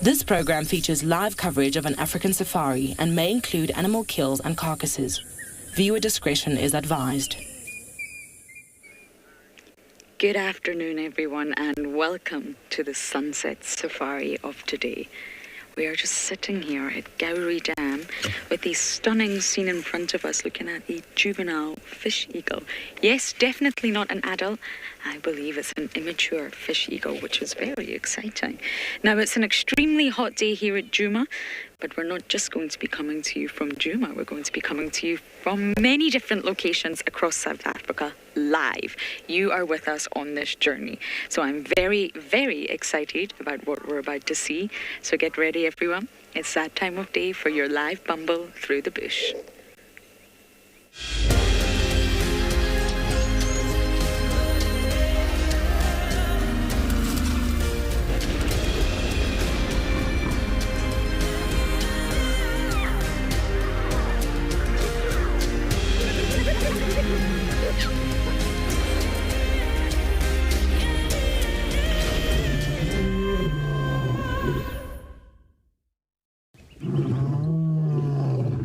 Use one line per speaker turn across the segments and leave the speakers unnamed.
This program features live coverage of an African safari and may include animal kills and carcasses. Viewer discretion is advised.
Good afternoon, everyone, and welcome to the Sunset Safari of today. We are just sitting here at Gowrie Dam with the stunning scene in front of us, looking at the juvenile fish eagle. Yes, definitely not an adult. I believe it's an immature fish eagle, which is very exciting. Now, it's an extremely hot day here at Djuma, but we're not just going to be coming to you from Djuma. We're going to be coming to you from many different locations across South Africa live. You are with us on this journey. So I'm very, very excited about what we're about to see. So get ready, everyone. It's that time of day for your live bumble through the bush.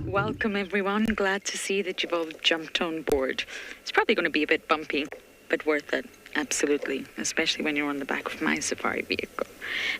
Welcome, everyone. Glad to see that you've all jumped on board. It's probably going to be a bit bumpy, but worth it. Absolutely, especially when you're on the back of my safari vehicle.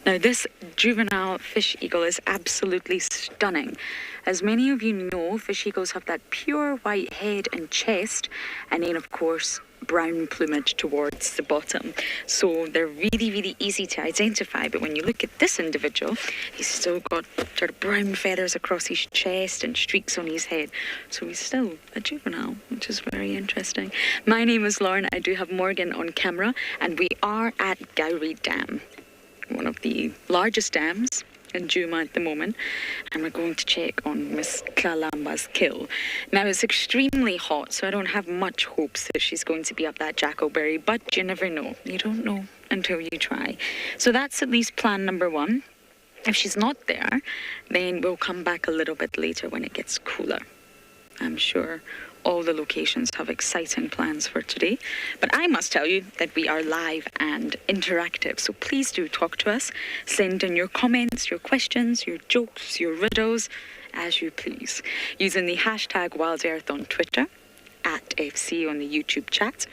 Now, this juvenile fish eagle is absolutely stunning. As many of you know, fish eagles have that pure white head and chest, and then, of course, brown plumage towards the bottom. So they're really, really easy to identify. But when you look at this individual, he's still got sort of brown feathers across his chest and streaks on his head. So he's still a juvenile, which is very interesting. My name is Lauren. I do have Morgan on camera, and we are at Gowrie Dam, one of the largest dams in Djuma at the moment, and we're going to check on Miss Tlalamba's kill. Now, it's extremely hot, so I don't have much hopes that she's going to be up that jackalberry, but you never know. You don't know until you try. So that's at least plan number one. If she's not there, then we'll come back a little bit later when it gets cooler. I'm sure all the locations have exciting plans for today. But I must tell you that we are live and interactive. So please do talk to us. Send in your comments, your questions, your jokes, your riddles, as you please. Using the hashtag WildEarth on Twitter, @FC on the YouTube chat.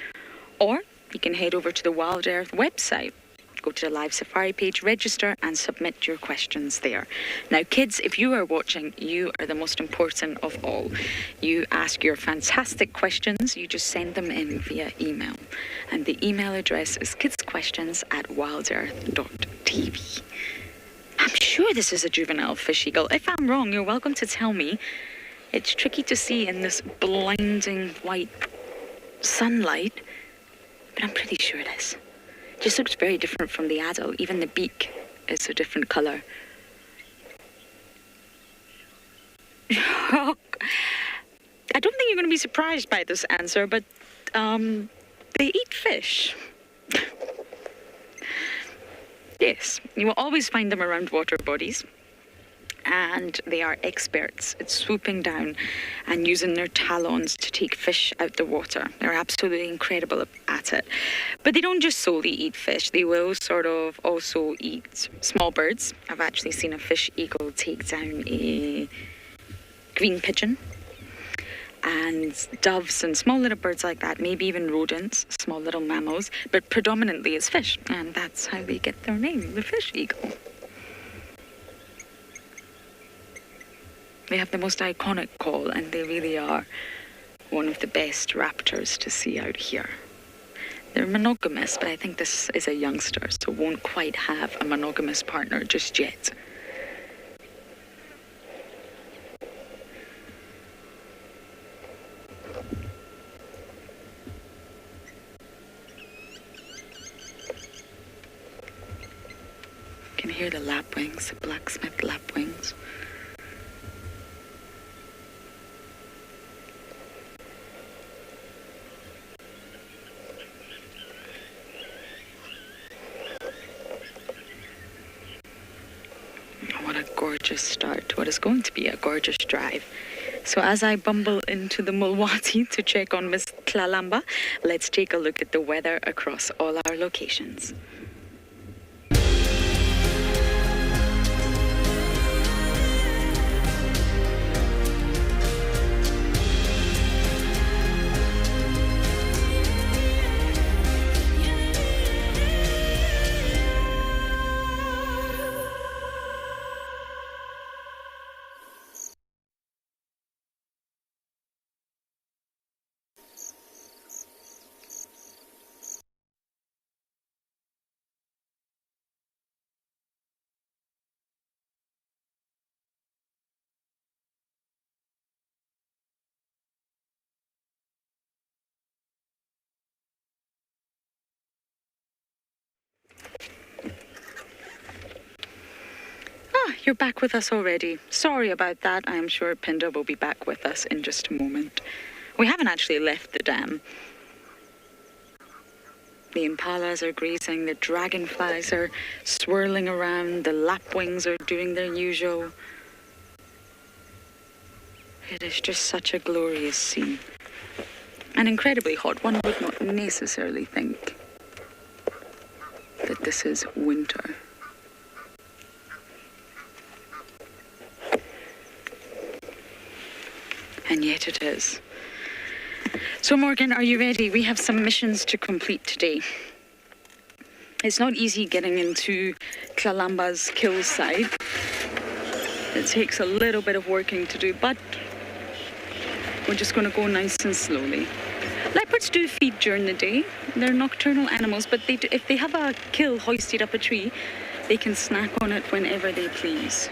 Or you can head over to the WildEarth website. Go to the live Safari page, register and submit your questions there. Now, kids, if you are watching, you are the most important of all. You ask your fantastic questions, you just send them in via email. And the email address is kidsquestions@wildearth.tv. I'm sure this is a juvenile fish eagle. If I'm wrong, you're welcome to tell me. It's tricky to see in this blinding white sunlight, but I'm pretty sure it is. Just looks very different from the adult. Even the beak is a different colour. I don't think you're going to be surprised by this answer, but they eat fish. Yes, you will always find them around water bodies. And they are experts at swooping down and using their talons to take fish out the water. They're absolutely incredible at it. But they don't just solely eat fish. They will sort of also eat small birds. I've actually seen a fish eagle take down a green pigeon. And doves and small little birds like that, maybe even rodents, small little mammals. But predominantly it's fish. And that's how they get their name, the fish eagle. They have the most iconic call, and they really are one of the best raptors to see out here. They're monogamous, but I think this is a youngster, so won't quite have a monogamous partner just yet. You can hear the lapwings, the blacksmith lapwings. Gorgeous start, what is going to be a gorgeous drive. So as I bumble into the Mulwati to check on Miss Tlalamba, let's take a look at the weather across all our locations. You're back with us already. Sorry about that. I am sure Phinda will be back with us in just a moment. We haven't actually left the dam. The impalas are grazing, the dragonflies are swirling around, the lapwings are doing their usual. It is just such a glorious scene. And incredibly hot. One would not necessarily think that this is winter. And yet it is. So Morgan, are you ready? We have some missions to complete today. It's not easy getting into Tlalamba's kill site. It takes a little bit of working to do, but we're just going to go nice and slowly. Leopards do feed during the day. They're nocturnal animals, but they do, if they have a kill hoisted up a tree, they can snack on it whenever they please.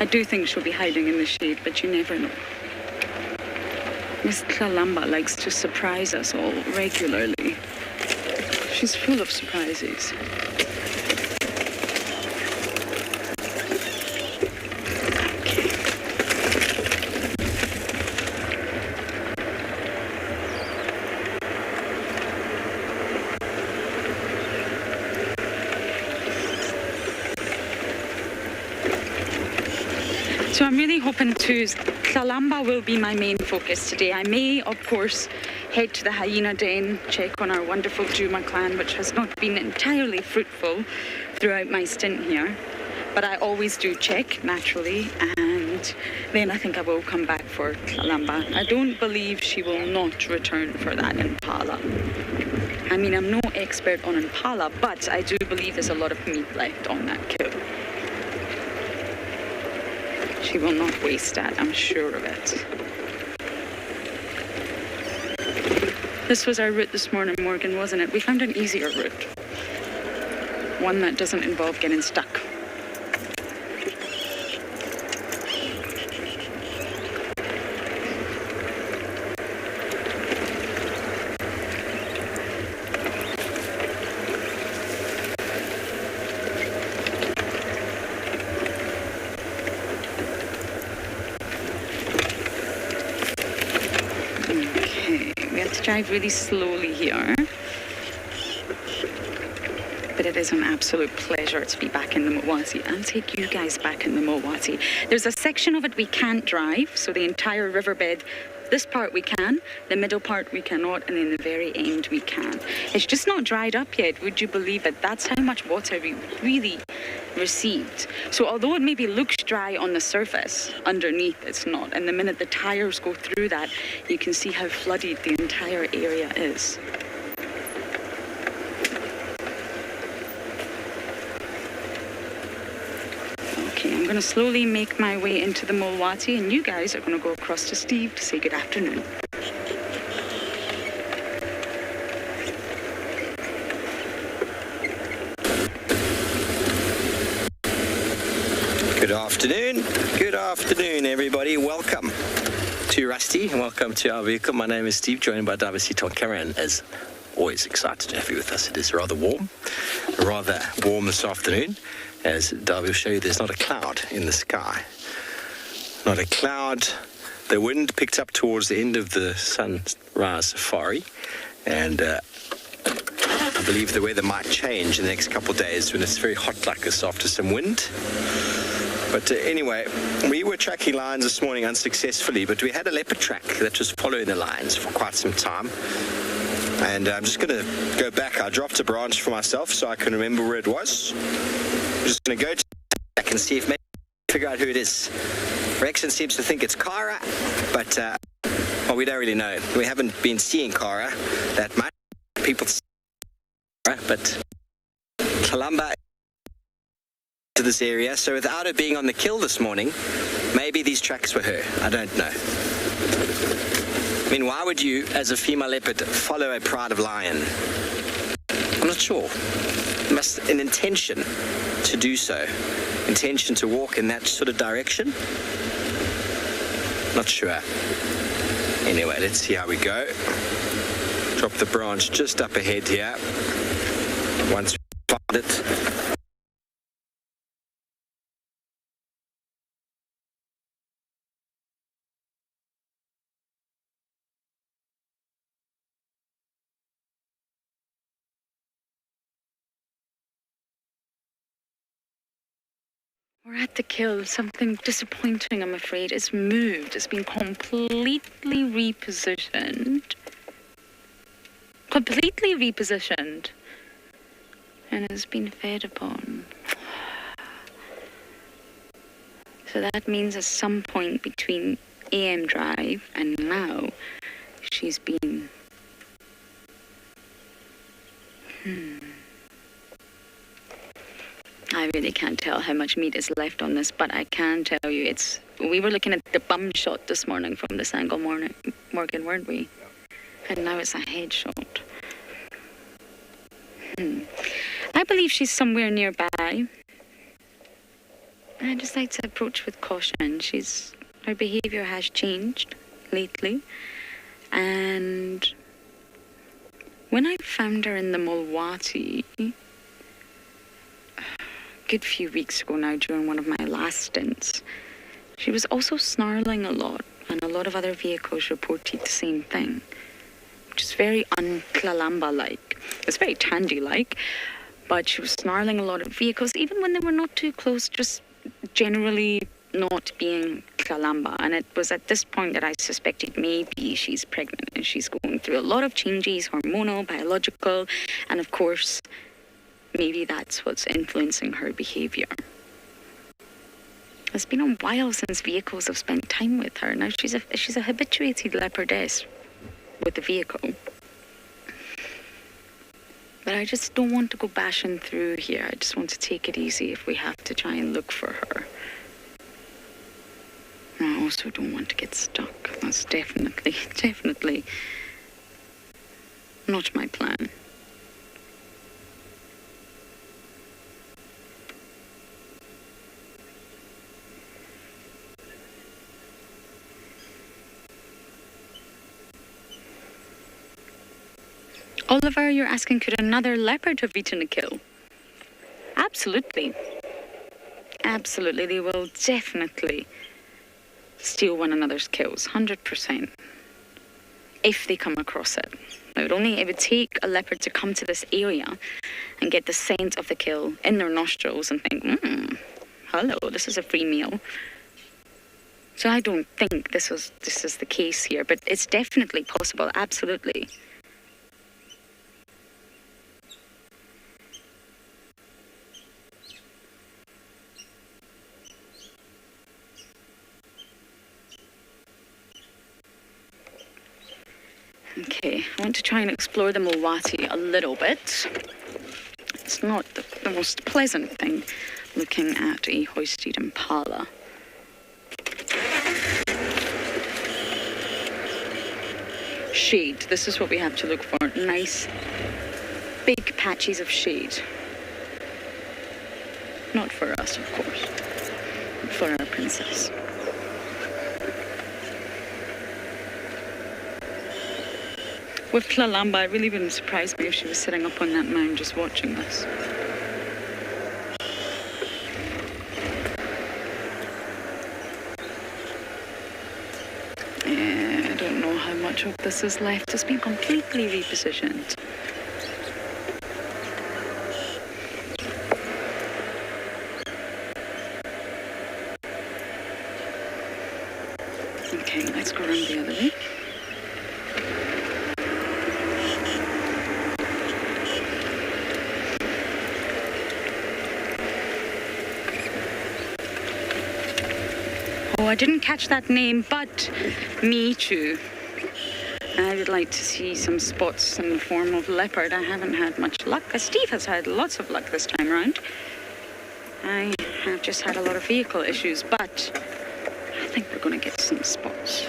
I do think she'll be hiding in the shade, but you never know. Miss Tlalamba likes to surprise us all regularly. She's full of surprises. So I'm really hoping to, Kalamba will be my main focus today. I may, of course, head to the hyena den, check on our wonderful Djuma clan, which has not been entirely fruitful throughout my stint here. But I always do check, naturally, and then I think I will come back for Kalamba. I don't believe she will not return for that impala. I mean, I'm no expert on impala, but I do believe there's a lot of meat left on that kill. She will not waste that, I'm sure of it. This was our route this morning, Morgan, wasn't it? We found an easier route. One that doesn't involve getting stuck. Drive really slowly here, but it is an absolute pleasure to be back in the Mowati and take you guys back in the Mowati. There's a section of it we can't drive, so the entire riverbed, this part we can, the middle part we cannot, and then the very end we can. It's just not dried up yet, would you believe it? That's how much water we really received. So although it maybe looks dry on the surface, underneath it's not. And the minute the tires go through that, you can see how flooded the entire area is. Okay, I'm going to slowly make my way into the Mowati, and you guys are going to go across to Steve to say good afternoon.
Good afternoon, everybody. Welcome to Rusty, and welcome to our vehicle. My name is Steve, joined by Tswalu Kalahari, and as always, excited to have you with us. It is rather warm this afternoon. As Darby will show you, there's not a cloud in the sky. Not a cloud. The wind picked up towards the end of the sunrise safari, and I believe the weather might change in the next couple of days when it's very hot like this after some wind. But anyway, we were tracking lions this morning unsuccessfully, but we had a leopard track that was following the lions for quite some time. And I'm just going to go back. I dropped a branch for myself so I can remember where it was. I'm just going to go back and see if maybe figure out who it is. Rexon seems to think it's Kara, but well, we don't really know. We haven't been seeing Kara that much. People see Kara, but Kalamba to this area, so without her being on the kill this morning, maybe these tracks were her. I don't know. I mean, why would you, as a female leopard, follow a pride of lion? I'm not sure. Must an intention to do so, intention to walk in that sort of direction. Not sure. Anyway, let's see how we go. Drop the branch just up ahead here. Once we find it.
We're at the kill. Something disappointing, I'm afraid. It's moved. It's been completely repositioned. And it's been fed upon. So that means at some point between AM Drive and now, she's been... I really can't tell how much meat is left on this, but I can tell you we were looking at the bum shot this morning from this angle, Morgan, weren't we? And now it's a head shot. I believe she's somewhere nearby. I just like to approach with caution. Her behavior has changed lately. And when I found her in the Mowati, good few weeks ago now during one of my last stints, she was also snarling a lot, and a lot of other vehicles reported the same thing, which is very un-Kalamba-like. It's very Tandy-like, but she was snarling a lot of vehicles, even when they were not too close, just generally not being Kalamba, and it was at this point that I suspected maybe she's pregnant and she's going through a lot of changes, hormonal, biological, and of course, maybe that's what's influencing her behaviour. It's been a while since vehicles have spent time with her. Now she's a habituated leopardess with the vehicle. But I just don't want to go bashing through here. I just want to take it easy if we have to try and look for her. And I also don't want to get stuck. That's definitely not my plan. Oliver, you're asking, could another leopard have eaten a kill? Absolutely. Absolutely. They will definitely steal one another's kills, 100%, if they come across it. It would take a leopard to come to this area and get the scent of the kill in their nostrils and think, hello, this is a free meal. So I don't think this is the case here, but it's definitely possible, absolutely. Okay, I want to try and explore the Mulwati a little bit. It's not the most pleasant thing looking at a hoisted impala. Shade, this is what we have to look for. Nice, big patches of shade. Not for us, of course, but for our princess. With Kalamba, it really wouldn't surprise me if she was sitting up on that mound just watching this. I don't know how much of this is left. It's been completely repositioned. Okay, let's go around the other way. I didn't catch that name, but me too. I would like to see some spots in the form of leopard. I haven't had much luck. Steve has had lots of luck this time around. I have just had a lot of vehicle issues, but I think we're going to get some spots.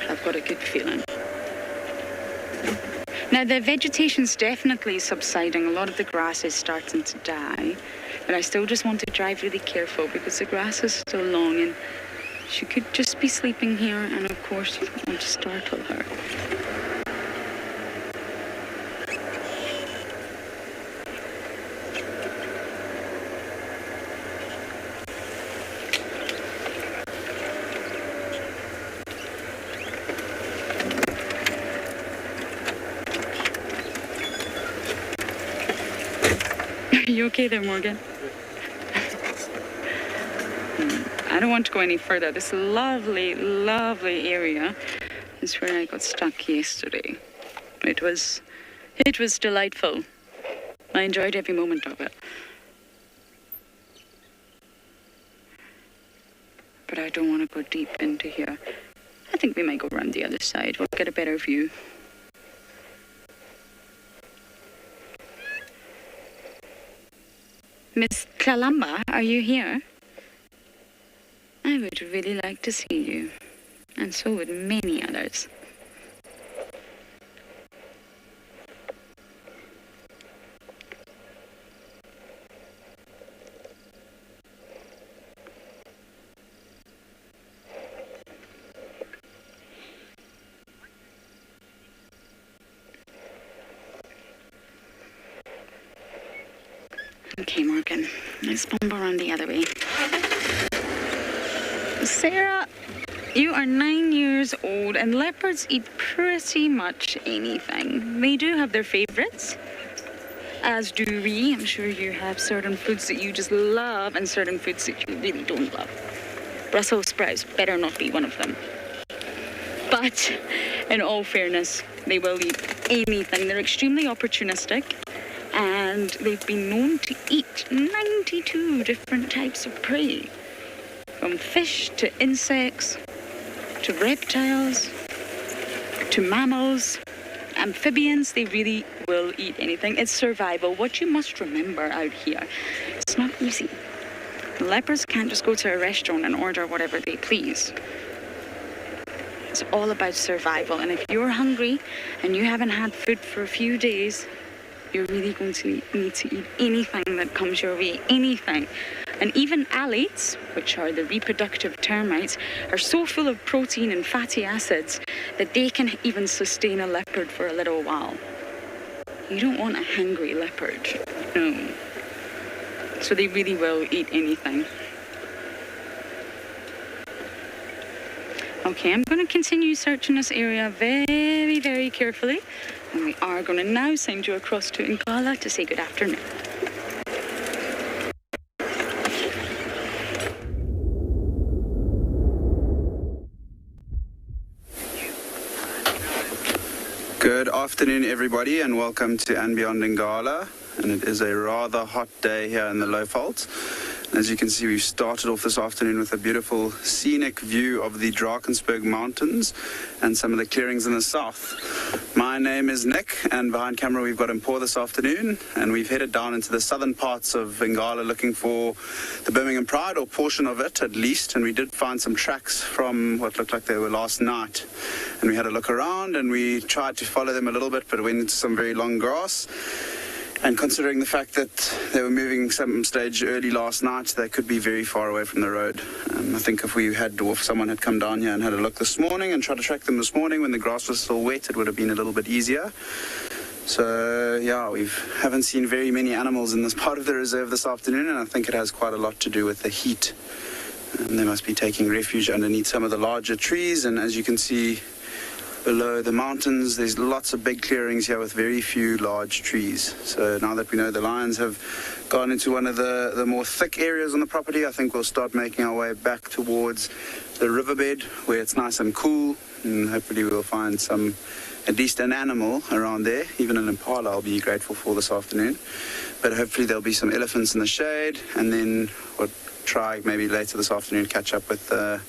I've got a good feeling. Now, the vegetation's definitely subsiding. A lot of the grass is starting to die. But I still just want to drive really careful because the grass is still long and she could just be sleeping here, and of course you don't want to startle her. Are you okay there, Morgan? I don't want to go any further. This lovely, lovely area is where I got stuck yesterday. It was delightful. I enjoyed every moment of it. But I don't want to go deep into here. I think we might go around the other side. We'll get a better view. Miss Kalamba, are you here? I would really like to see you, and so would many others. Okay, Morgan, let's bump around the other way. Sarah, you are 9 years old, and leopards eat pretty much anything. They do have their favorites. as do we. I'm sure you have certain foods that you just love and certain foods that you really don't love. Brussels sprouts better not be one of them. But in all fairness, they will eat anything. They're extremely opportunistic, and they've been known to eat 92 different types of prey, from fish to insects to reptiles to mammals, amphibians. They really will eat anything. It's survival. What you must remember out here, it's not easy. Leopards can't just go to a restaurant and order whatever they please. It's all about survival. And if you're hungry and you haven't had food for a few days, you're really going to need to eat anything that comes your way, anything. And even alates, which are the reproductive termites, are so full of protein and fatty acids that they can even sustain a leopard for a little while. You don't want a hungry leopard, no. So they really will eat anything. Okay, I'm going to continue searching this area very, very carefully. And we are going to now send you across to Ngala to say good afternoon.
Good afternoon, everybody, and welcome to andBeyond Ngala. And it is a rather hot day here in the low fault. As you can see, we've started off this afternoon with a beautiful scenic view of the Drakensberg Mountains and some of the clearings in the south. My name is Nick, and behind camera we've got Mpho this afternoon, and we've headed down into the southern parts of Ngala looking for the Birmingham Pride, or portion of it at least, and we did find some tracks from what looked like they were last night. And we had a look around and we tried to follow them a little bit, but went into some very long grass. And considering the fact that they were moving some stage early last night, they could be very far away from the road. I think if someone had come down here and had a look this morning and tried to track them this morning when the grass was still wet, it would have been a little bit easier. So, yeah, we haven't seen very many animals in this part of the reserve this afternoon, and I think it has quite a lot to do with the heat. They must be taking refuge underneath some of the larger trees, and as you can see, below the mountains, there's lots of big clearings here with very few large trees. So now that we know the lions have gone into one of the more thick areas on the property, I think we'll start making our way back towards the riverbed where it's nice and cool, and hopefully we'll find at least an animal around there. Even an impala I'll be grateful for this afternoon. But hopefully there'll be some elephants in the shade, and then we'll try maybe later this afternoon catch up with the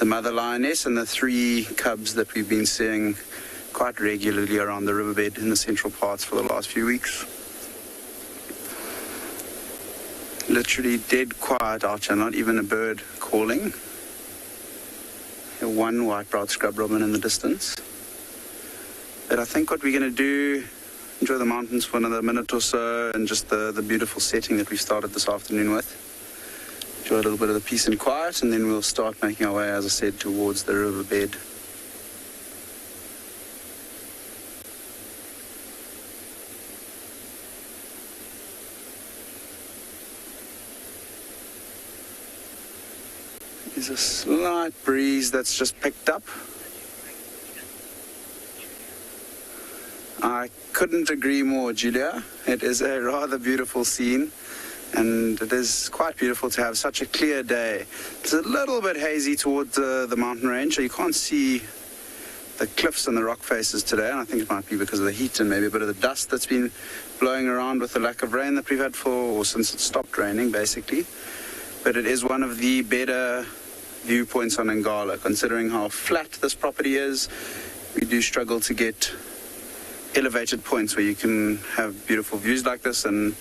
mother lioness and the 3 cubs that we've been seeing quite regularly around the riverbed in the central parts for the last few weeks. Literally dead quiet out here, not even a bird calling. One white-browed scrub robin in the distance. But I think what we're going to do, enjoy the mountains for another minute or so, and just the beautiful setting that we started this afternoon with. Enjoy a little bit of the peace and quiet, and then we'll start making our way, as I said, towards the riverbed. There's a slight breeze that's just picked up. I couldn't agree more, Julia. It is a rather beautiful scene. And it is quite beautiful to have such a clear day. It's a little bit hazy towards the mountain range, so you can't see the cliffs and the rock faces today. And I think it might be because of the heat and maybe a bit of the dust that's been blowing around with the lack of rain that we've had or since it stopped raining, basically. But it is one of the better viewpoints on Ngala, considering how flat this property is. We do struggle to get elevated points where you can have beautiful views like this, and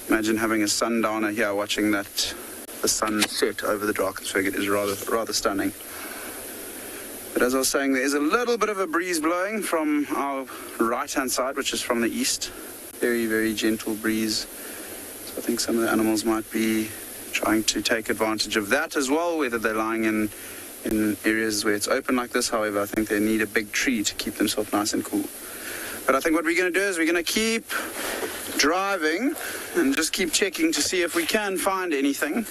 imagine having a sundowner here watching the sun set over the Drakensberg. It is rather stunning. But as I was saying, there is a little bit of a breeze blowing from our right-hand side, which is from the east. Very, very gentle breeze. So I think some of the animals might be trying to take advantage of that as well, whether they're lying in areas where it's open like this. However, I think they need a big tree to keep themselves nice and cool. But I think what we're going to do is we're going to keep driving and just keep checking to see if we can find anything.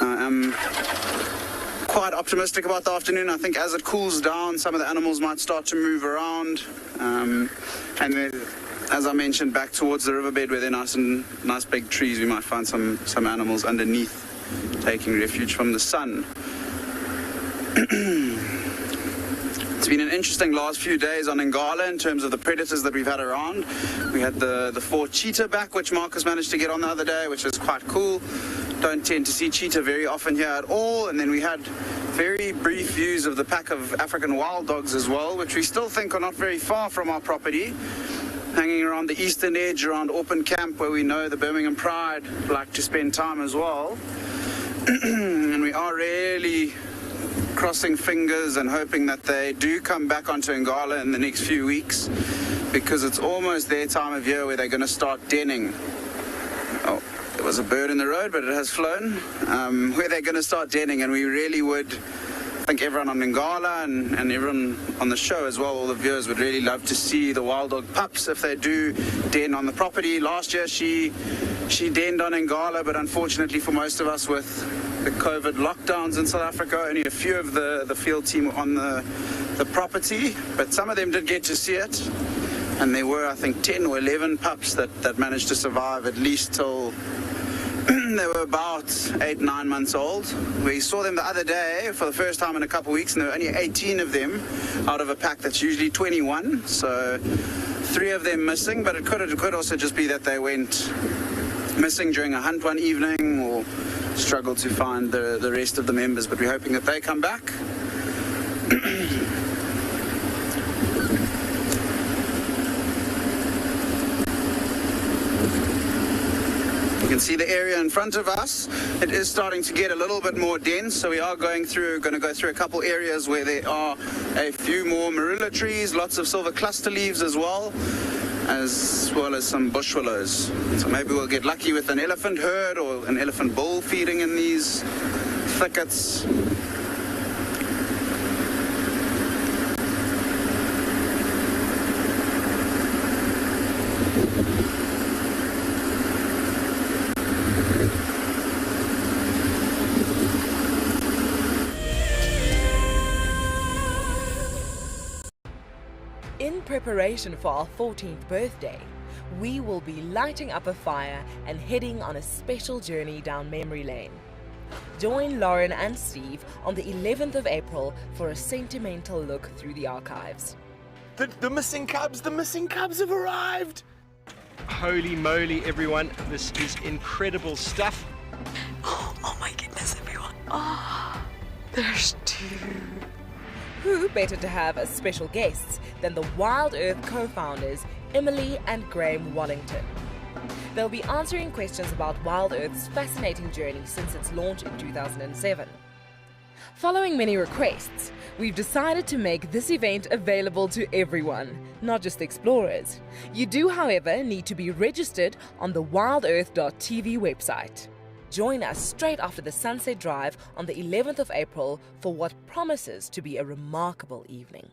I am quite optimistic about the afternoon. I think as it cools down, some of the animals might start to move around. And as I mentioned, back towards the riverbed where there are nice big trees, we might find some animals underneath taking refuge from the sun. It's been an interesting last few days on Ngala in terms of the predators that we've had around. We had the 4 cheetah back, which Marcus managed to get on the other day, which is quite cool. Don't tend to see cheetah very often here at all. And then we had very brief views of the pack of African wild dogs as well, which we still think are not very far from our property, hanging around the eastern edge, around Auckland Camp, where we know the Birmingham Pride like to spend time as well. And we are really crossing fingers and hoping that they do come back onto Ngala in the next few weeks, because it's almost their time of year where they're going to start denning. Oh, there was a bird in the road, but it has flown. Where they're going to start denning, and we really would, I think everyone on Ngala and everyone on the show as well, all the viewers would really love to see the wild dog pups if they do den on the property. Last year she denned on Ngala, but unfortunately for most of us with the COVID lockdowns in South Africa, only a few of the field team were on the property, but some of them did get to see it, and there were, I think, 10 or 11 pups that managed to survive at least till they were about 8-9 months old. We saw them the other day for the first time in a couple of weeks, and there were only 18 of them out of a pack that's usually 21, so 3 of them missing, but it could also just be that they went missing during a hunt one evening or struggled to find the rest of the members, but we're hoping that they come back. You can see the area in front of us. It is starting to get a little bit more dense, so we are going to go through a couple areas where there are a few more marula trees, lots of silver cluster leaves as well as some bush willows. So maybe we'll get lucky with an elephant herd or an elephant bull feeding in these thickets.
In preparation for our 14th birthday, we will be lighting up a fire and heading on a special journey down memory lane. Join Lauren and Steve on the 11th of April for a sentimental look through the archives.
The missing cubs have arrived!
Holy moly, everyone, this is incredible stuff.
Oh my goodness, everyone. Oh, there's 2.
Who better to have as special guests than the WildEarth co-founders Emily and Graham Wallington. They'll be answering questions about WildEarth's fascinating journey since its launch in 2007. Following many requests, we've decided to make this event available to everyone, not just explorers. You do, however, need to be registered on the WildEarth.tv website. Join us straight after the sunset drive on the 11th of April for what promises to be a remarkable evening.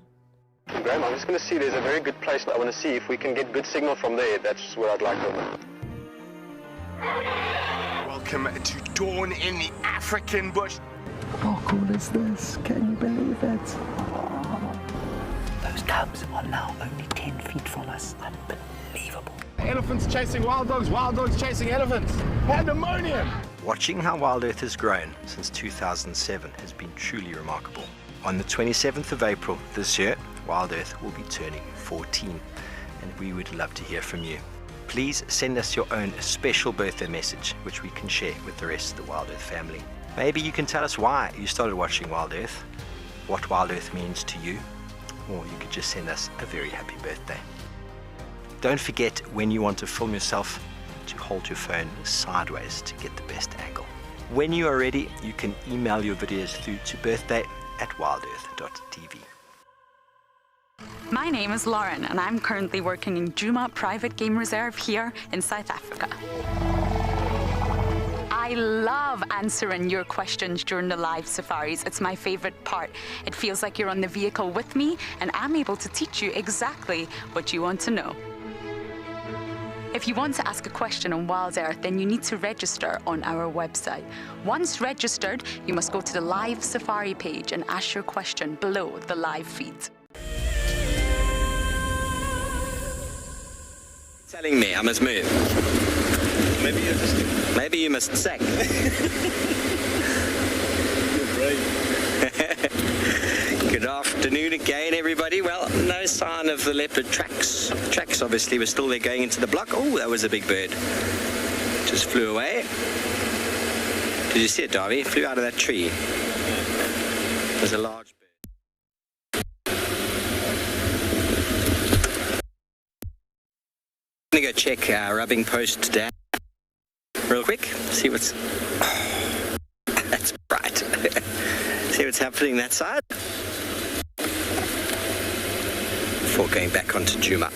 Graham, I'm just going to see, there's a very good place that I want to see if we can get good signal from there. That's what I'd like to know.
Welcome to dawn in the African bush.
How cool is this? Can you believe it?
Those cubs are now only 10 feet from us. Unbelievable.
Elephants chasing wild dogs chasing elephants. Pandemonium!
Watching how WildEarth has grown since 2007 has been truly remarkable. On the 27th of April this year, WildEarth will be turning 14, and we would love to hear from you. Please send us your own special birthday message, which we can share with the rest of the WildEarth family. Maybe you can tell us why you started watching WildEarth, what WildEarth means to you, or you could just send us a very happy birthday. Don't forget, when you want to film yourself, to hold your phone sideways to get the best angle. When you are ready, you can email your videos through to birthday@wildearth.tv.
My name is Lauren, and I'm currently working in Djuma Private Game Reserve here in South Africa. I love answering your questions during the live safaris. It's my favorite part. It feels like you're on the vehicle with me, and I'm able to teach you exactly what you want to know. If you want to ask a question on WildEarth, then you need to register on our website. Once registered, you must go to the live safari page and ask your question below the live feed.
telling me I must move. Maybe you must sack. Good afternoon again, everybody. Well, no sign of the leopard tracks. Tracks obviously were still there going into the block. Oh, that was a big bird. Just flew away. Did you see it, Darby? It flew out of that tree. It was a large bird. I'm going to go check our rubbing post dam real quick. See what's... Oh, that's bright. See what's happening that side? Before going back onto Djuma.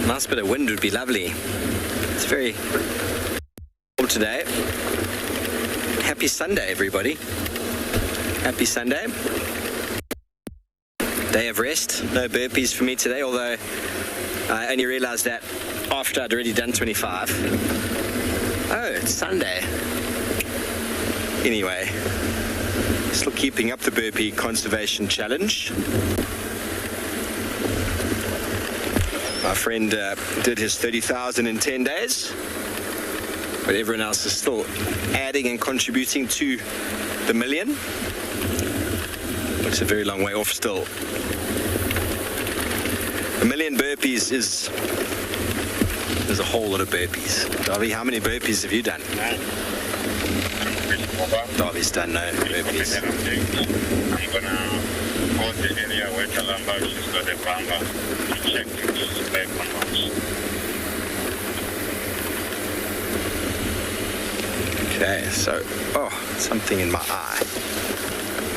Nice bit of wind would be lovely. It's very cold today. Happy Sunday, everybody. Happy Sunday. Day of rest. No burpees for me today, although I only realized that after I'd already done 25. Oh, it's Sunday. Anyway, still keeping up the burpee conservation challenge. My friend did his 30,000 in 10 days, but everyone else is still adding and contributing to the million. It's a very long way off still. A million burpees is a whole lot of burpees. Darby, how many burpees have you done? Darby's done no burpees.
I'm gonna go to the area where Kalamba is got a bamba to check this back on house.
Okay, so, something in my eye.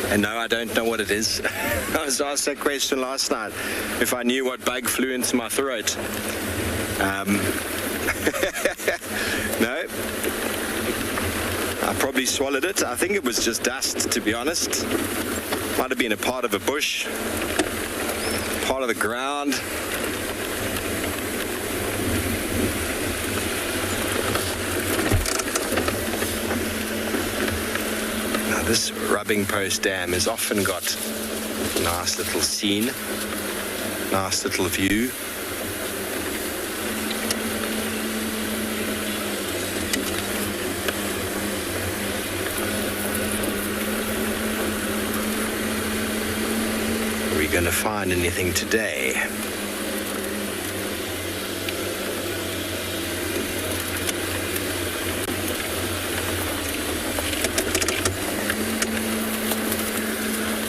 And no, I don't know what it is. I was asked that question last night, if I knew what bug flew into my throat. No. I probably swallowed it. I think it was just dust, to be honest. Might have been a part of a bush, part of the ground. Now, this rubbing post dam has often got a nice little scene, nice little view. Going to find anything today?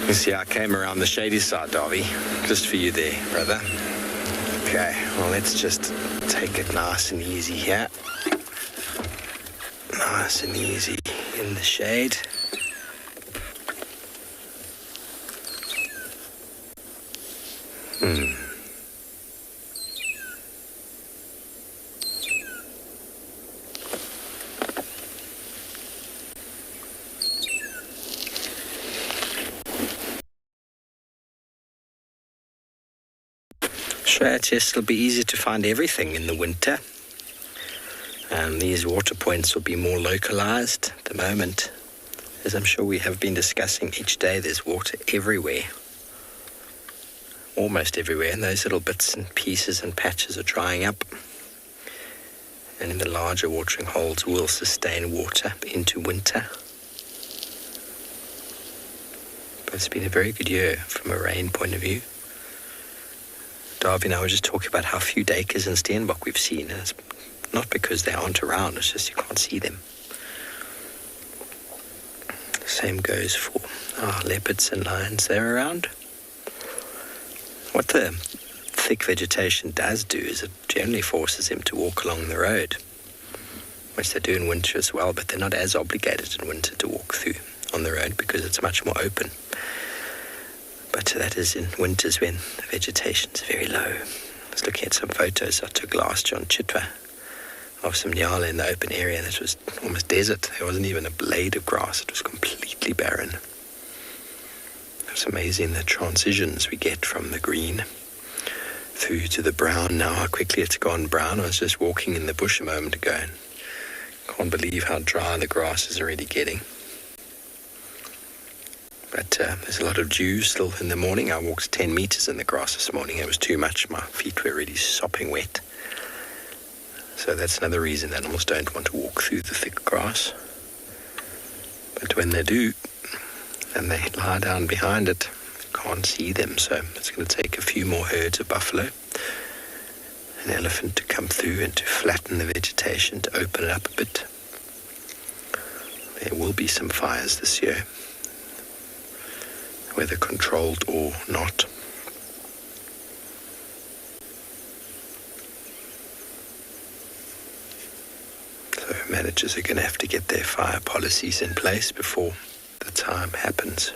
You see, I came around the shady side, Darby, just for you there, brother. Okay, well, let's just take it nice and easy here. Nice and easy in the shade. It'll be easier to find everything in the winter. These water points will be more localized at the moment. As I'm sure we have been discussing each day, there's water everywhere. Almost everywhere, and those little bits and pieces and patches are drying up. And in the larger watering holes will sustain water into winter. But it's been a very good year from a rain point of view. Darby and I were just talking about how few duikers and steenbok we've seen, and it's not because they aren't around, it's just you can't see them. The same goes for leopards and lions, they're around. What the thick vegetation does do is it generally forces them to walk along the road, which they do in winter as well, but they're not as obligated in winter to walk through on the road because it's much more open. But that is in winters when the vegetation is very low. I was looking at some photos I took last year on Chitwa of some nyala in the open area, and it was almost desert. There wasn't even a blade of grass. It was completely barren. It's amazing the transitions we get from the green through to the brown. Now how quickly it's gone brown. I was just walking in the bush a moment ago and can't believe how dry the grass is already getting. But there's a lot of dew still in the morning. I walked 10 meters in the grass this morning. It was too much. My feet were already sopping wet. So that's another reason animals don't want to walk through the thick grass. But when they do, and they lie down behind it, you can't see them. So it's going to take a few more herds of buffalo, an elephant to come through and to flatten the vegetation, to open it up a bit. There will be some fires this year, whether controlled or not. So managers are going to have to get their fire policies in place before the time happens.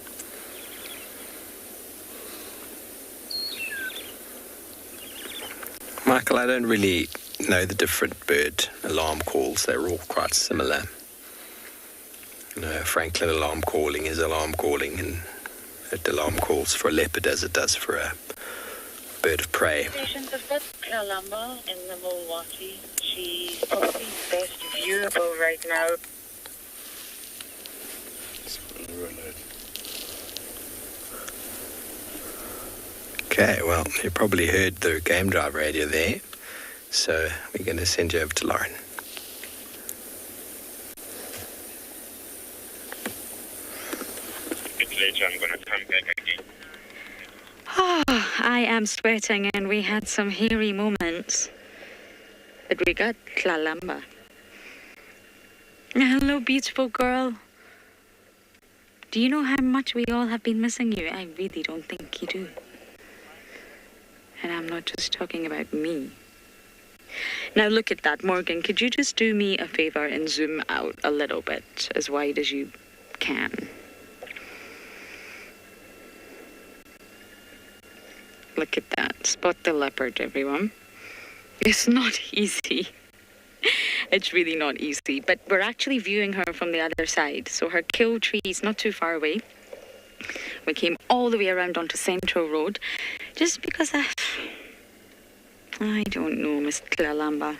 Michael, I don't really know the different bird alarm calls. They're all quite similar. You know, Franklin alarm calling is alarm calling, and it alarm calls for a leopard as it does for a bird of prey.
Stations have got Kalamba in the Milwaukee. She's probably best viewable right now.
Okay, well, you probably heard the game drive radio there, so we're going to send you over to Lauren.
A bit later, I'm going to come back again.
I am sweating, and we had some hairy moments. But we got Kalamba. Hello, beautiful girl. Do you know how much we all have been missing you? I really don't think you do. And I'm not just talking about me. Now look at that, Morgan. Could you just do me a favor and zoom out a little bit, as wide as you can? Look at that. Spot the leopard, everyone. It's not easy. It's really not easy. But we're actually viewing her from the other side. So her kill tree is not too far away. We came all the way around onto Central Road. Just because I don't know, Miss Kalamba.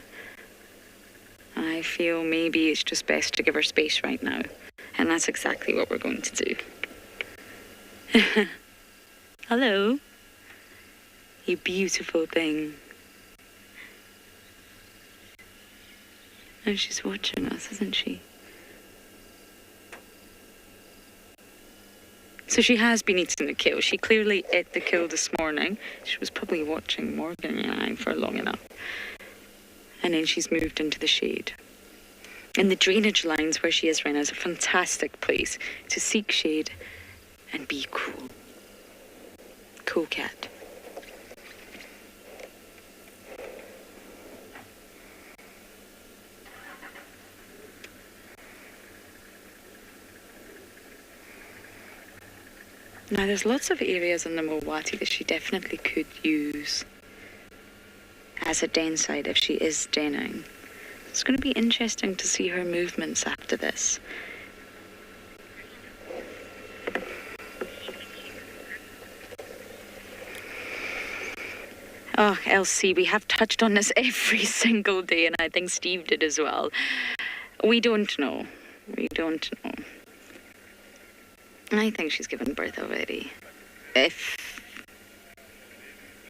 I feel maybe it's just best to give her space right now. And that's exactly what we're going to do. Hello. You beautiful thing. And she's watching us, isn't she? So she has been eating the kill. She clearly ate the kill this morning. She was probably watching Morgan and I for long enough. And then she's moved into the shade. And the drainage lines where she is right now is a fantastic place to seek shade and be cool. Cool cat. Now, there's lots of areas in the Milwaukee that she definitely could use as a den site if she is denning. It's going to be interesting to see her movements after this. Oh, Elsie, we have touched on this every single day, and I think Steve did as well. We don't know. We don't know. I think she's given birth already, if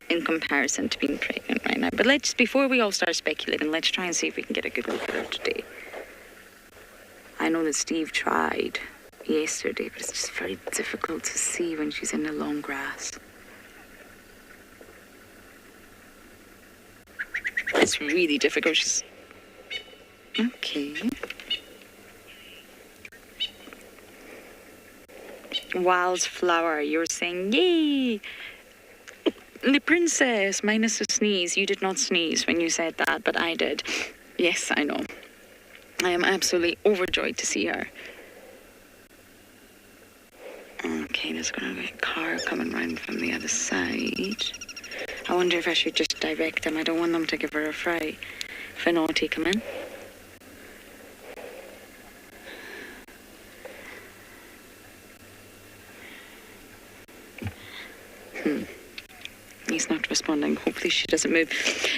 in comparison to being pregnant right now. But before we all start speculating, let's try and see if we can get a good look at her today. I know that Steve tried yesterday, but it's just very difficult to see when she's in the long grass. It's really difficult. She's... Okay. Wildflower, you're saying, yay! The princess, minus a sneeze. You did not sneeze when you said that, but I did. Yes, I know. I am absolutely overjoyed to see her. Okay, there's going to be a car coming round from the other side. I wonder if I should just direct them. I don't want them to give her a fright. If I not take them in. He's not responding. Hopefully she doesn't move.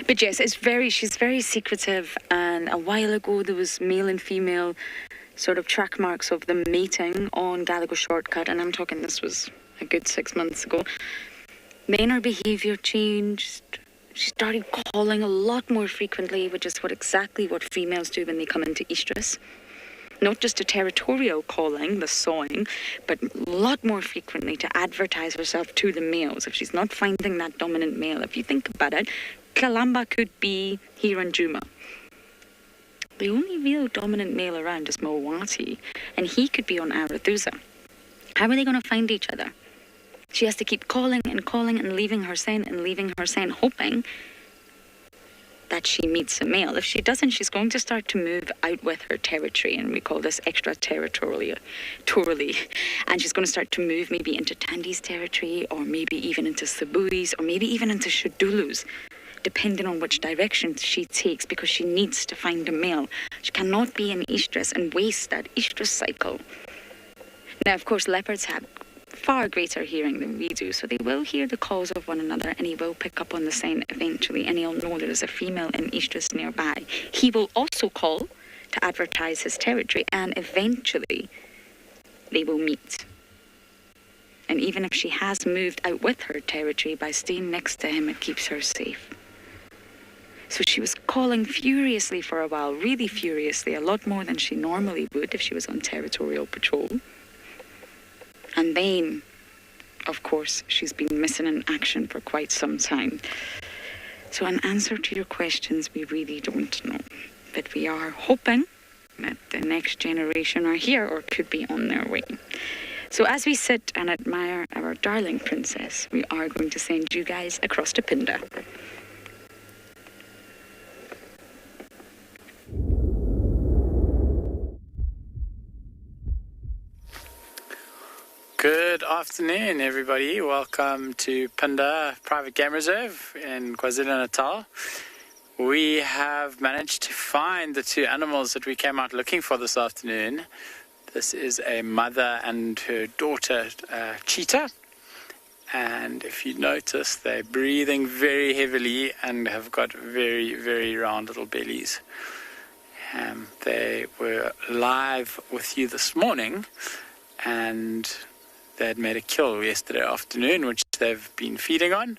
But yes, she's very secretive. And a while ago there was male and female sort of track marks of them mating on Gallagher Shortcut, and I'm talking this was a good 6 months ago. Then her behaviour changed. She started calling a lot more frequently, which is exactly what females do when they come into estrus. Not just a territorial calling, the sawing, but a lot more frequently to advertise herself to the males. If she's not finding that dominant male, if you think about it, Kalamba could be here in Djuma. The only real dominant male around is Mowati, and he could be on Arathusa. How are they going to find each other? She has to keep calling and leaving her sign, hoping that she meets a male. If she doesn't, she's going to start to move out with her territory, and we call this extraterritorially. And she's going to start to move maybe into Tandi's territory, or maybe even into Sabui's, or maybe even into Shudulu's, depending on which direction she takes, because she needs to find a male. She cannot be in estrus and waste that estrus cycle. Now, of course, leopards have far greater hearing than we do, so they will hear the calls of one another, and he will pick up on the sign eventually, and he'll know there is a female in estrus nearby. He will also call to advertise his territory, and eventually they will meet. And even if she has moved out with her territory, by staying next to him, it keeps her safe. So she was calling furiously for a while, really furiously, a lot more than she normally would if she was on territorial patrol. And then, of course, she's been missing in action for quite some time. So in answer to your questions, we really don't know. But we are hoping that the next generation are here or could be on their way. So as we sit and admire our darling princess, we are going to send you guys across to Phinda.
Good afternoon, everybody. Welcome to Phinda Private Game Reserve in KwaZulu-Natal. We have managed to find the two animals that we came out looking for this afternoon. This is a mother and her daughter, cheetah. And if you notice, they're breathing very heavily and have got very, very round little bellies. They were live with you this morning, and they had made a kill yesterday afternoon, which they've been feeding on.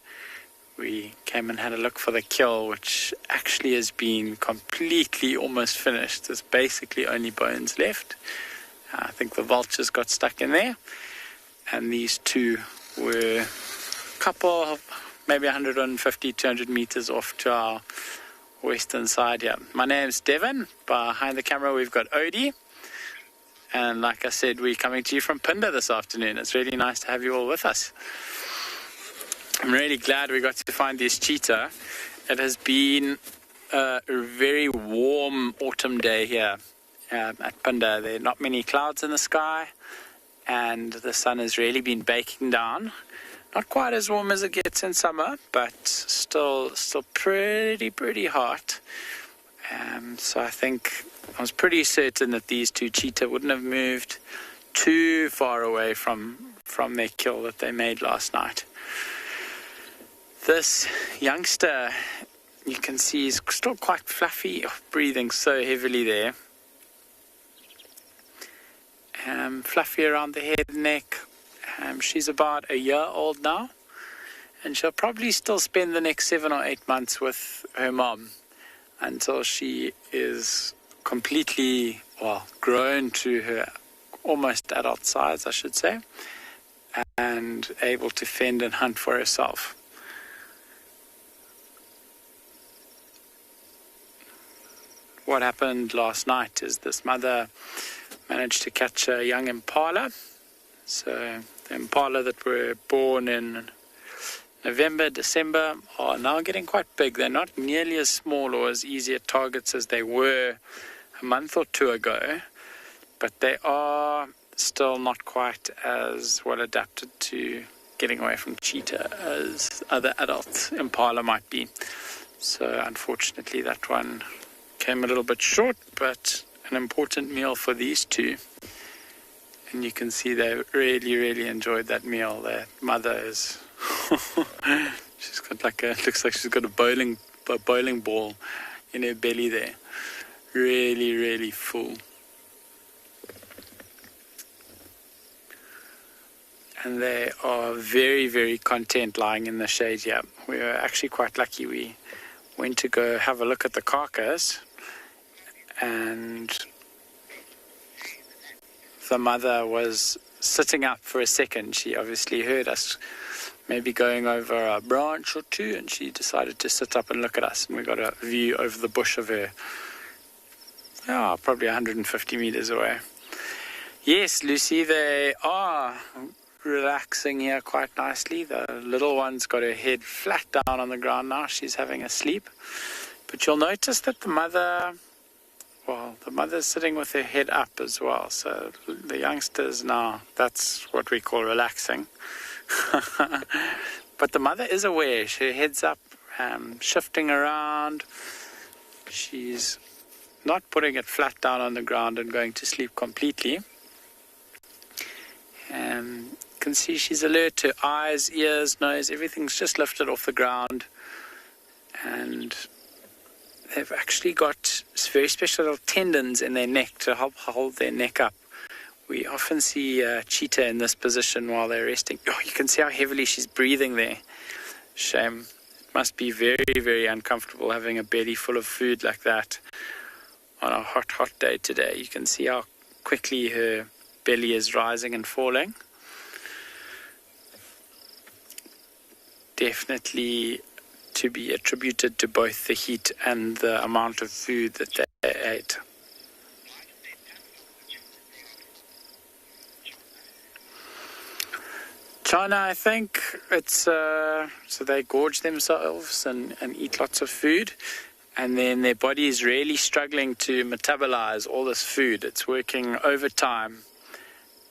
We came and had a look for the kill, which actually has been completely almost finished. There's basically only bones left. I think the vultures got stuck in there. And these two were a couple, maybe 150, 200 meters off to our western side here. My name's Devon. Behind the camera, we've got Odie. And like I said, we're coming to you from Phinda this afternoon. It's really nice to have you all with us. I'm really glad we got to find this cheetah. It has been a very warm autumn day here at Phinda. There are not many clouds in the sky, and the sun has really been baking down. Not quite as warm as it gets in summer, but still pretty hot. So I think I was pretty certain that these two cheetah wouldn't have moved too far away from their kill that they made last night. This youngster, you can see, is still quite fluffy, breathing so heavily there. Fluffy around the head and neck. She's about a year old now, and she'll probably still spend the next 7 or 8 months with her mom until she is completely, grown to her almost adult size, I should say, and able to fend and hunt for herself. What happened last night is this mother managed to catch a young impala. So the impala that were born in November, December are now getting quite big. They're not nearly as small or as easy at targets as they were a month or two ago, but they are still not quite as well adapted to getting away from cheetah as other adult impala might be. So unfortunately that one came a little bit short, but an important meal for these two. And you can see they really enjoyed that meal. Their mother is she's got looks like she's got a bowling ball in her belly there. Really full. and they are very, very content lying in the shade here. We were actually quite lucky. We went to go have a look at the carcass, and the mother was sitting up for a second. She obviously heard us maybe going over a branch or two, and she decided to sit up and look at us, and we got a view over the bush of her. Oh, probably 150 meters away. Yes, Lucy, they are relaxing here quite nicely. The little one's got her head flat down on the ground now. She's having a sleep. But you'll notice that the mother's sitting with her head up as well. So the youngsters now, that's what we call relaxing. But the mother is aware. Her head's up, shifting around. She's not putting it flat down on the ground and going to sleep completely. You can see she's alert. Her eyes, ears, nose, everything's just lifted off the ground. And they've actually got very special little tendons in their neck to help hold their neck up. We often see a cheetah in this position while they're resting. Oh, you can see how heavily she's breathing there. Shame. It must be very, very uncomfortable having a belly full of food like that on a hot, hot day today. You can see how quickly her belly is rising and falling. Definitely to be attributed to both the heat and the amount of food that they ate. China, I think it's so they gorge themselves and eat lots of food, and then their body is really struggling to metabolize all this food. It's working overtime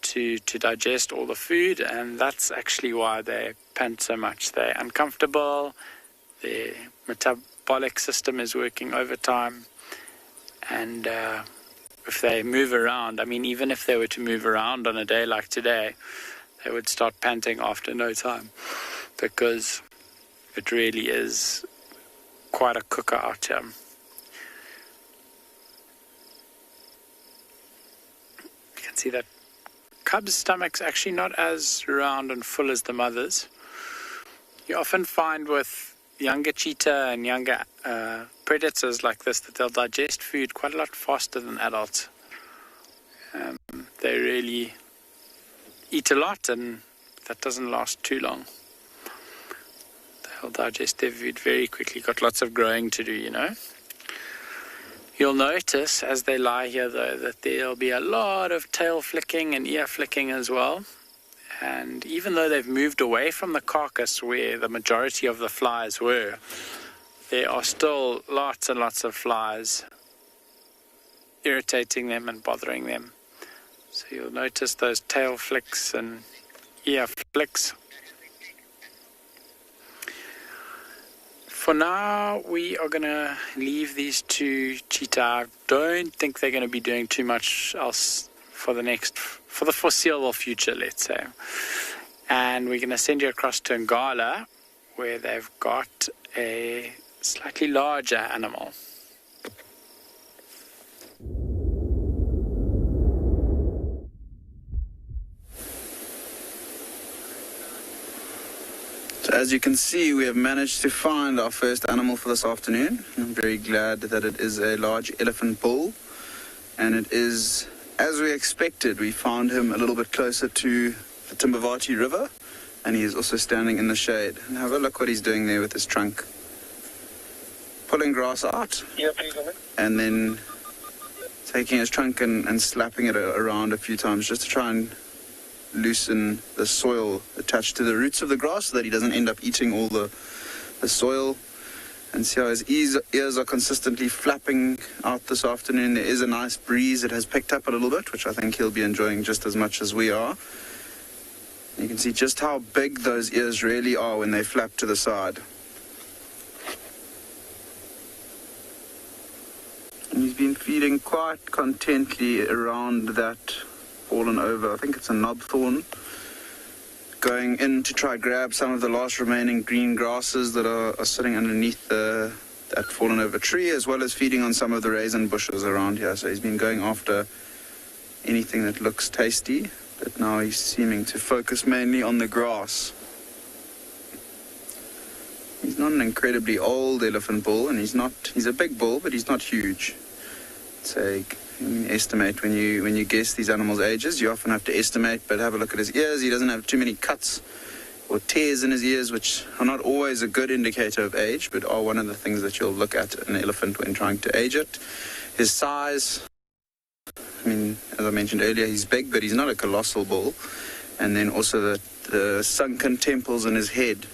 to digest all the food, and that's actually why they pant so much. They're uncomfortable, their metabolic system is working overtime, and if they move around, I mean, even if they were to move around on a day like today, they would start panting after no time, because it really is quite a cooker out here. You can see that cub's stomach's actually not as round and full as the mother's. You often find with younger cheetah and younger predators like this that they'll digest food quite a lot faster than adults. They really eat a lot, and that doesn't last too long. They'll digest their food very quickly. Got lots of growing to do, you know. You'll notice as they lie here, though, that there'll be a lot of tail flicking and ear flicking as well. And even though they've moved away from the carcass where the majority of the flies were, there are still lots and lots of flies irritating them and bothering them. So you'll notice those tail flicks and ear flicks. For now, we are going to leave these two cheetah. I don't think they're going to be doing too much else for the foreseeable future, let's say. And we're going to send you across to Ngala, where they've got a slightly larger animal.
So as you can see, we have managed to find our first animal for this afternoon. I'm very glad that it is a large elephant bull, and it is, as we expected. We found him a little bit closer to the Timbavati River, and he is also standing in the shade. And have a look what he's doing there with his trunk. Pulling grass out, and then taking his trunk and slapping it around a few times just to try and loosen the soil attached to the roots of the grass so that he doesn't end up eating all the soil. And see how his ears are consistently flapping out this afternoon. There is a nice breeze. It has picked up a little bit, which I think he'll be enjoying just as much as we are. You can see just how big those ears really are when they flap to the side. And he's been feeding quite contently around that fallen over, I think it's a knobthorn, going in to try grab some of the last remaining green grasses that are sitting underneath that fallen over tree, as well as feeding on some of the raisin bushes around here. So he's been going after anything that looks tasty. But now he's seeming to focus mainly on the grass. He's not an incredibly old elephant bull, and he's a big bull, but he's not huge. So estimate when you guess these animals' ages, you often have to estimate, but have a look at his ears. He doesn't have too many cuts or tears in his ears, which are not always a good indicator of age, but are one of the things that you'll look at an elephant when trying to age it. His size, I mean, as I mentioned earlier, he's big, but he's not a colossal bull. And then also the sunken temples in his head.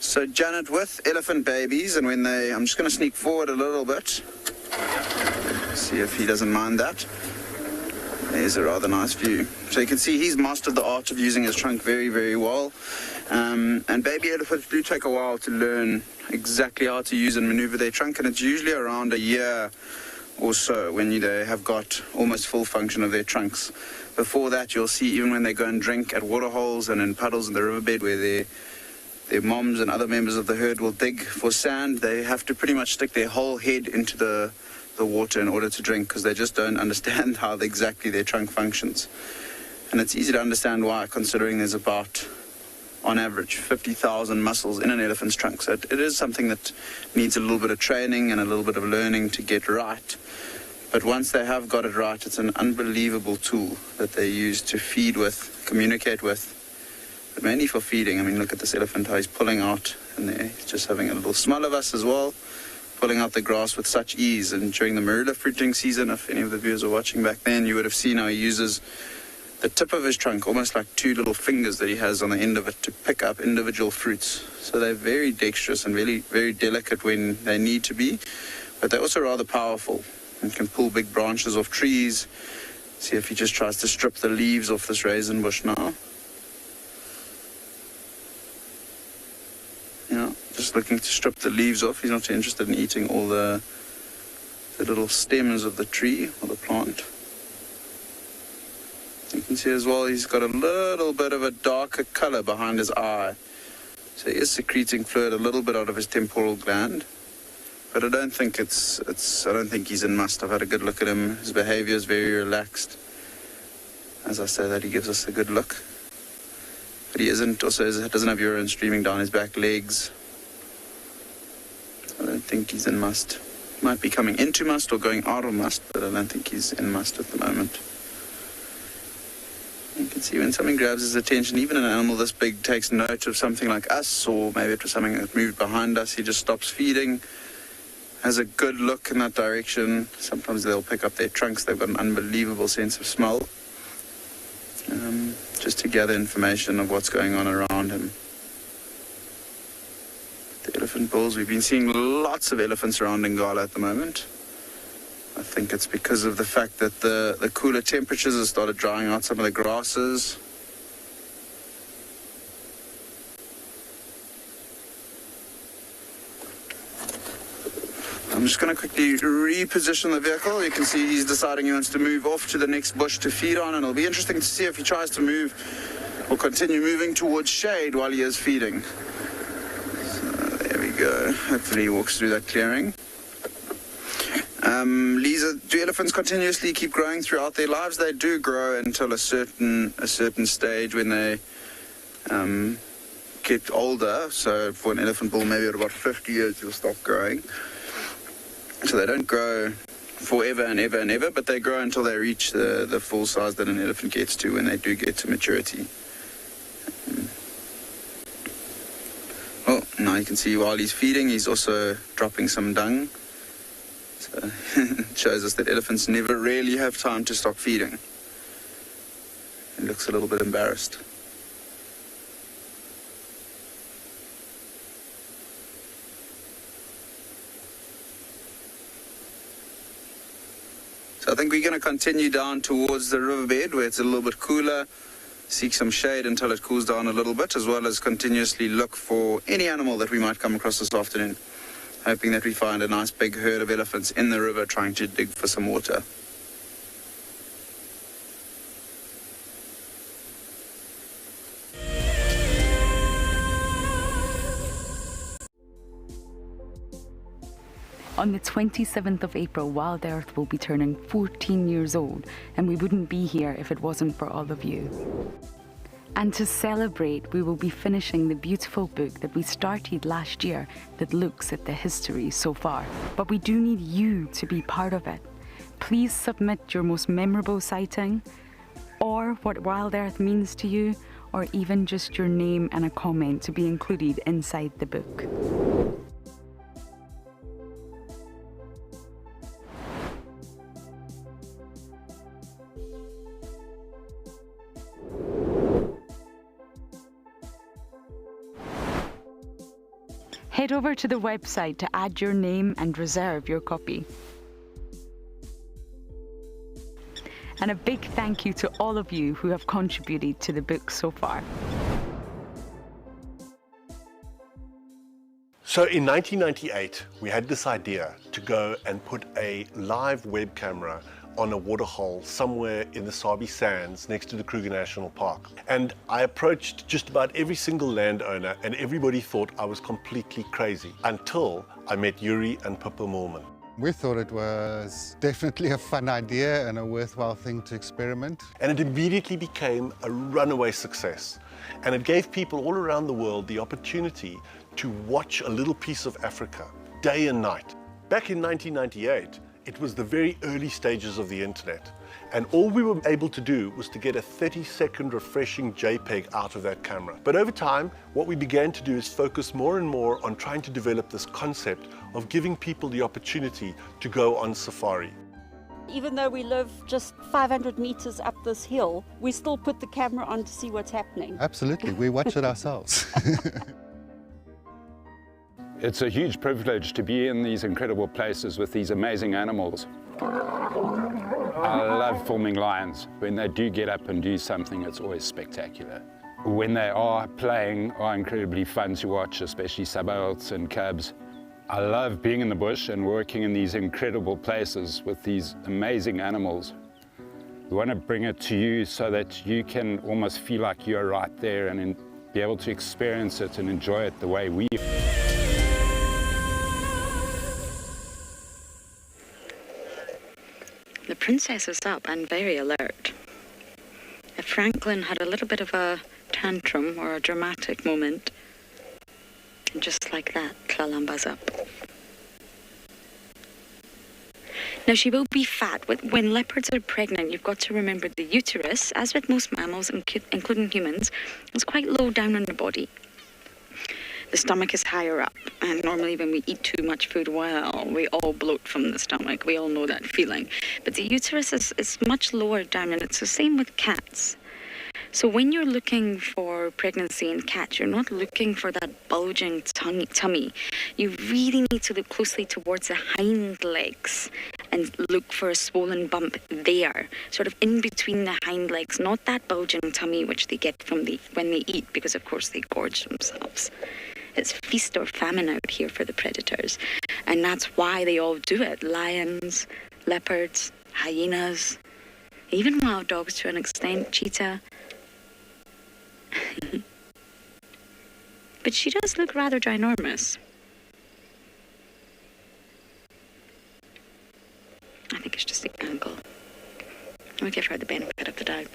So Janet with elephant babies, and I'm just going to sneak forward a little bit, see if he doesn't mind that. There's a rather nice view. So you can see he's mastered the art of using his trunk very, very well. And baby elephants do take a while to learn exactly how to use and maneuver their trunk, and it's usually around a year or so when they have got almost full function of their trunks. Before that, you'll see even when they go and drink at waterholes and in puddles in the riverbed where their moms and other members of the herd will dig for sand, they have to pretty much stick their whole head into the water in order to drink, because they just don't understand how exactly their trunk functions. And it's easy to understand why, considering there's about, on average, 50,000 muscles in an elephant's trunk. So it is something that needs a little bit of training and a little bit of learning to get right. But once they have got it right, it's an unbelievable tool that they use to feed with, communicate with, but mainly for feeding. I mean, look at this elephant, how he's pulling out, and there he's just having a little smell of us as well, pulling out the grass with such ease. And during the marula fruiting season, if any of the viewers are watching back then, you would have seen how he uses the tip of his trunk, almost like two little fingers that he has on the end of it, to pick up individual fruits. So they're very dexterous and really very delicate when they need to be, but they're also rather powerful and can pull big branches off trees. See if he just tries to strip the leaves off this raisin bush now. Just looking to strip the leaves off. He's not interested in eating all the little stems of the tree or the plant. You can see as well he's got a little bit of a darker color behind his eye. So he is secreting fluid a little bit out of his temporal gland. But I don't think I don't think he's in must. I've had a good look at him. His behavior is very relaxed. As I say that, he gives us a good look. But he doesn't have urine streaming down his back legs. I don't think he's in must. He might be coming into must or going out of must, but I don't think he's in must at the moment. You can see when something grabs his attention, even an animal this big takes note of something like us, or maybe it was something that moved behind us, he just stops feeding, has a good look in that direction. Sometimes they'll pick up their trunks. They've got an unbelievable sense of smell, just to gather information of what's going on around him. The elephant bulls, we've been seeing lots of elephants around Ngala at the moment. I think it's because of the fact that the cooler temperatures have started drying out some of the grasses. I'm just going to quickly reposition the vehicle. You can see he's deciding he wants to move off to the next bush to feed on, and it'll be interesting to see if he tries to move or continue moving towards shade while he is feeding. So there we go. Hopefully he walks through that clearing. Lisa, do elephants continuously keep growing throughout their lives? They do grow until a certain stage when they get older. So for an elephant bull, maybe at about 50 years, you'll stop growing. So they don't grow forever and ever and ever, but they grow until they reach the full size that an elephant gets to when they do get to maturity. Well, now you can see while he's feeding, he's also dropping some dung. So it shows us that elephants never really have time to stop feeding. He looks a little bit embarrassed. So I think we're going to continue down towards the riverbed where it's a little bit cooler, seek some shade until it cools down a little bit, as well as continuously look for any animal that we might come across this afternoon, hoping that we find a nice big herd of elephants in the river trying to dig for some water.
On the 27th of April, WildEarth will be turning 14 years old, and we wouldn't be here if it wasn't for all of you. And to celebrate, we will be finishing the beautiful book that we started last year that looks at the history so far. But we do need you to be part of it. Please submit your most memorable sighting, or what WildEarth means to you, or even just your name and a comment to be included inside the book. Head over to the website to add your name and reserve your copy. And a big thank you to all of you who have contributed to the book so far.
So in 1998, we had this idea to go and put a live web camera on a waterhole somewhere in the Sabi sands next to the Kruger National Park. And I approached just about every single landowner, and everybody thought I was completely crazy until I met Yuri and Pippa Moorman.
We thought it was definitely a fun idea and a worthwhile thing to experiment.
And it immediately became a runaway success. And it gave people all around the world the opportunity to watch a little piece of Africa day and night. Back in 1998, it was the very early stages of the internet. And all we were able to do was to get a 30-second refreshing JPEG out of that camera. But over time, what we began to do is focus more and more on trying to develop this concept of giving people the opportunity to go on safari.
Even though we live just 500 meters up this hill, we still put the camera on to see what's happening.
Absolutely, we watch it ourselves.
It's a huge privilege to be in these incredible places with these amazing animals. I love filming lions. When they do get up and do something, it's always spectacular. When they are playing, are incredibly fun to watch, especially subalterns and cubs. I love being in the bush and working in these incredible places with these amazing animals. We want to bring it to you so that you can almost feel like you're right there and be able to experience it and enjoy it the way we do.
The princess is up and very alert. If Franklin had a little bit of a tantrum or a dramatic moment, and just like that, Kalamba's up. Now, she will be fat. When leopards are pregnant, you've got to remember the uterus, as with most mammals, including humans, is quite low down in the body. The stomach is higher up, and normally when we eat too much food, well, we all bloat from the stomach. We all know that feeling. But the uterus is much lower down, and it's the same with cats. So when you're looking for pregnancy in cats, you're not looking for that bulging tummy. You really need to look closely towards the hind legs and look for a swollen bump there, sort of in between the hind legs, not that bulging tummy which they get from when they eat, because of course they gorge themselves. It's feast or famine out here for the predators. And that's why they all do it. Lions, leopards, hyenas, even wild dogs to an extent, cheetah. But she does look rather ginormous. I think it's just the angle. I'll give her the benefit of the doubt.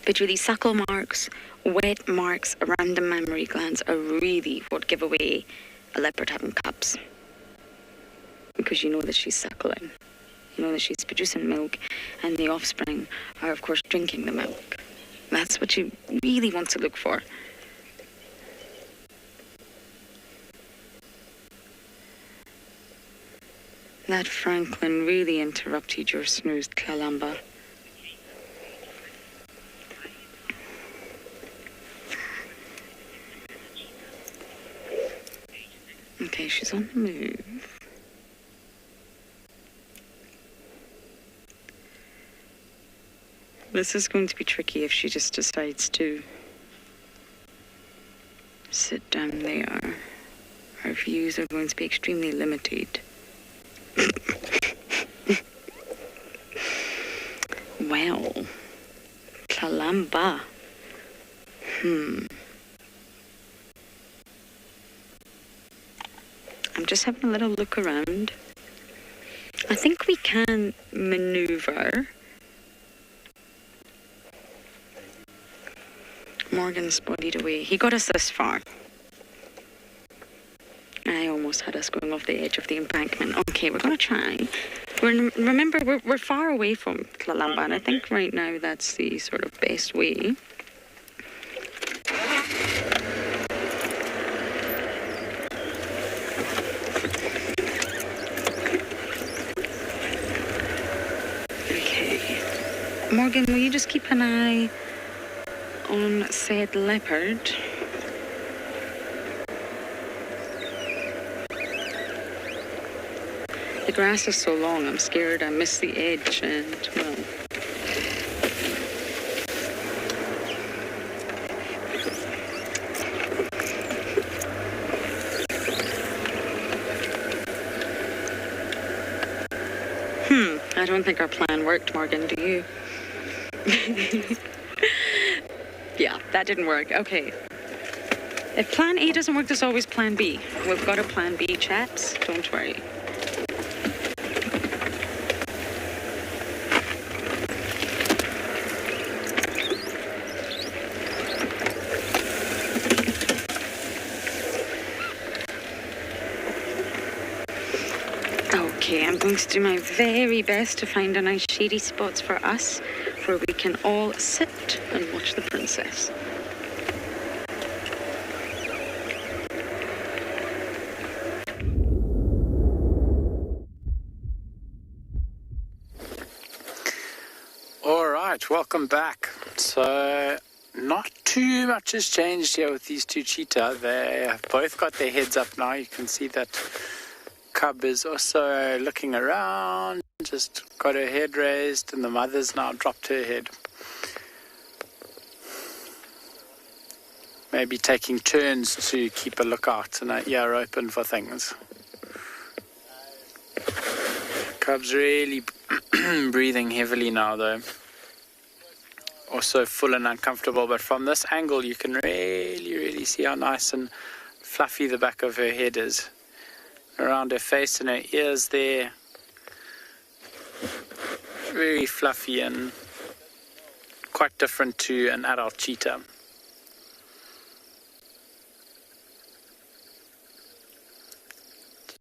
But really, suckle marks, wet marks around the mammary glands are really what give away a leopard having cubs. Because you know that she's suckling. You know that she's producing milk, and the offspring are, of course, drinking the milk. That's what you really want to look for. That Franklin really interrupted your snooze, Kalamba. Okay, she's on the move. This is going to be tricky if she just decides to sit down there. Her views are going to be extremely limited. Well, Kalamba. I'm just having a little look around. I think we can maneuver. Morgan's bodied away. He got us this far. I almost had us going off the edge of the embankment. Okay, we're going to try. Remember, we're far away from Tlalamba, and I think right now that's the sort of best way. Okay. Morgan, will you just keep an eye on said leopard? The grass is so long, I'm scared I miss the edge and, well... I don't think our plan worked, Morgan, do you? Yeah, that didn't work. Okay. If plan A doesn't work, there's always plan B. We've got a plan B, chaps. Don't worry. Okay, I'm going to do my very best to find a nice shady spots for us where we can all sit and watch the princess.
All right, welcome back. So, not too much has changed here with these two cheetah. They have both got their heads up now. You can see that cub is also looking around, just got her head raised, and the mother's now dropped her head. Maybe taking turns to keep a lookout and an ear open for things. Cub's really breathing heavily now though. Also full and uncomfortable, but from this angle you can really see how nice and fluffy the back of her head is. Around her face and her ears there. Very fluffy and quite different to an adult cheetah.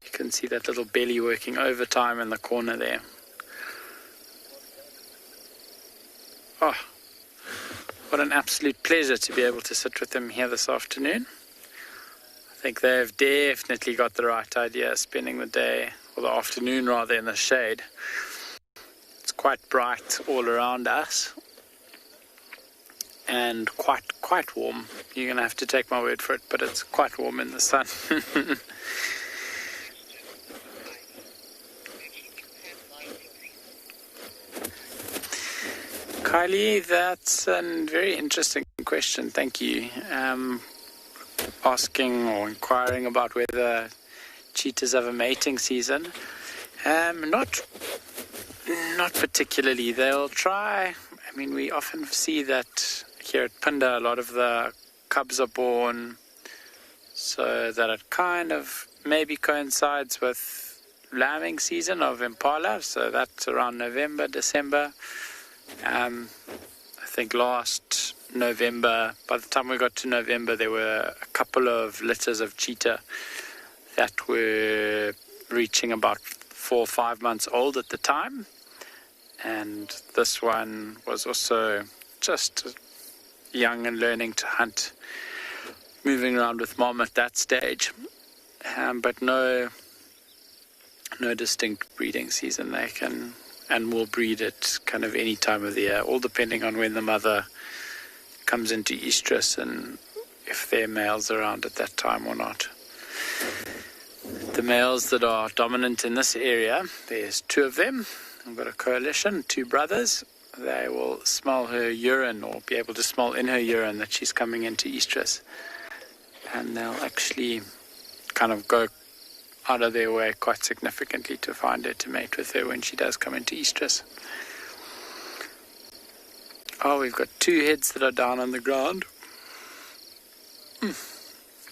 You can see that little belly working overtime in the corner there. Oh, what an absolute pleasure to be able to sit with them here this afternoon. I think they've definitely got the right idea, spending the day, or the afternoon rather, in the shade. It's quite bright all around us and quite warm. You're going to have to take my word for it, but it's quite warm in the sun. Kylie, that's a very interesting question. Thank you. Asking or inquiring about whether cheetahs have a mating season. Not particularly. They'll try. I mean, we often see that here at Phinda, a lot of the cubs are born so that it kind of maybe coincides with lambing season of impala. So that's around November, December. I think last November, by the time we got to November, there were a couple of litters of cheetah that were reaching about 4 or 5 months old at the time. And this one was also just young and learning to hunt, moving around with mom at that stage. But no distinct breeding season. They can and will breed at kind of any time of the year, all depending on when the mother comes into estrus and if there are males around at that time or not. The males that are dominant in this area, there's 2 of them. I've got a coalition, 2 brothers. They will smell her urine or be able to smell in her urine that she's coming into estrus. And they'll actually kind of go out of their way quite significantly to find her, to mate with her when she does come into estrus. Oh, we've got 2 heads that are down on the ground.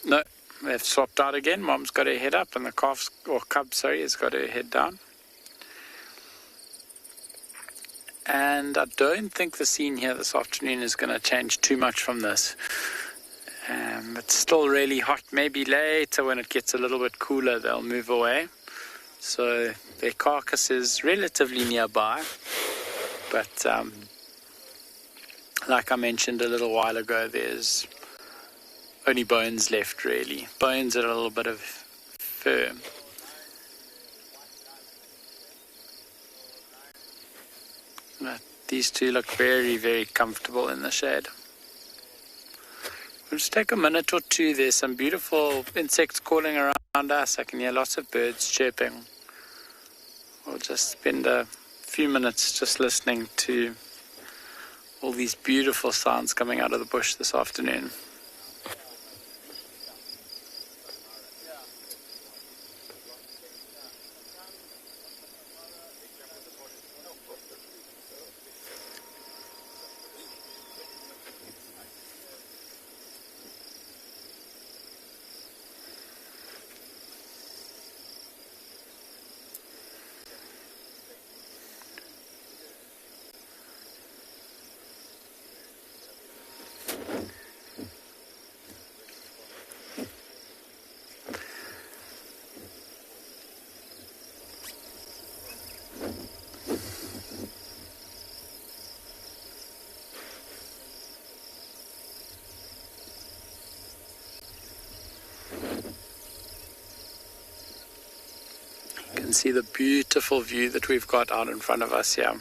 No, they've swapped out again. Mom's got her head up and the calf, or cub, sorry, has got her head down. And I don't think the scene here this afternoon is going to change too much from this. It's still really hot. Maybe later when it gets a little bit cooler, they'll move away. So their carcass is relatively nearby. But like I mentioned a little while ago, there's only bones left, really. Bones and a little bit of fur. But these two look very, very comfortable in the shade. We'll just take a minute or two. There's some beautiful insects calling around us. I can hear lots of birds chirping. We'll just spend a few minutes just listening to all these beautiful sounds coming out of the bush this afternoon. See the beautiful view that we've got out in front of us here.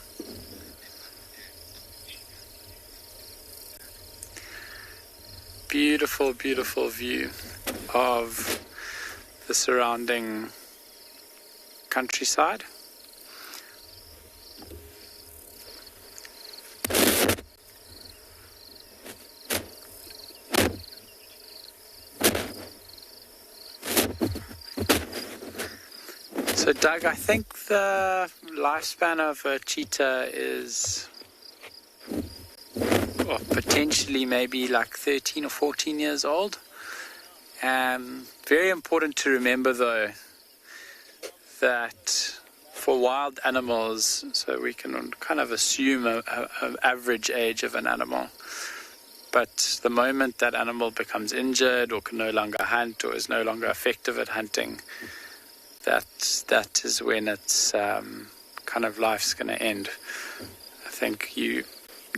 Beautiful, beautiful view of the surrounding countryside. So Doug, I think the lifespan of a cheetah is potentially maybe like 13 or 14 years old. Very important to remember though that for wild animals, so we can kind of assume an average age of an animal, but the moment that animal becomes injured or can no longer hunt or is no longer effective at hunting, that is when its kind of life's going to end. I think you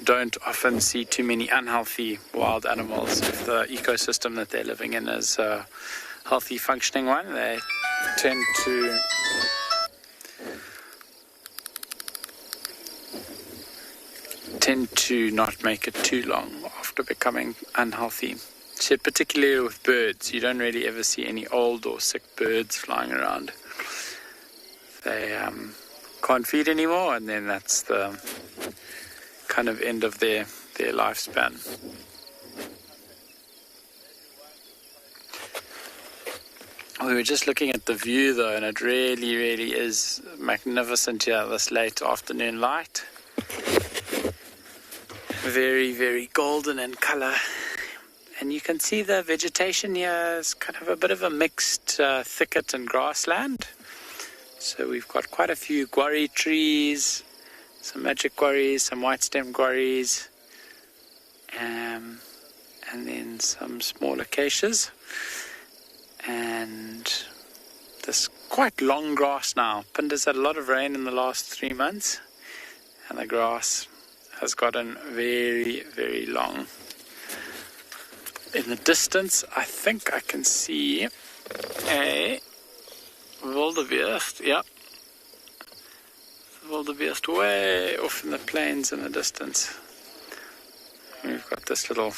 don't often see too many unhealthy wild animals. If the ecosystem that they're living in is a healthy, functioning one, they tend to not make it too long after becoming unhealthy. So particularly with birds, you don't really ever see any old or sick birds flying around. They can't feed anymore, and then that's the kind of end of their lifespan. We were just looking at the view though, and it really, really is magnificent here, this late afternoon light. Very, very golden in color. And you can see the vegetation here is kind of a bit of a mixed thicket and grassland. So we've got quite a few guarri trees, some magic guarris, some white stem guarris, and then some small acacias. And this quite long grass now. Phinda's had a lot of rain in the last 3 months, and the grass has gotten very, very long. In the distance, I think I can see a WildEarth, yeah. WildEarth way off in the plains in the distance. We've got this little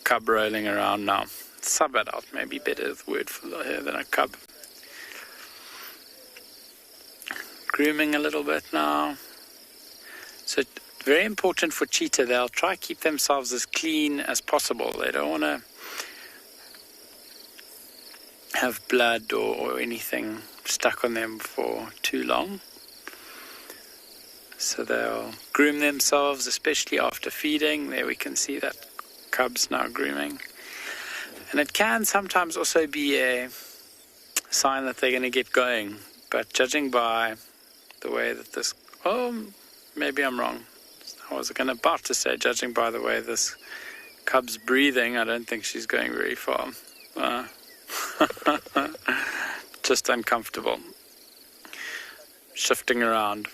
cub rolling around now. Sub-adult, maybe better word for her than a cub. Grooming a little bit now. So very important for cheetah, they'll try to keep themselves as clean as possible. They don't want to have blood or anything stuck on them for too long. So they'll groom themselves, especially after feeding. There we can see that cub's now grooming. And it can sometimes also be a sign that they're going to get going. But judging by the way that this... Oh, maybe I'm wrong. I was about to say, judging by the way this cub's breathing, I don't think she's going very far. Just uncomfortable. Shifting around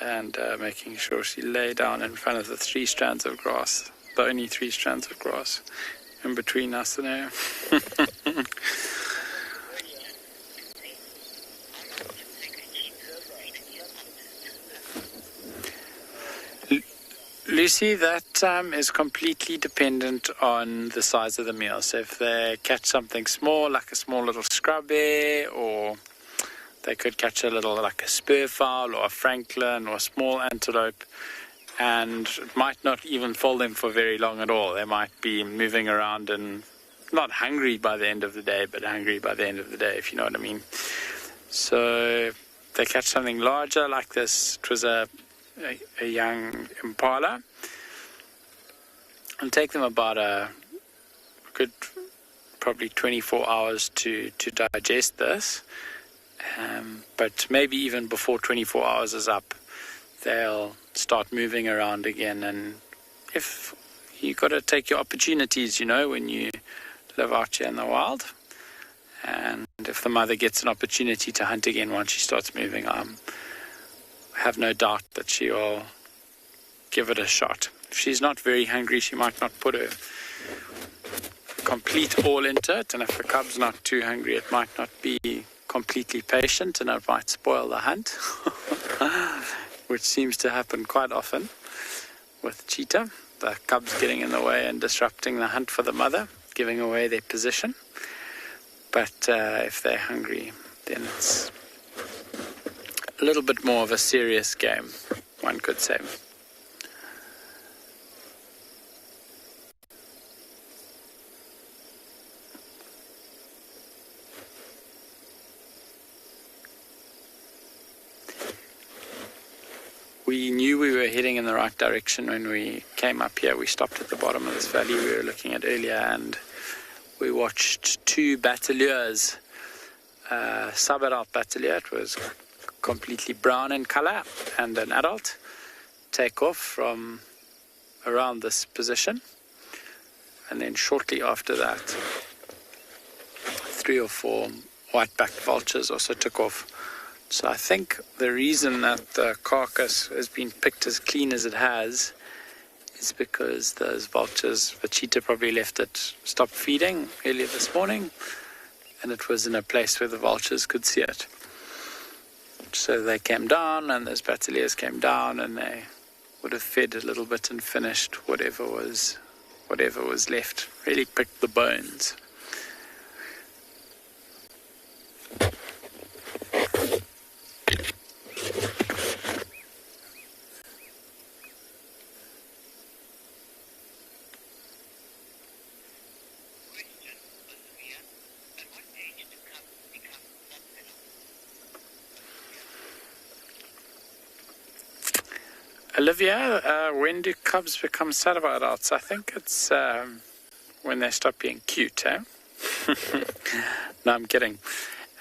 and making sure she lay down in front of the 3 strands of grass. The only 3 strands of grass in between us and her. Lucy, that is completely dependent on the size of the meal. So if they catch something small, like a small little scrub bear, or they could catch a little, like a spur fowl, or a francolin, or a small antelope, and it might not even fool them for very long at all. They might be moving around and not hungry by the end of the day, but hungry by the end of the day, if you know what I mean. So if they catch something larger like this, it was a young impala, and take them about a good probably 24 hours to digest this, but maybe even before 24 hours is up, they'll start moving around again. And if you got to take your opportunities, you know, when you live out here in the wild, and if the mother gets an opportunity to hunt again once she starts moving, I have no doubt that she will give it a shot. If she's not very hungry, she might not put her complete all into it, and if the cub's not too hungry, it might not be completely patient, and it might spoil the hunt, which seems to happen quite often with cheetah. The cubs getting in the way and disrupting the hunt for the mother, giving away their position. But if they're hungry, then it's a little bit more of a serious game, one could say. We knew we were heading in the right direction when we came up here. We stopped at the bottom of this valley we were looking at earlier, and we watched 2 battaliers, sub-adult battalier. It was completely brown in color, and an adult take off from around this position. And then shortly after that, 3 or 4 white-backed vultures also took off. So I think the reason that the carcass has been picked as clean as it has is because those vultures, the cheetah probably left it, stopped feeding earlier this morning, and it was in a place where the vultures could see it. So they came down, and those battaliers came down, and they would have fed a little bit and finished whatever was left. Really picked the bones. Olivia, when do cubs become saddle adults? I think it's when they stop being cute, eh? No, I'm kidding.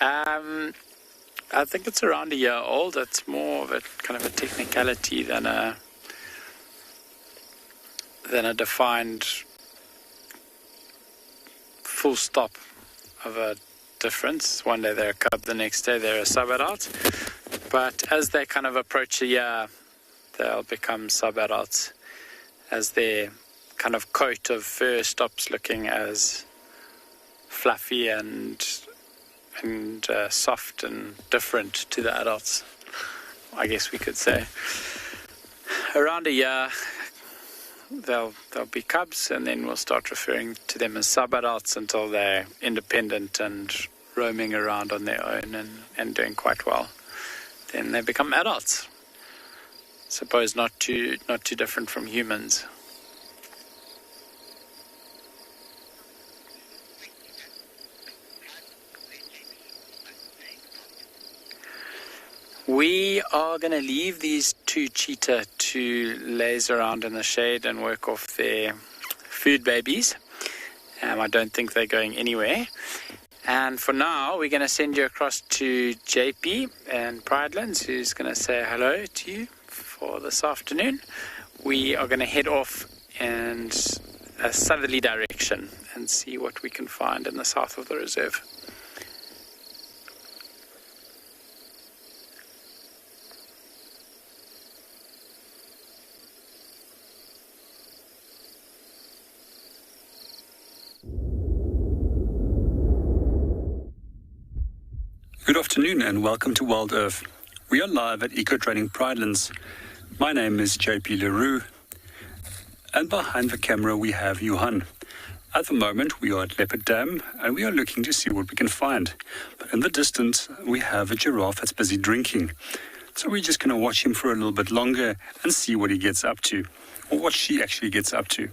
I think it's around a year old. It's more of a kind of a technicality than a defined full stop of a difference. One day they're a cub, the next day they're a sub-adult. But as they kind of approach a year, they'll become sub-adults as their kind of coat of fur stops looking as fluffy and soft and different to the adults, I guess we could say. Around a year, they'll be cubs, and then we'll start referring to them as sub-adults until they're independent and roaming around on their own and doing quite well. Then they become adults. Suppose not too different from humans. We are going to leave these 2 cheetah to laze around in the shade and work off their food babies. I don't think they're going anywhere. And for now, we're going to send you across to JP and Pridelands, who's going to say hello to you for this afternoon. We are going to head off in a southerly direction and see what we can find in the south of the reserve.
Good afternoon and welcome to WildEarth. We are live at Eco Training Pridelands. My name is JP Leroux, and behind the camera we have Johan. At the moment we are at Leopard Dam and we are looking to see what we can find. But in the distance we have a giraffe that's busy drinking. So we're just going to watch him for a little bit longer and see what he gets up to, or what she actually gets up to.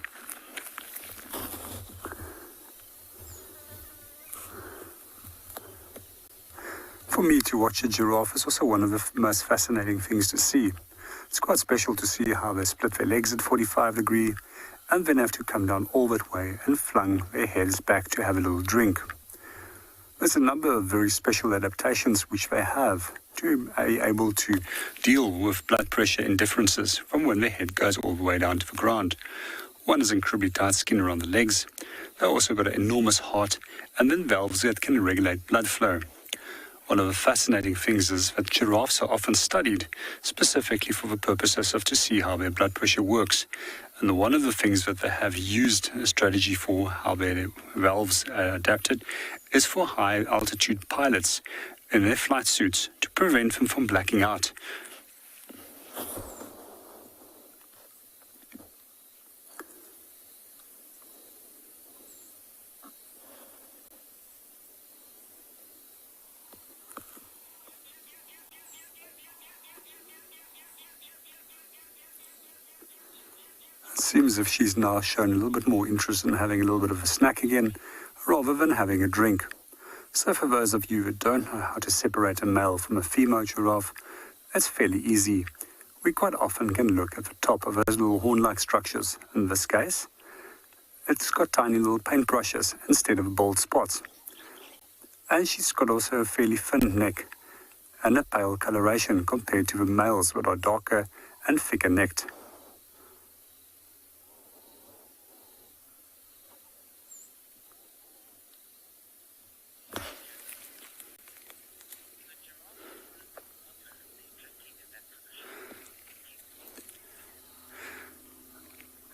For me, to watch a giraffe is also one of the most fascinating things to see. It's quite special to see how they split their legs at 45 degrees and then have to come down all that way and flung their heads back to have a little drink. There's a number of very special adaptations which they have to be able to deal with blood pressure indifferences from when their head goes all the way down to the ground. One is incredibly tight skin around the legs. They've also got an enormous heart and then valves that can regulate blood flow. One of the fascinating things is that giraffes are often studied specifically for the purposes of to see how their blood pressure works. And one of the things that they have used a strategy for how their valves are adapted is for high altitude pilots in their flight suits to prevent them from blacking out. Seems as if she's now shown a little bit more interest in having a little bit of a snack again, rather than having a drink. So for those of you that don't know how to separate a male from a female giraffe, it's fairly easy. We quite often can look at the top of those little horn-like structures. In this case, it's got tiny little paintbrushes instead of bald spots. And she's got also a fairly thin neck and a pale coloration compared to the males that are darker and thicker necked.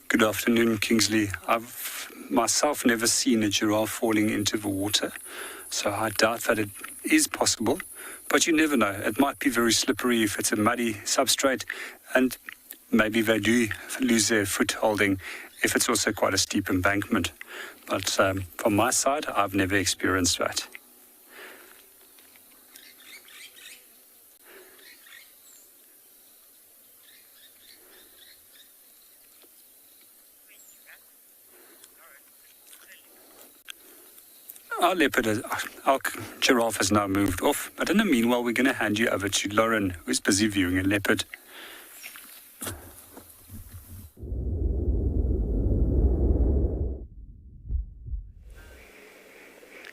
Good afternoon, Kingsley. I've myself never seen a giraffe falling into the water, so I doubt that it is possible, but you never know. It might be very slippery if it's a muddy substrate, and maybe they do lose their footholding if it's also quite a steep embankment. But from my side, I've never experienced that. Our giraffe has now moved off, but in the meanwhile we're going to hand you over to Lauren, who's busy viewing a leopard.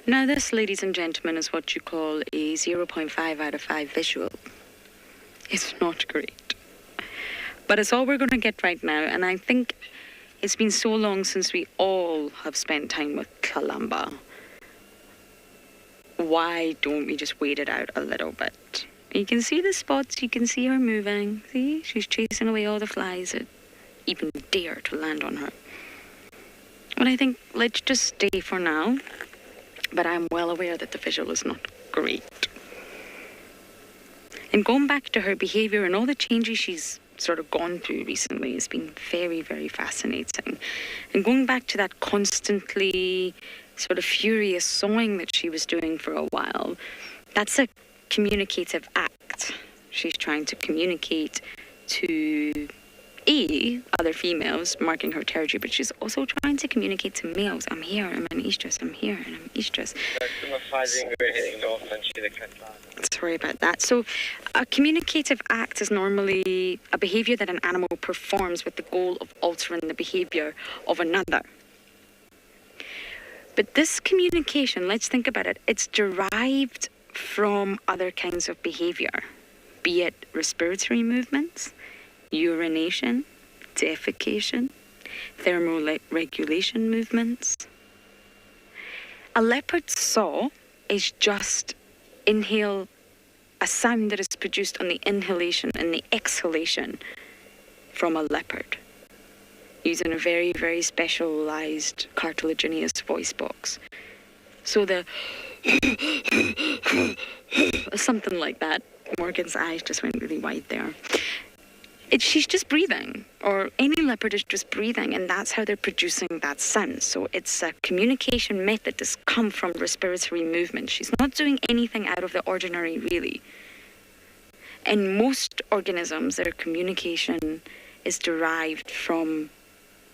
Now this, ladies and gentlemen, is what you call a 0.5 out of 5 visual. It's not great. But it's all we're going to get right now, and I think it's been so long since we all have spent time with Kalamba. Why don't we just wait it out a little bit? You can see the spots, you can see her moving. See, she's chasing away all the flies that even dare to land on her. But I think let's just stay for now. But I'm well aware that the visual is not great. And going back to her behaviour and all the changes she's sort of gone through recently has been very, very fascinating. And going back to that constantly sort of furious sawing that she was doing for a while, that's a communicative act. She's trying to communicate to other females, marking her territory, but she's also trying to communicate to males. I'm here, I'm in Eastras, I'm here, and I'm Eastras. Sorry about that. So a communicative act is normally a behaviour that an animal performs with the goal of altering the behaviour of another. But this communication, let's think about it, it's derived from other kinds of behavior, be it respiratory movements, urination, defecation, thermoregulation movements. A leopard's saw is just inhale, a sound that is produced on the inhalation and the exhalation from a leopard, using a very, very specialized cartilaginous voice box. So the something like that. Morgan's eyes just went really wide there. She's just breathing, or any leopard is just breathing, and that's how they're producing that sound. So it's a communication method that's come from respiratory movement. She's not doing anything out of the ordinary, really. In most organisms, their communication is derived from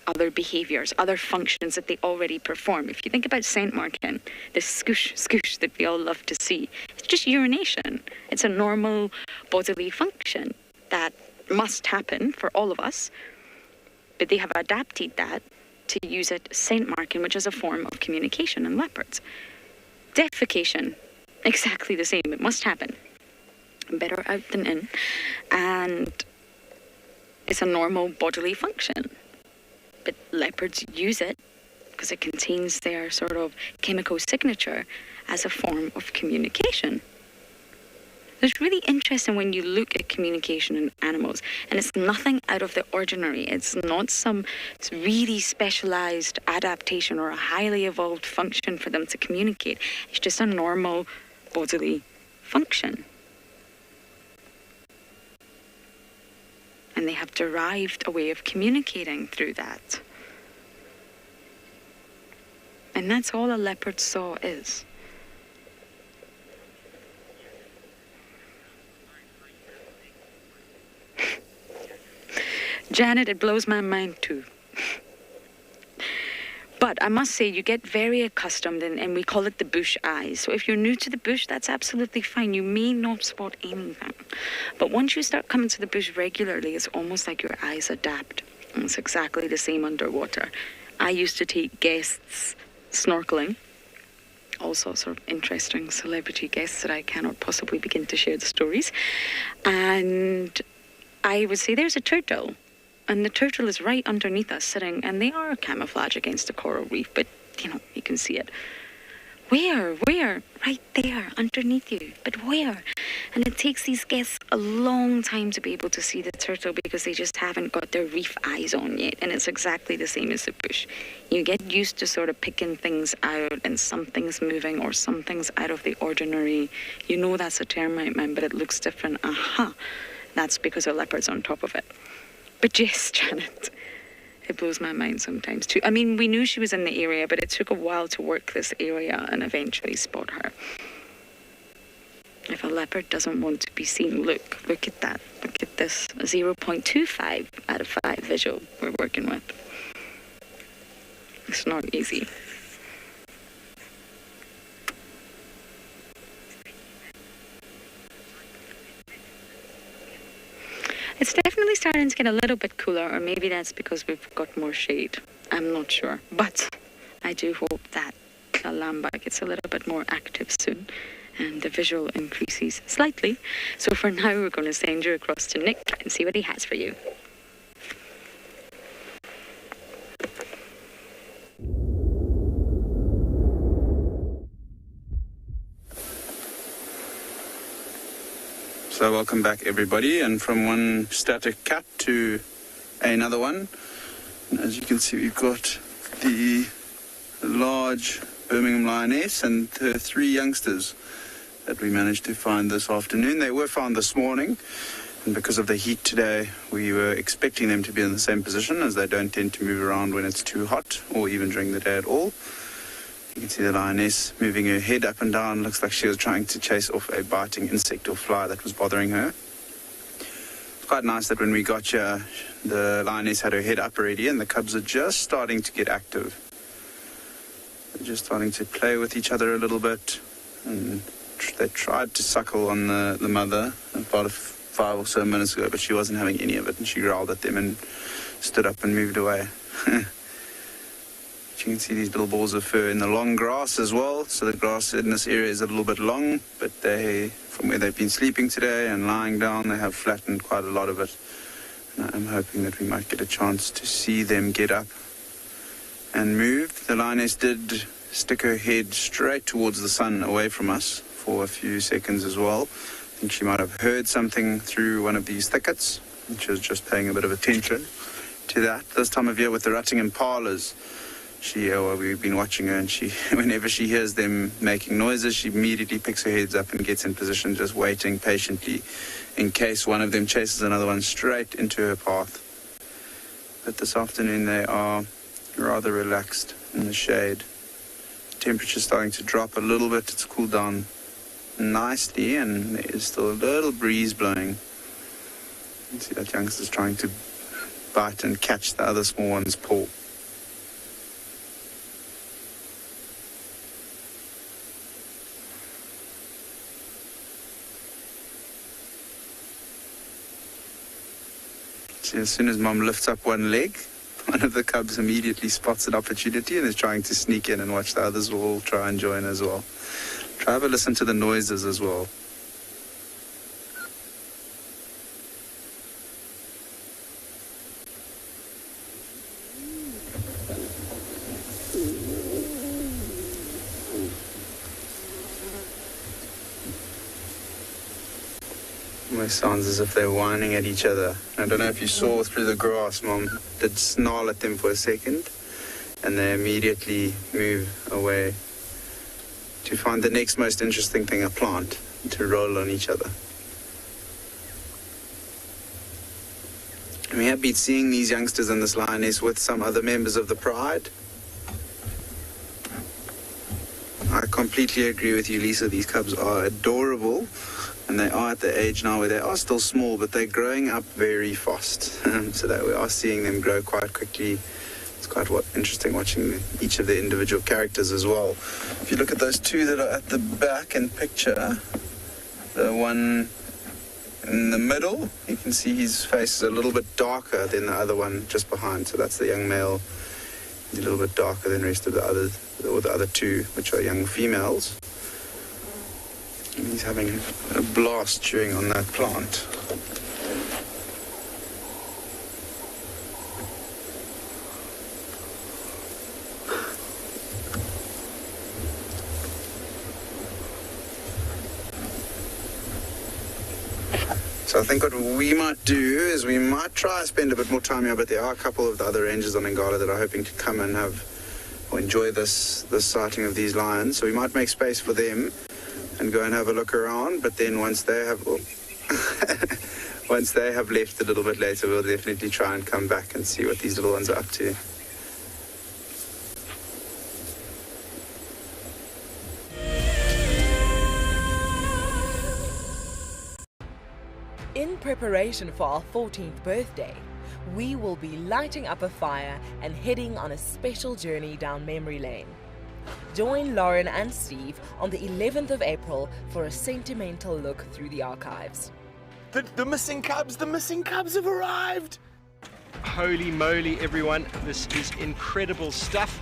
other behaviors, other functions that they already perform. If you think about scent marking, the scoosh, scoosh that we all love to see, it's just urination. It's a normal bodily function that must happen for all of us, but they have adapted that to use it scent marking, which is a form of communication in leopards. Defecation, exactly the same. It must happen. Better out than in. And it's a normal bodily function. But leopards use it because it contains their sort of chemical signature as a form of communication. It's really interesting when you look at communication in animals, and it's nothing out of the ordinary. It's not some really specialized adaptation or a highly evolved function for them to communicate. It's just a normal bodily function. And they have derived a way of communicating through that. And that's all a leopard saw is. Janet, it blows my mind too. But I must say, you get very accustomed, and we call it the bush eyes. So if you're new to the bush, that's absolutely fine. You may not spot anything. But once you start coming to the bush regularly, it's almost like your eyes adapt. And it's exactly the same underwater. I used to take guests snorkeling. All sorts of interesting celebrity guests that I cannot possibly begin to share the stories. And I would say, there's a turtle. And the turtle is right underneath us sitting, and they are camouflage against the coral reef, but, you can see it. Where? Right there, underneath you. But where? And it takes these guests a long time to be able to see the turtle because they just haven't got their reef eyes on yet. And it's exactly the same as the bush. You get used to sort of picking things out, and something's moving or something's out of the ordinary. You know that's a termite man, but it looks different. Aha! That's because a leopard's on top of it. But yes, Janet, it blows my mind sometimes too. I mean, we knew she was in the area, but it took a while to work this area and eventually spot her. If a leopard doesn't want to be seen, look at that. Look at this 0.25 out of 5 visual we're working with. It's not easy. It's definitely starting to get a little bit cooler, or maybe that's because we've got more shade. I'm not sure. But I do hope that Kalamba gets a little bit more active soon and the visual increases slightly. So for now, we're going to send you across to Nick and see what he has for you.
So welcome back, everybody, and from one static cat to another one. And as you can see, we've got the large Birmingham lioness and her 3 youngsters that we managed to find this afternoon. They were found this morning, and because of the heat today, we were expecting them to be in the same position, as they don't tend to move around when it's too hot or even during the day at all. You can see the lioness moving her head up and down. Looks like she was trying to chase off a biting insect or fly that was bothering her. It's quite nice that when we got here, the lioness had her head up already, and the cubs are just starting to get active. They're just starting to play with each other a little bit, and they tried to suckle on the mother about 5 or so minutes ago, but she wasn't having any of it, and she growled at them and stood up and moved away. You can see these little balls of fur in the long grass as well. So the grass in this area is a little bit long, but from where they've been sleeping today and lying down, they have flattened quite a lot of it. And I'm hoping that we might get a chance to see them get up and move. The lioness did stick her head straight towards the sun away from us for a few seconds as well. I think she might have heard something through one of these thickets, and she was just paying a bit of attention to that. This time of year with the rutting impalas, we've been watching her, and whenever she hears them making noises, she immediately picks her heads up and gets in position, just waiting patiently in case one of them chases another one straight into her path. But this afternoon they are rather relaxed in the shade. Temperature's starting to drop a little bit. It's cooled down nicely, and there is still a little breeze blowing. You can see that youngster's trying to bite and catch the other small one's paw. See, as soon as Mom lifts up one leg, one of the cubs immediately spots an opportunity and is trying to sneak in and watch the others all try and join as well. Try to listen to the noises as well. Almost sounds as if they're whining at each other. I don't know if you saw through the grass, Mom did snarl at them for a second, and they immediately move away to find the next most interesting thing, a plant, to roll on each other. We have been seeing these youngsters in this lioness with some other members of the pride. I completely agree with you, Lisa. These cubs are adorable. And they are at the age now where they are still small, but they're growing up very fast. So that we are seeing them grow quite quickly. It's quite interesting watching each of the individual characters as well. If you look at those two that are at the back in picture, the one in the middle, you can see his face is a little bit darker than the other one just behind. So that's the young male. He's a little bit darker than the rest of the others, or the other two, which are young females. He's having a blast chewing on that plant. So I think what we might do is we might try and spend a bit more time here, but there are a couple of the other rangers on Ngala that are hoping to come and enjoy this sighting of these lions. So we might make space for them and go and have a look around, but then once they have left a little bit later, we'll definitely try and come back and see what these little ones are up to.
In preparation for our 14th birthday, we will be lighting up a fire and heading on a special journey down memory lane. Join Lauren and Steve on the 11th of April for a sentimental look through the archives.
The missing cubs have arrived! Holy moly, everyone, this is incredible stuff.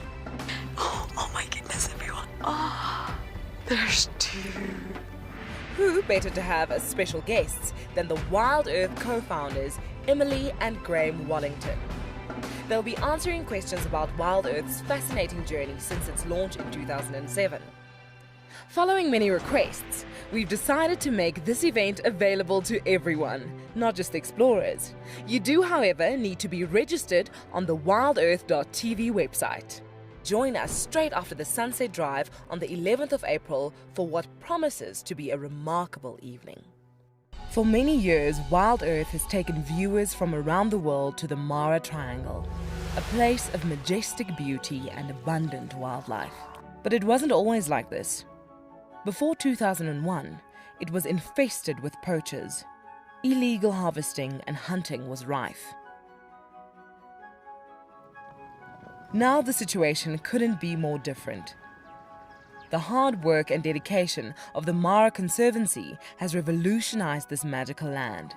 Oh my goodness, everyone. Oh, there's two.
Who better to have as special guests than the WildEarth co-founders Emily and Graham Wallington. They'll be answering questions about WildEarth's fascinating journey since its launch in 2007. Following many requests, we've decided to make this event available to everyone, not just explorers. You do, however, need to be registered on the WildEarth.tv website. Join us straight after the sunset drive on the 11th of April for what promises to be a remarkable evening. For many years, WildEarth has taken viewers from around the world to the Mara Triangle, a place of majestic beauty and abundant wildlife. But it wasn't always like this. Before 2001, it was infested with poachers. Illegal harvesting and hunting was rife. Now the situation couldn't be more different. The hard work and dedication of the Mara Conservancy has revolutionized this magical land.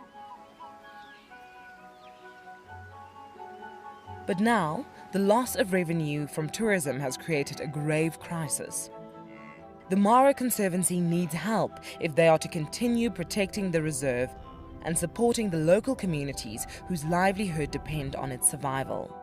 But now, the loss of revenue from tourism has created a grave crisis. The Mara Conservancy needs help if they are to continue protecting the reserve and supporting the local communities whose livelihood depend on its survival.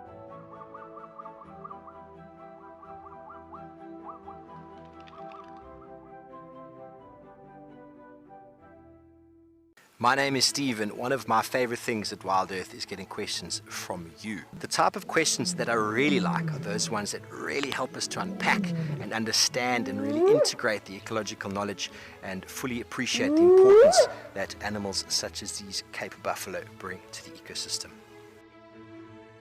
My name is Steve, and one of my favorite things at WildEarth is getting questions from you. The type of questions that I really like are those ones that really help us to unpack and understand and really integrate the ecological knowledge and fully appreciate the importance that animals such as these Cape buffalo bring to the ecosystem.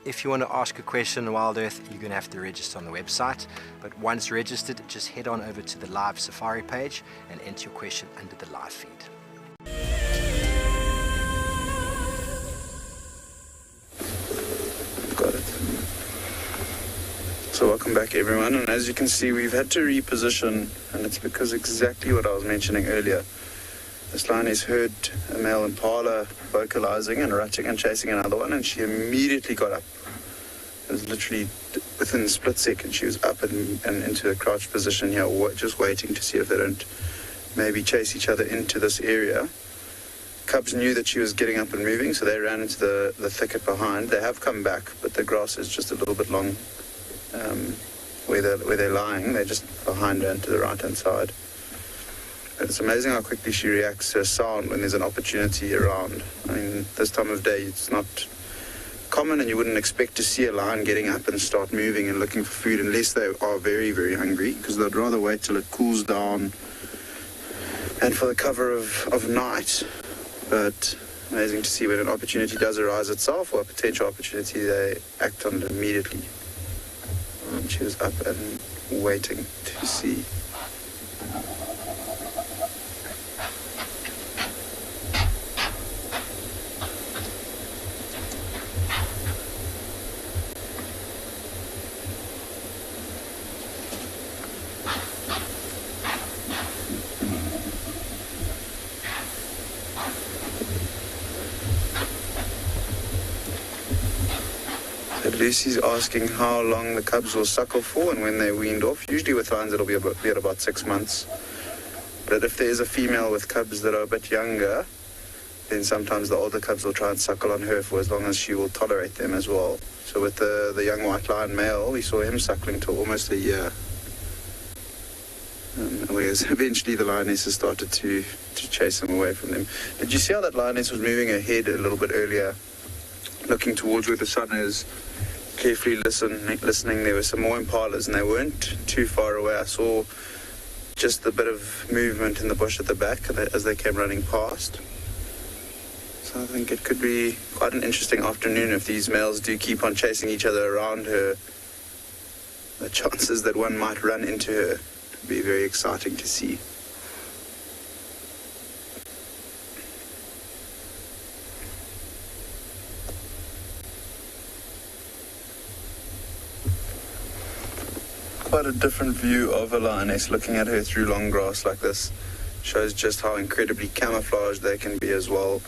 If you want to ask a question on WildEarth, you're going to have to register on the website. But once registered, just head on over to the live safari page and enter your question under the live feed.
Got it. So welcome back everyone, and as you can see we've had to reposition, and it's because exactly what I was mentioning earlier. This lioness heard a male impala vocalizing and rutting and chasing another one, and she immediately got up. It was literally within a split second she was up and into a crouched position here, just waiting to see if they don't maybe chase each other into this area. Cubs knew that she was getting up and moving, so they ran into the thicket behind. They have come back, but the grass is just a little bit long where they're lying. They're just behind her and to the right-hand side. But it's amazing how quickly she reacts to a sound when there's an opportunity around. I mean, this time of day, it's not common, and you wouldn't expect to see a lion getting up and start moving and looking for food unless they are very, very hungry, because they'd rather wait till it cools down and for the cover of night. But amazing to see when an opportunity does arise itself, or a potential opportunity, they act on it immediately. And she was up and waiting to see. Lucy's asking how long the cubs will suckle for and when they're weaned off. Usually with lions it'll be at about 6 months. But if there is a female with cubs that are a bit younger, then sometimes the older cubs will try and suckle on her for as long as she will tolerate them as well. So with the young white lion male, we saw him suckling till almost a year. Whereas eventually the lionesses started to chase him away from them. Did you see how that lioness was moving her head a little bit earlier, looking towards where the sun is? Carefully listening. There were some more impalas and they weren't too far away. I saw just a bit of movement in the bush at the back as they came running past. So I think it could be quite an interesting afternoon if these males do keep on chasing each other around her. The chances that one might run into her would be very exciting to see. Quite a different view of a lioness looking at her through long grass like this. Shows just how incredibly camouflaged they can be as well,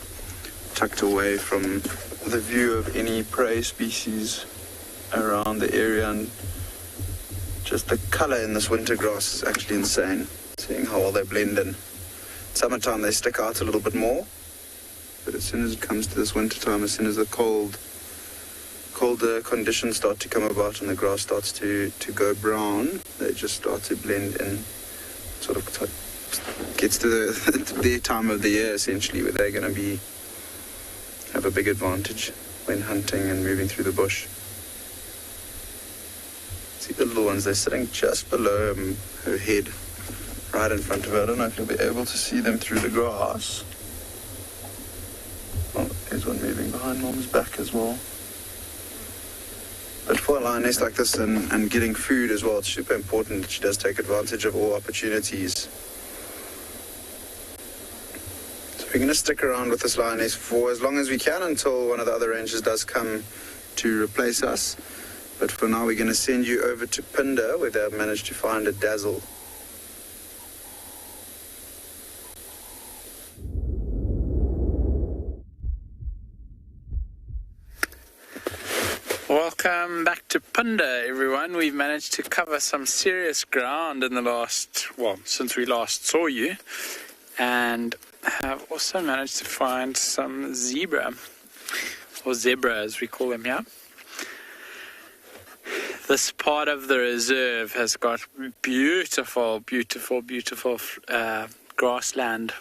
tucked away from the view of any prey species around the area. And just the colour in this winter grass is actually insane, seeing how well they blend in. Summertime they stick out a little bit more, but as soon as it comes to this winter time, as soon as the colder conditions start to come about and the grass starts to go brown, they just start to blend in. Sort of gets to their time of the year essentially, where they're going to have a big advantage when hunting and moving through the bush. See the little ones, they're sitting just below her head, right in front of her. I don't know if you'll be able to see them through the grass. Oh, there's one moving behind Mom's back as well. But for a lioness like this and getting food as well, it's super important that she does take advantage of all opportunities. So we're going to stick around with this lioness for as long as we can until one of the other rangers does come to replace us. But for now, we're going to send you over to Phinda, where they've managed to find a dazzle.
Well, Welcome back to Phinda, everyone. We've managed to cover some serious ground in the since we last saw you, and have also managed to find some zebra, or zebra as we call them here. This part of the reserve has got beautiful, beautiful, beautiful grassland.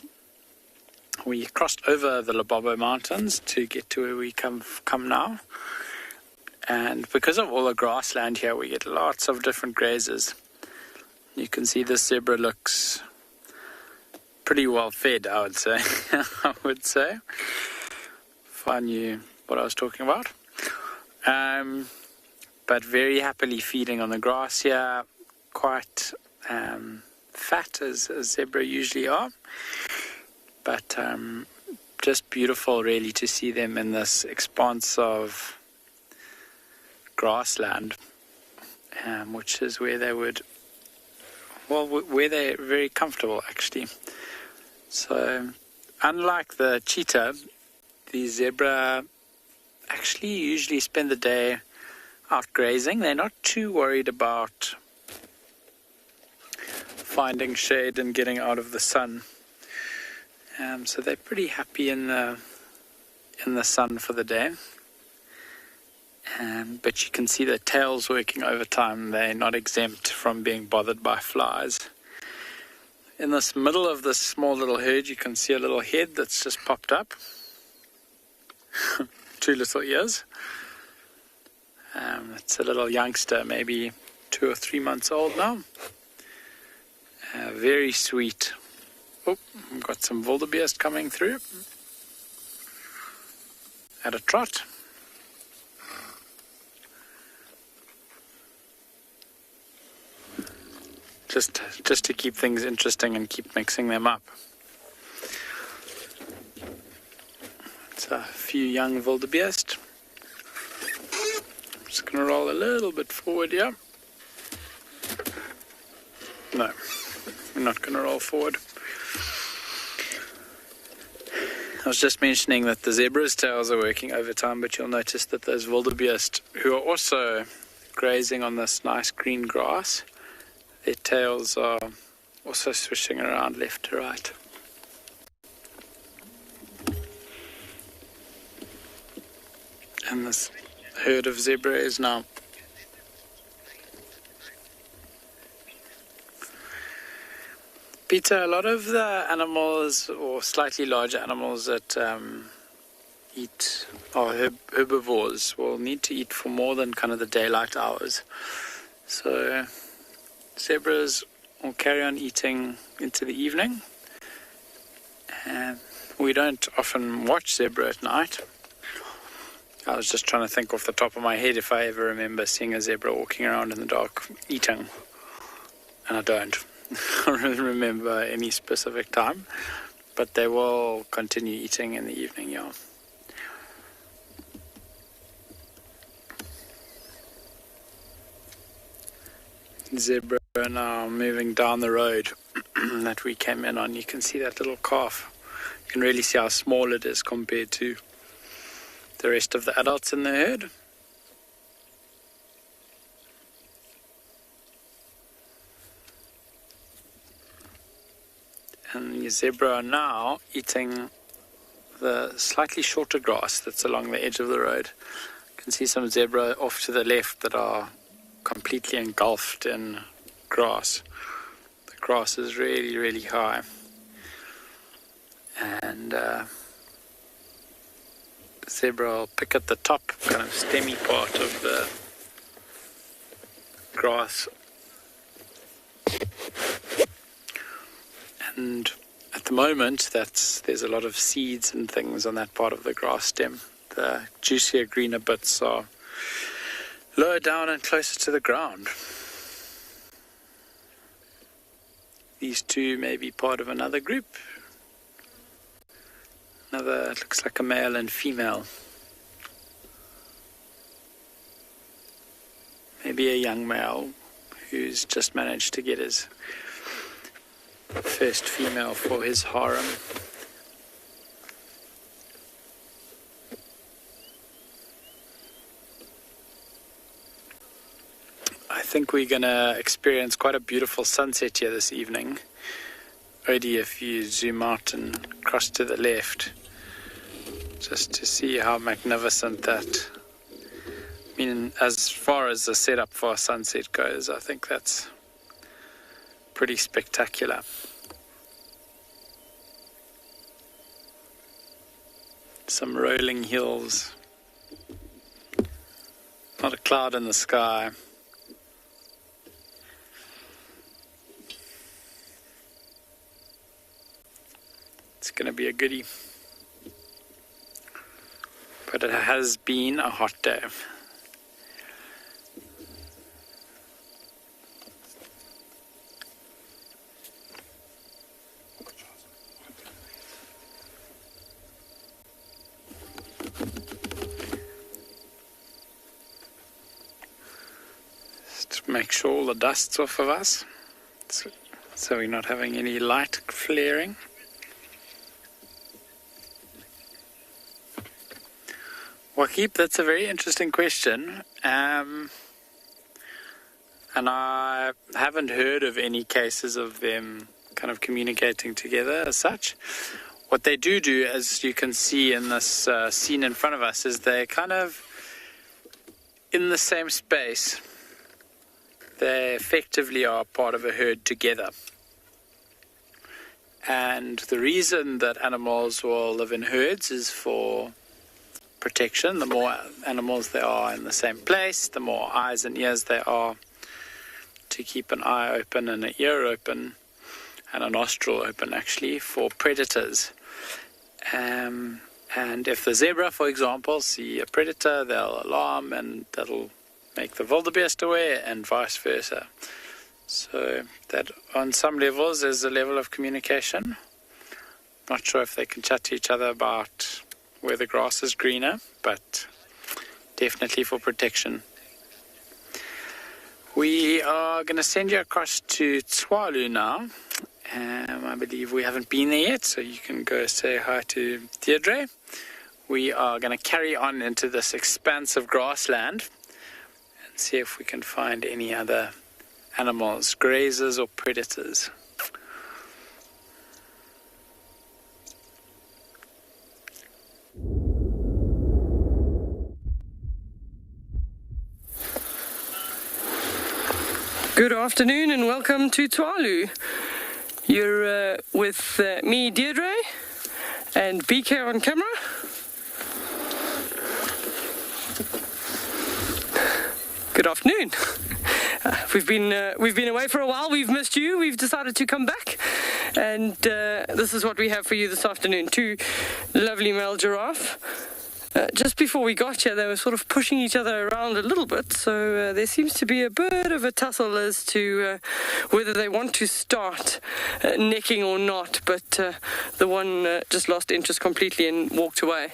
We crossed over the Lebombo Mountains to get to where we come now. And because of all the grassland here, we get lots of different grazers. You can see this zebra looks pretty well fed, I would say. If I knew what I was talking about. But very happily feeding on the grass here. Quite fat, as zebra usually are. But just beautiful, really, to see them in this expanse of grassland, which is where they would, where they're very comfortable, actually. So, unlike the cheetah, the zebra actually usually spend the day out grazing. They're not too worried about finding shade and getting out of the sun. So they're pretty happy in the sun for the day. But you can see their tails working overtime. They're not exempt from being bothered by flies. In this middle of this small little herd, you can see a little head that's just popped up. 2 little ears. It's a little youngster, maybe 2 or 3 months old now. Very sweet. Oh, we've got some wildebeest coming through. At a trot. Just to keep things interesting and keep mixing them up. It's a few young wildebeest. I'm just going to roll a little bit forward here. No, we're not going to roll forward. I was just mentioning that the zebra's tails are working overtime, but you'll notice that those wildebeest, who are also grazing on this nice green grass, their tails are also swishing around left to right. And this herd of zebra is now Peter, a lot of the animals, or slightly larger animals that eat, or herbivores, will need to eat for more than kind of the daylight hours. So zebras will carry on eating into the evening. And we don't often watch zebra at night. I was just trying to think off the top of my head if I ever remember seeing a zebra walking around in the dark eating. And I don't. I don't remember any specific time. But they will continue eating in the evening, yeah. Zebra are now moving down the road that we came in on. You can see that little calf. You can really see how small it is compared to the rest of the adults in the herd. And the zebra are now eating the slightly shorter grass that's along the edge of the road. You can see some zebra off to the left that are completely engulfed in grass. The grass is really, really high. And zebra will pick at the top, kind of stemmy part of the grass. And at the moment, there's a lot of seeds and things on that part of the grass stem. The juicier, greener bits are lower down and closer to the ground. These two may be part of another group. Another, looks like a male and female. Maybe a young male who's just managed to get his first female for his harem. think we're going to experience quite a beautiful sunset here this evening. Odie, if you zoom out and cross to the left, just to see how magnificent that, I mean, as far as the setup for a sunset goes, I think that's pretty spectacular. Some rolling hills, not a cloud in the sky. It's going to be a goodie. But it has been a hot day. Just make sure all the dust's off of us, so we're not having any light flaring. Wakib, that's a very interesting question, and I haven't heard of any cases of them kind of communicating together as such. What they do, as you can see in this scene in front of us, is they're kind of in the same space. They effectively are part of a herd together. And the reason that animals will live in herds is for protection. The more animals there are in the same place, the more eyes and ears there are to keep an eye open and an ear open and a nostril open, actually, for predators. And if the zebra, for example, see a predator, they'll alarm and that'll make the wildebeest aware, and vice versa. So that on some levels is a level of communication. Not sure if they can chat to each other about where the grass is greener, but definitely for protection. We are going to send you across to Tswalu now. I believe we haven't been there yet, so you can go say hi to Deirdre. We are going to carry on into this expanse of grassland and see if we can find any other animals, grazers or predators.
Good afternoon and welcome to Tswalu. You're with me, Deirdre, and BK on camera. Good afternoon. We've been away for a while. We've missed you. We've decided to come back, and this is what we have for you this afternoon. 2 lovely male giraffe. Just before we got here, they were sort of pushing each other around a little bit, so there seems to be a bit of a tussle as to whether they want to start necking or not, but the one just lost interest completely and walked away.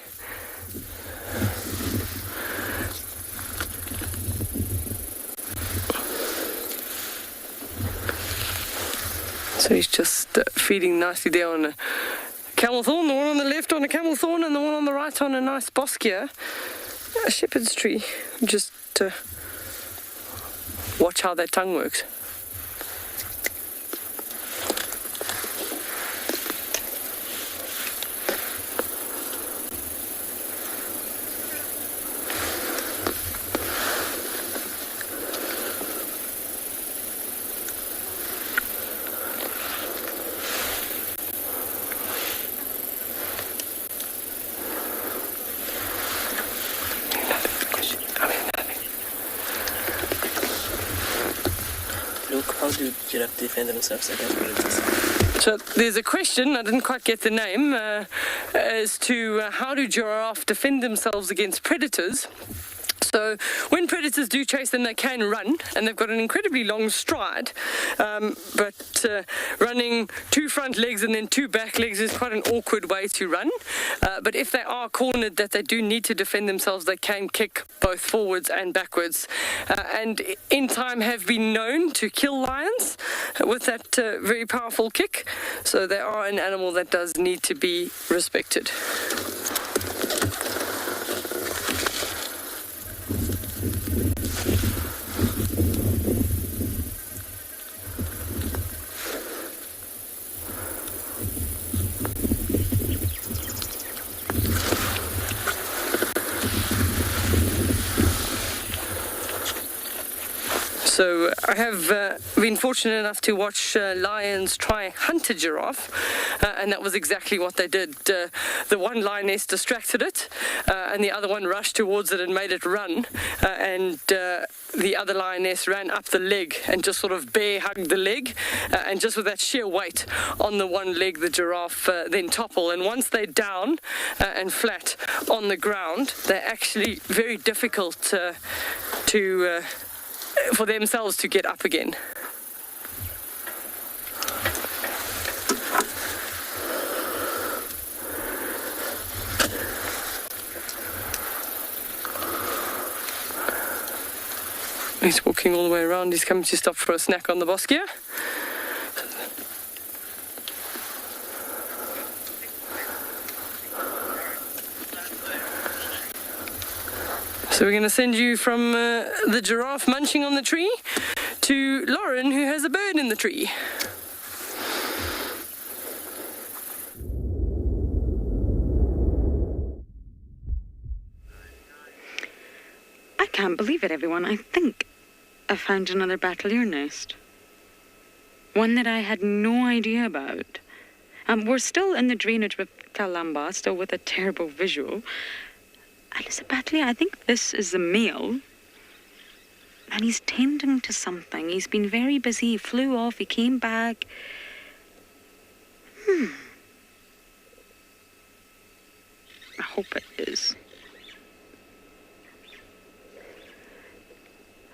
So he's just feeding nicely there on a camel thorn, the one on the left on a camel thorn and the one on the right on a nice boskia, a shepherd's tree. Just watch how that tongue works.
How do giraffes defend themselves against predators?
So there's a question, I didn't quite get the name, as to how do giraffes defend themselves against predators. So when predators do chase them, they can run, and they've got an incredibly long stride, but running 2 front legs and then 2 back legs is quite an awkward way to run. But if they are cornered that they do need to defend themselves, they can kick both forwards and backwards, and in time have been known to kill lions with that very powerful kick. So they are an animal that does need to be respected. So I have been fortunate enough to watch lions try hunt a giraffe, and that was exactly what they did. The one lioness distracted it, and the other one rushed towards it and made it run, and the other lioness ran up the leg and just sort of bear hugged the leg, and just with that sheer weight on the one leg, the giraffe then toppled. And once they're down and flat on the ground, they're actually very difficult for themselves to get up again. He's walking all the way around. He's coming to stop for a snack on the bosque here. So we're going to send you from the giraffe munching on the tree to Lauren, who has a bird in the tree.
I can't believe it, everyone. I think I found another battalier nest. One that I had no idea about. We're still in the drainage with Kalamba, still with a terrible visual. And it's a battalier. I think this is the male. And he's tending to something. He's been very busy. He flew off. He came back. I hope it is.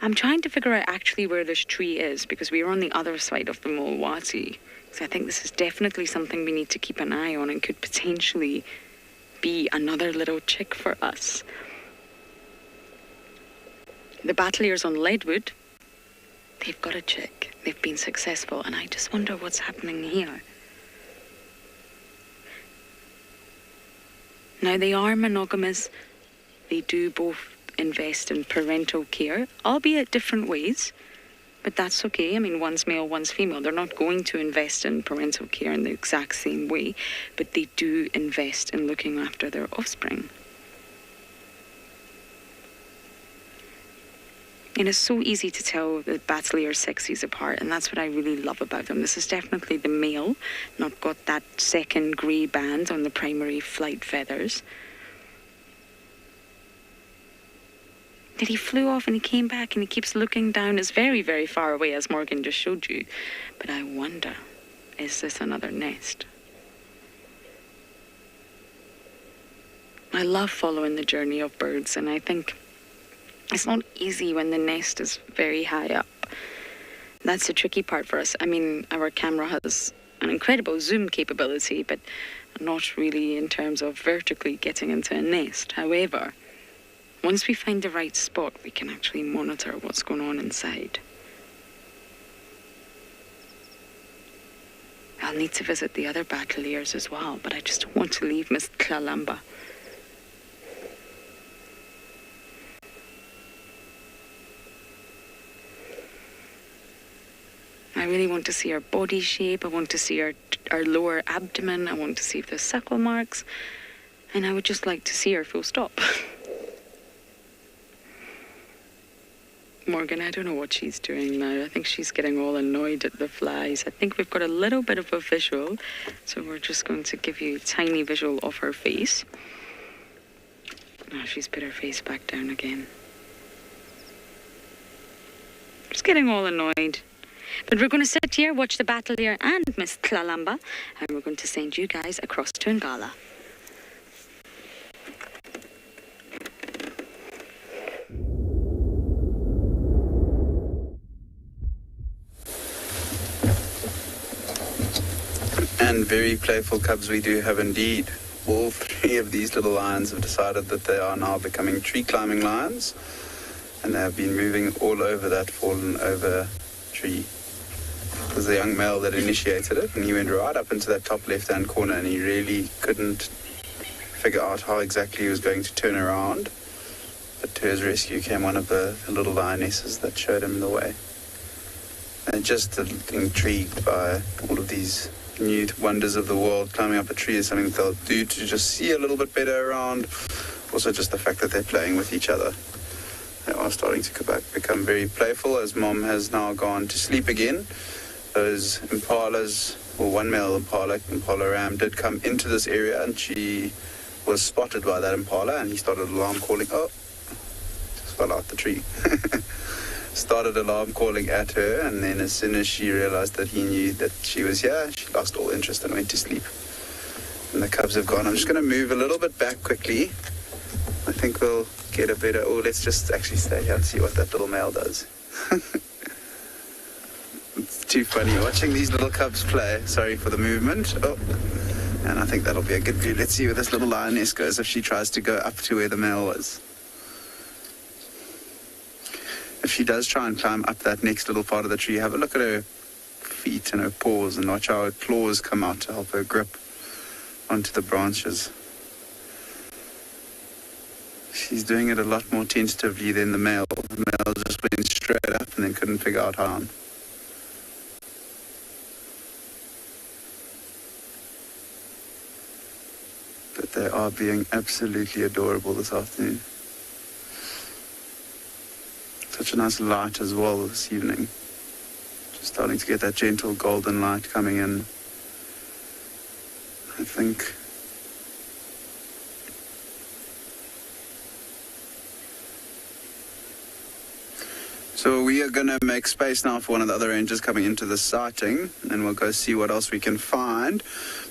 I'm trying to figure out actually where this tree is, because we are on the other side of the Mulwati. So I think this is definitely something we need to keep an eye on and could potentially be another little chick for us. The battaliers on Leadwood, they've got a chick. They've been successful, and I just wonder what's happening here. Now, they are monogamous. They do both invest in parental care, albeit different ways. But that's okay. I mean, one's male, one's female. They're not going to invest in parental care in the exact same way, but they do invest in looking after their offspring. And it's so easy to tell the battalier sexes apart, and that's what I really love about them. This is definitely the male, not got that second grey band on the primary flight feathers. That he flew off and he came back and he keeps looking down. It's very, very far away, as Morgan just showed you. But I wonder, is this another nest? I love following the journey of birds, and I think it's not easy when the nest is very high up. That's the tricky part for us. I mean, our camera has an incredible zoom capability, but not really in terms of vertically getting into a nest. However, once we find the right spot, we can actually monitor what's going on inside. I'll need to visit the other battaliers as well, but I just don't want to leave Miss Kalamba. I really want to see her body shape. I want to see her lower abdomen. I want to see if there's suckle marks. And I would just like to see her full stop. Morgan, I don't know what she's doing now. I think she's getting all annoyed at the flies. I think we've got a little bit of a visual, so we're just going to give you a tiny visual of her face. Now she's put her face back down again. Just getting all annoyed. But we're going to sit here, watch the battalier and Miss Kalamba, and we're going to send you guys across to Ngala.
And very playful cubs we do have indeed. All three of these little lions have decided that they are now becoming tree climbing lions, and they have been moving all over that fallen over tree. It was the young male that initiated it, and he went right up into that top left-hand corner, and he really couldn't figure out how exactly he was going to turn around. But to his rescue came one of the little lionesses that showed him the way. And just intrigued by all of these new wonders of the world. Climbing up a tree is something that they'll do to just see a little bit better around. Also just the fact that they're playing with each other. They are starting to become very playful as Mom has now gone to sleep again. Those impalas, or one male impala ram, did come into this area, and she was spotted by that impala, and he started alarm calling. Oh, just fell out the tree. Started alarm calling at her, and then as soon as she realized that he knew that she was here, she lost all interest and went to sleep. And the cubs have gone. I'm just going to move a little bit back quickly. I think we'll get a better... Oh, let's just actually stay here and see what that little male does. It's too funny watching these little cubs play. Sorry for the movement. Oh, and I think that'll be a good view. Let's see where this little lioness goes if she tries to go up to where the male was. If she does try and climb up that next little part of the tree, have a look at her feet and her paws and watch how her claws come out to help her grip onto the branches. She's doing it a lot more tentatively than the male. The male just went straight up and then couldn't figure out how. But they are being absolutely adorable this afternoon. Such a nice light as well this evening. Just starting to get that gentle golden light coming in. I think so we are going to make space now for one of the other rangers coming into the sighting, and we'll go see what else we can find.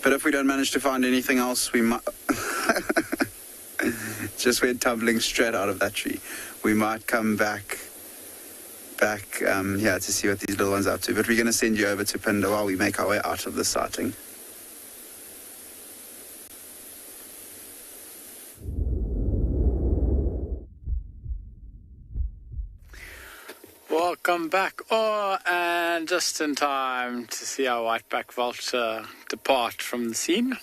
But if we don't manage to find anything else, we might just went tumbling straight out of that tree. We might come back here to see what these little ones are up to. But we're going to send you over to Phinda while we make our way out of the sighting.
Welcome back. Oh, and just in time to see our whiteback vulture depart from the scene.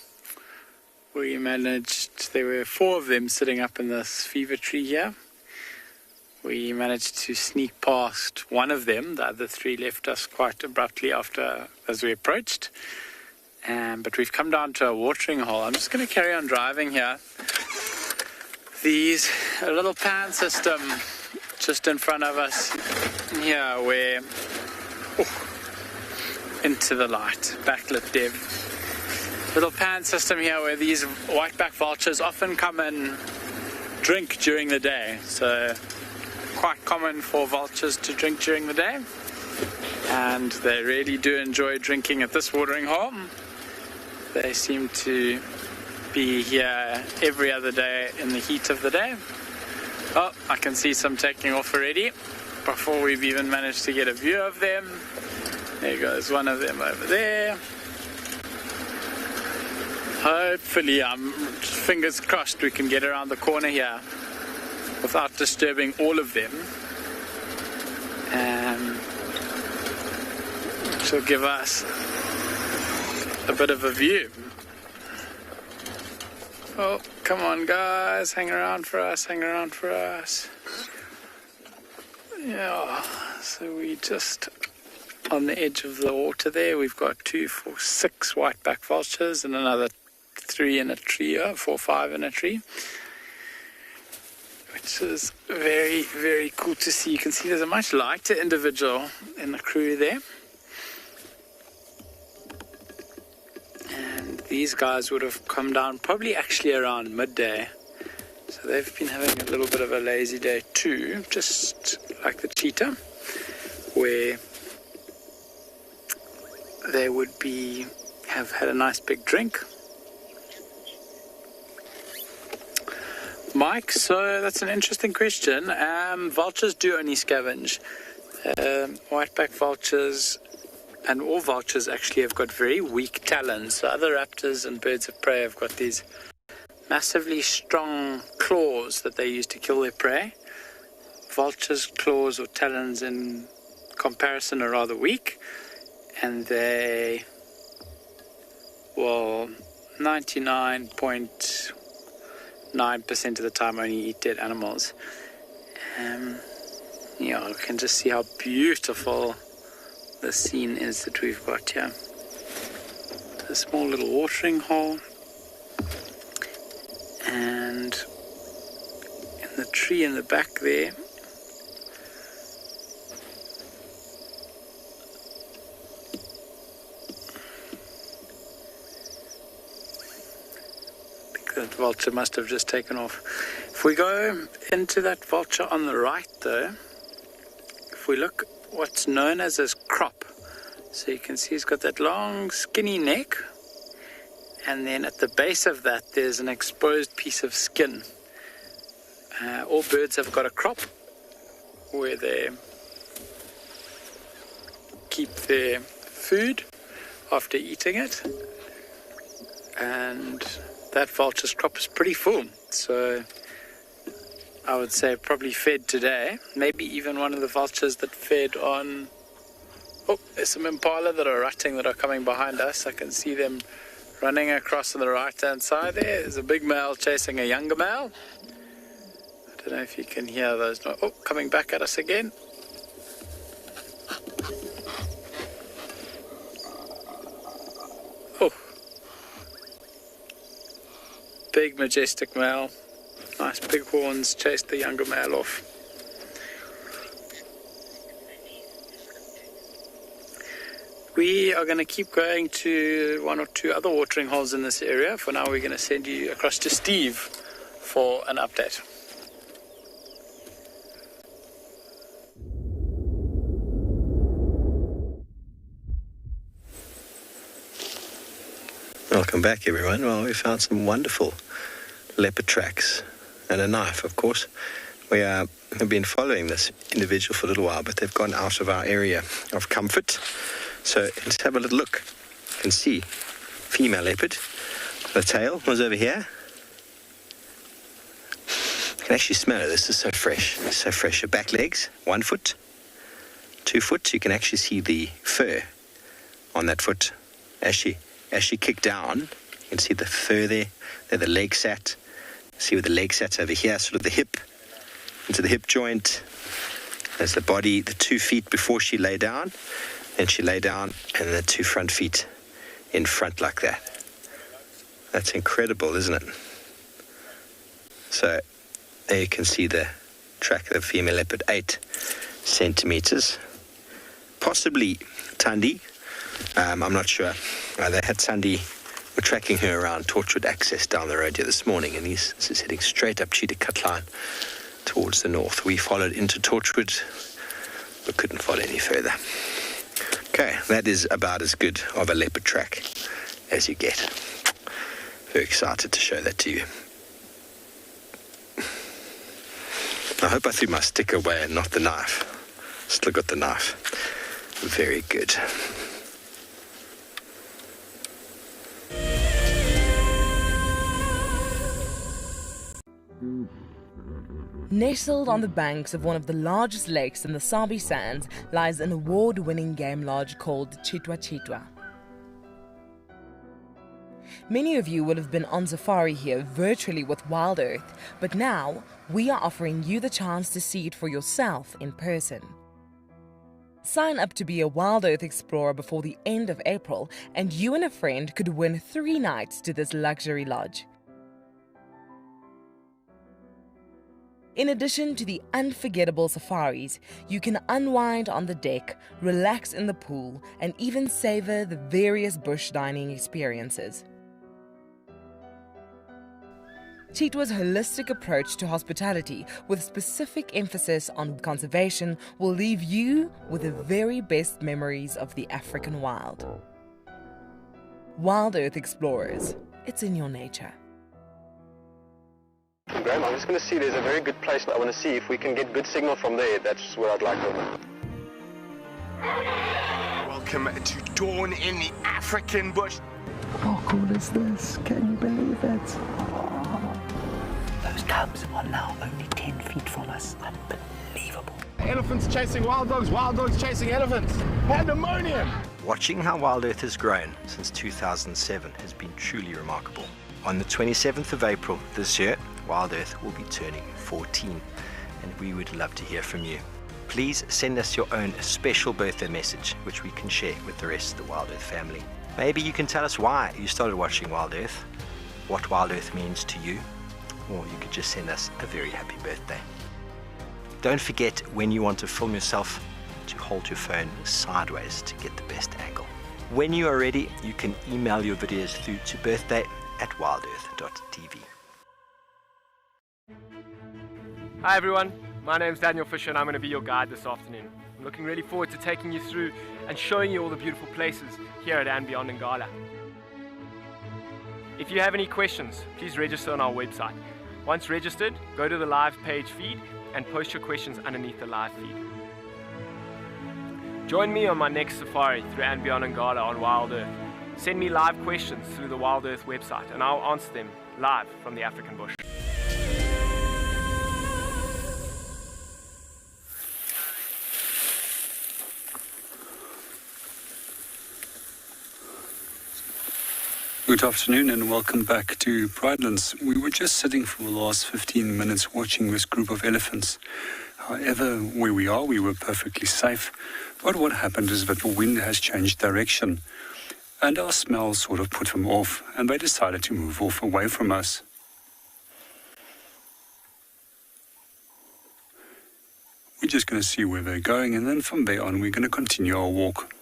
We managed, there were 4 of them sitting up in this fever tree here. We managed to sneak past one of them. The other 3 left us quite abruptly as we approached. But we've come down to a watering hole. I'm just going to carry on driving here. A little pan system just in front of us here, where into the light, backlit dev. Little pan system here where these whiteback vultures often come and drink during the day. So quite common for vultures to drink during the day, and they really do enjoy drinking at this watering hole. They seem to be here every other day in the heat of the day. Oh, I can see some taking off already before we've even managed to get a view of them. There goes one of them over there. Hopefully, fingers crossed, we can get around the corner here without disturbing all of them. Which will give us a bit of a view. Oh, come on guys, hang around for us. Yeah, so we just on the edge of the water there. We've got 2, 4, 6 whiteback vultures and another 3 in a tree, 4, 5 in a tree. Which is very, very cool to see. You can see there's a much lighter individual in the crew there. And these guys would have come down probably actually around midday. So they've been having a little bit of a lazy day too, just like the cheetah, where they would have had a nice big drink. Mike, so that's an interesting question. Vultures do only scavenge. Whiteback vultures and all vultures actually have got very weak talons. So other raptors and birds of prey have got these massively strong claws that they use to kill their prey. Vultures' claws or talons in comparison are rather weak, and they will 99.9% of the time only eat dead animals. You can just see how beautiful the scene is that we've got here. A small little watering hole, and in the tree in the back there That vulture must have just taken off. If we go into that vulture on the right though, if we look what's known as his crop, so you can see he's got that long skinny neck, and then at the base of that there's an exposed piece of skin. All birds have got a crop where they keep their food after eating it, and that vulture's crop is pretty full, so I would say probably fed today. Maybe even one of the vultures that fed on... Oh, there's some impala that are rutting that are coming behind us. I can see them running across on the right hand side there. There's a big male chasing a younger male. I don't know if you can hear those. Oh, coming back at us again. Oh, big majestic male. Nice big horns, chased the younger male off. We are going to keep going to one or two other watering holes in this area. For now, we're going to send you across to Steve for an update.
Welcome back, everyone. Well, we found some wonderful leopard tracks and a knife, of course. We have been following this individual for a little while, but they've gone out of our area of comfort. So let's have a little look. You can see female leopard. The tail was over here. You can actually smell it. This is so fresh. It's so fresh. The back legs, 1 foot, 2 foot. You can actually see the fur on that foot. As she kicked down, you can see the fur there. There the leg sat. See where the leg sat over here, sort of the hip, into the hip joint. There's the body, the 2 feet before she lay down. And she lay down, and the 2 front feet in front like that. That's incredible, isn't it? So there you can see the track of the female leopard, 8 centimeters. Possibly Thandi. I'm not sure. They had Thandi. We're tracking her around Torchwood Access down the road here this morning, and this is heading straight up Cheetah Cut Line towards the north. We followed into Torchwood, but couldn't follow any further. Okay, that is about as good of a leopard track as you get. Very excited to show that to you. I hope I threw my stick away and not the knife. Still got the knife. Very good.
Nestled on the banks of one of the largest lakes in the Sabi Sands lies an award-winning game lodge called Chitwa. Many of you will have been on safari here virtually with WildEarth, but now we are offering you the chance to see it for yourself in person. Sign up to be a WildEarth explorer before the end of April, and you and a friend could win 3 nights to this luxury lodge. In addition to the unforgettable safaris, you can unwind on the deck, relax in the pool, and even savor the various bush dining experiences. Chitwa's holistic approach to hospitality, with specific emphasis on conservation, will leave you with the very best memories of the African wild. WildEarth Explorers, it's in your nature.
Graham, I'm just going to see, there's a very good place that I want to see if we can get good signal from there. That's where I'd like to.
Welcome to dawn in the African bush.
How cool is this? Can you believe it?
Those cubs are now only 10 feet from us. Unbelievable.
Elephants chasing wild dogs chasing elephants. Pandemonium!
Watching how WildEarth has grown since 2007 has been truly remarkable. On the 27th of April this year, WildEarth will be turning 14, and we would love to hear from you. Please send us your own special birthday message, which we can share with the rest of the WildEarth family. Maybe you can tell us why you started watching WildEarth, what WildEarth means to you, or you could just send us a very happy birthday. Don't forget, when you want to film yourself, to hold your phone sideways to get the best angle. When you are ready, you can email your videos through to birthday at wildearth.tv.
Hi everyone, my name's Daniel Fisher and I'm going to be your guide this afternoon. I'm looking really forward to taking you through and showing you all the beautiful places here at andBeyond in Ngala. If you have any questions, please register on our website. Once registered, go to the live page feed and post your questions underneath the live feed. Join me on my next safari through andBeyond in Ngala on WildEarth. Send me live questions through the WildEarth website and I'll answer them live from the African bush.
Good afternoon and welcome back to Pridelands. We were just sitting for the last 15 minutes watching this group of elephants. However, where we are, we were perfectly safe. But what happened is that the wind has changed direction and our smell sort of put them off and they decided to move off away from us. We're just going to see where they're going and then from there on we're going to continue our walk.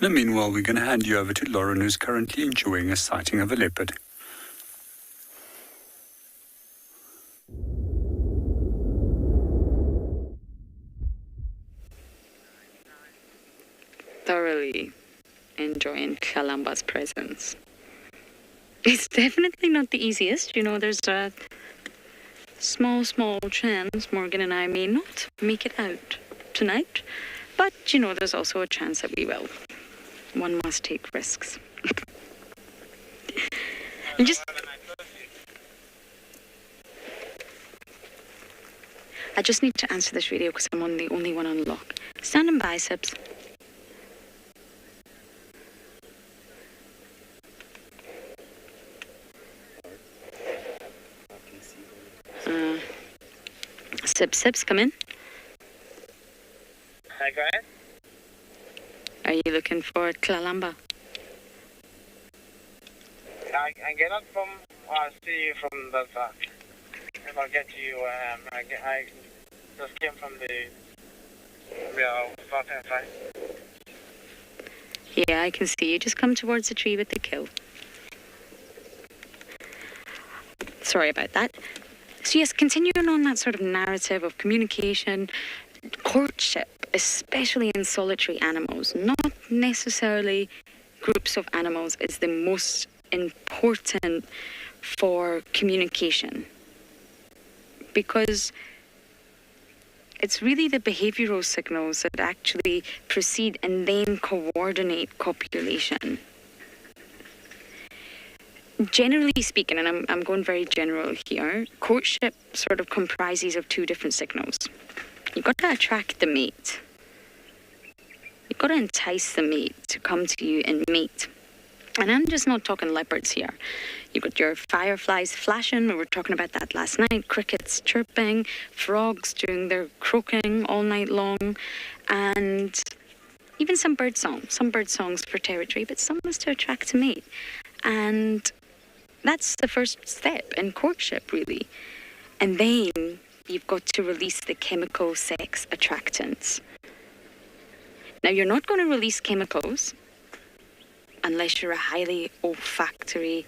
And meanwhile, we're going to hand you over to Lauren, who's currently enjoying a sighting of a leopard.
Thoroughly enjoying Kalamba's presence. It's definitely not the easiest. You know, there's a small chance Morgan and I may not make it out tonight. But, you know, there's also a chance that we will. One must take risks. And I just need to answer this radio because I'm on the only one on lock. Stand and biceps. Sips, come in.
Hi guys.
Are you looking for Kalamba?
I get up from, I'll see you from the side. If I get to you, I just came from the south side.
Yeah, I can see you. Just come towards the tree with the kill. Sorry about that. So yes, continuing on that sort of narrative of communication, courtship, especially in solitary animals, not necessarily groups of animals, is the most important for communication. Because it's really the behavioral signals that actually precede and then coordinate copulation. Generally speaking, and I'm going very general here, courtship sort of comprises of two different signals. You've got to attract the mate. You've got to entice the mate to come to you and mate. And I'm just not talking leopards here. You've got your fireflies flashing, we were talking about that last night, crickets chirping, frogs doing their croaking all night long, and even some bird songs for territory, but some is to attract a mate. And that's the first step in courtship, really. And then you've got to release the chemical sex attractants. Now, you're not going to release chemicals unless you're a highly olfactory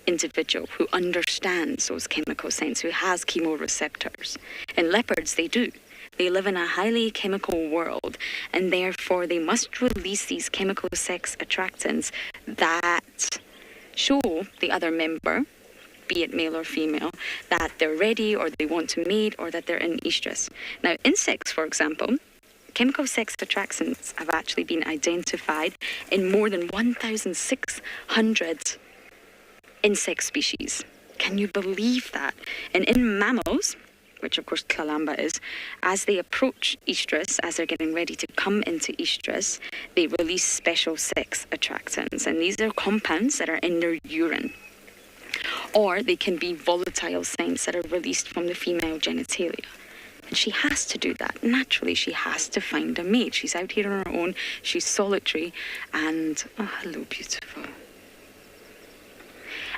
individual who understands those chemical scents, who has chemoreceptors. In leopards, they do. They live in a highly chemical world, and therefore they must release these chemical sex attractants that show the other member, be it male or female, that they're ready or they want to mate or that they're in estrus. Now, insects, for example, chemical sex attractants have actually been identified in more than 1,600 insect species. Can you believe that? And in mammals, which of course Kalamba is, as they approach estrus, as they're getting ready to come into estrus, they release special sex attractants. And these are compounds that are in their urine. Or they can be volatile scents that are released from the female genitalia. And she has to do that. Naturally, she has to find a mate. She's out here on her own. She's solitary. And, oh, hello, beautiful.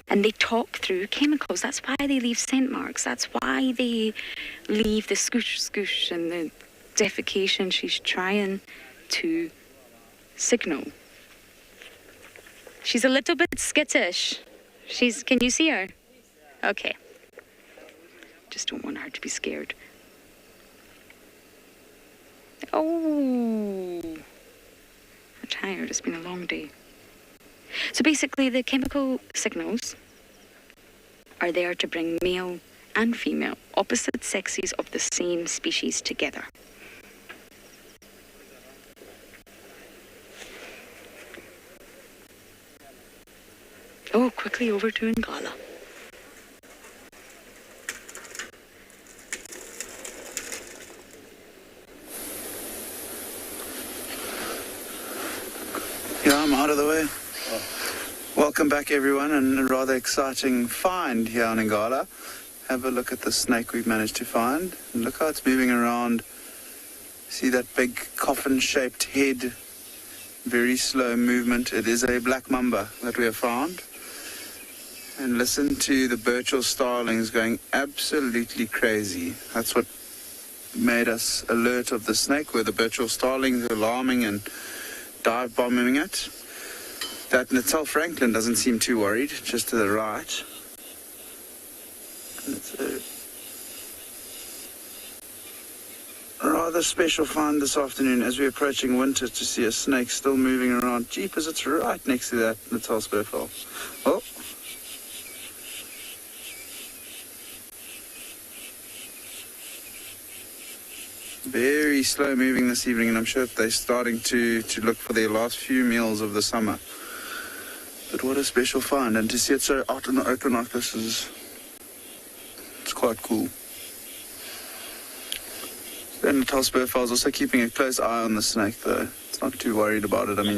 And they talk through chemicals. That's why they leave scent marks. That's why they leave the scoosh, scoosh and the defecation. She's trying to signal. She's a little bit skittish. Can you see her? Okay. Just don't want her to be scared. Oh, I'm tired. It's been a long day. So basically, the chemical signals are there to bring male and female, opposite sexes of the same species together. Oh, quickly over to Ngala.
Yeah, I'm out of the way. Welcome back, everyone, and a rather exciting find here on Ngala. Have a look at the snake we've managed to find. And look how it's moving around. See that big coffin-shaped head? Very slow movement. It is a black mamba that we have found. And listen to the Birchall starlings going absolutely crazy. That's what made us alert of the snake, where the Birchall starlings are alarming and dive bombing it. That Natal Franklin doesn't seem too worried, just to the right. And it's a rather special find this afternoon as we're approaching winter to see a snake still moving around. Jeepers, it's right next to that Natal spurfowl. Oh. Very slow moving this evening, and I'm sure they're starting to look for their last few meals of the summer. But what a special find, and to see it so out in the open like this it's quite cool. The Natal spurfowl is also keeping a close eye on the snake, though. It's not too worried about it. I mean,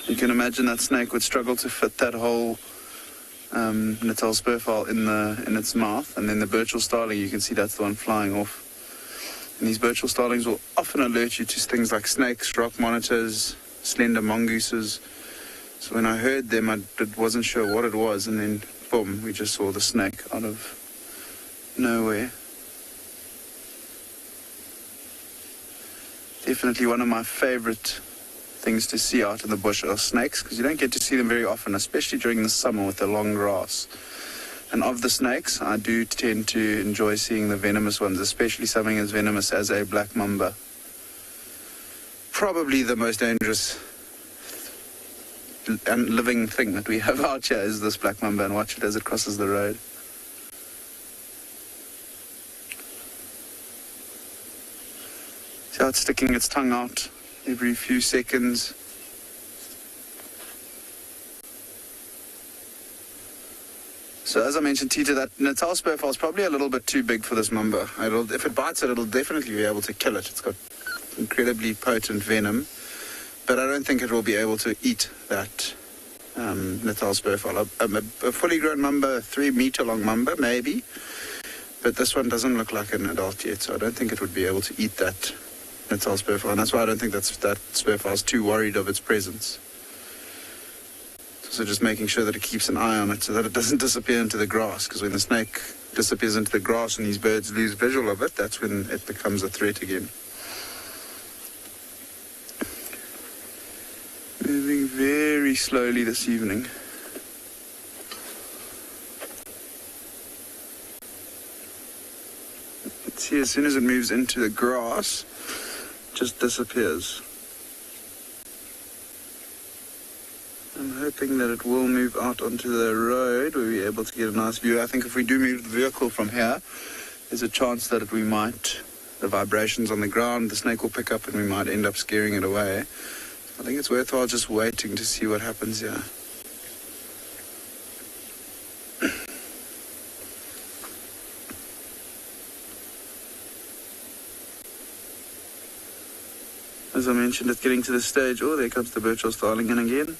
you can imagine that snake would struggle to fit that whole Natal spurfowl in its mouth, and then the Birchall starling, you can see that's the one flying off. And these Birchall starlings will often alert you to things like snakes, rock monitors, slender mongooses. So when I heard them, I wasn't sure what it was, and then boom, we just saw the snake out of nowhere. Definitely one of my favorite things to see out in the bush are snakes, because you don't get to see them very often, especially during the summer with the long grass. And of the snakes, I do tend to enjoy seeing the venomous ones, especially something as venomous as a black mamba. Probably the most dangerous and living thing that we have out here is this black mamba, and watch it as it crosses the road. See how it's sticking its tongue out every few seconds. So as I mentioned, Tita, that Natal spurfowl is probably a little bit too big for this mamba. If it bites it, it'll definitely be able to kill it. It's got incredibly potent venom. But I don't think it will be able to eat that Natal spurfowl. A fully grown mamba, a 3-meter long mamba, maybe. But this one doesn't look like an adult yet, so I don't think it would be able to eat that Natal spurfowl. And that's why I don't think that spurfowl is too worried of its presence. So just making sure that it keeps an eye on it so that it doesn't disappear into the grass. Because when the snake disappears into the grass and these birds lose visual of it, that's when it becomes a threat again. Moving very slowly this evening. Let's see, as soon as it moves into the grass, it just disappears. I'm hoping that it will move out onto the road where we're able to get a nice view. I think if we do move the vehicle from here, there's a chance that the vibrations on the ground, the snake will pick up and we might end up scaring it away. I think it's worthwhile just waiting to see what happens here. As I mentioned, it's getting to the stage. Oh, there comes the birch-tailed starling in again.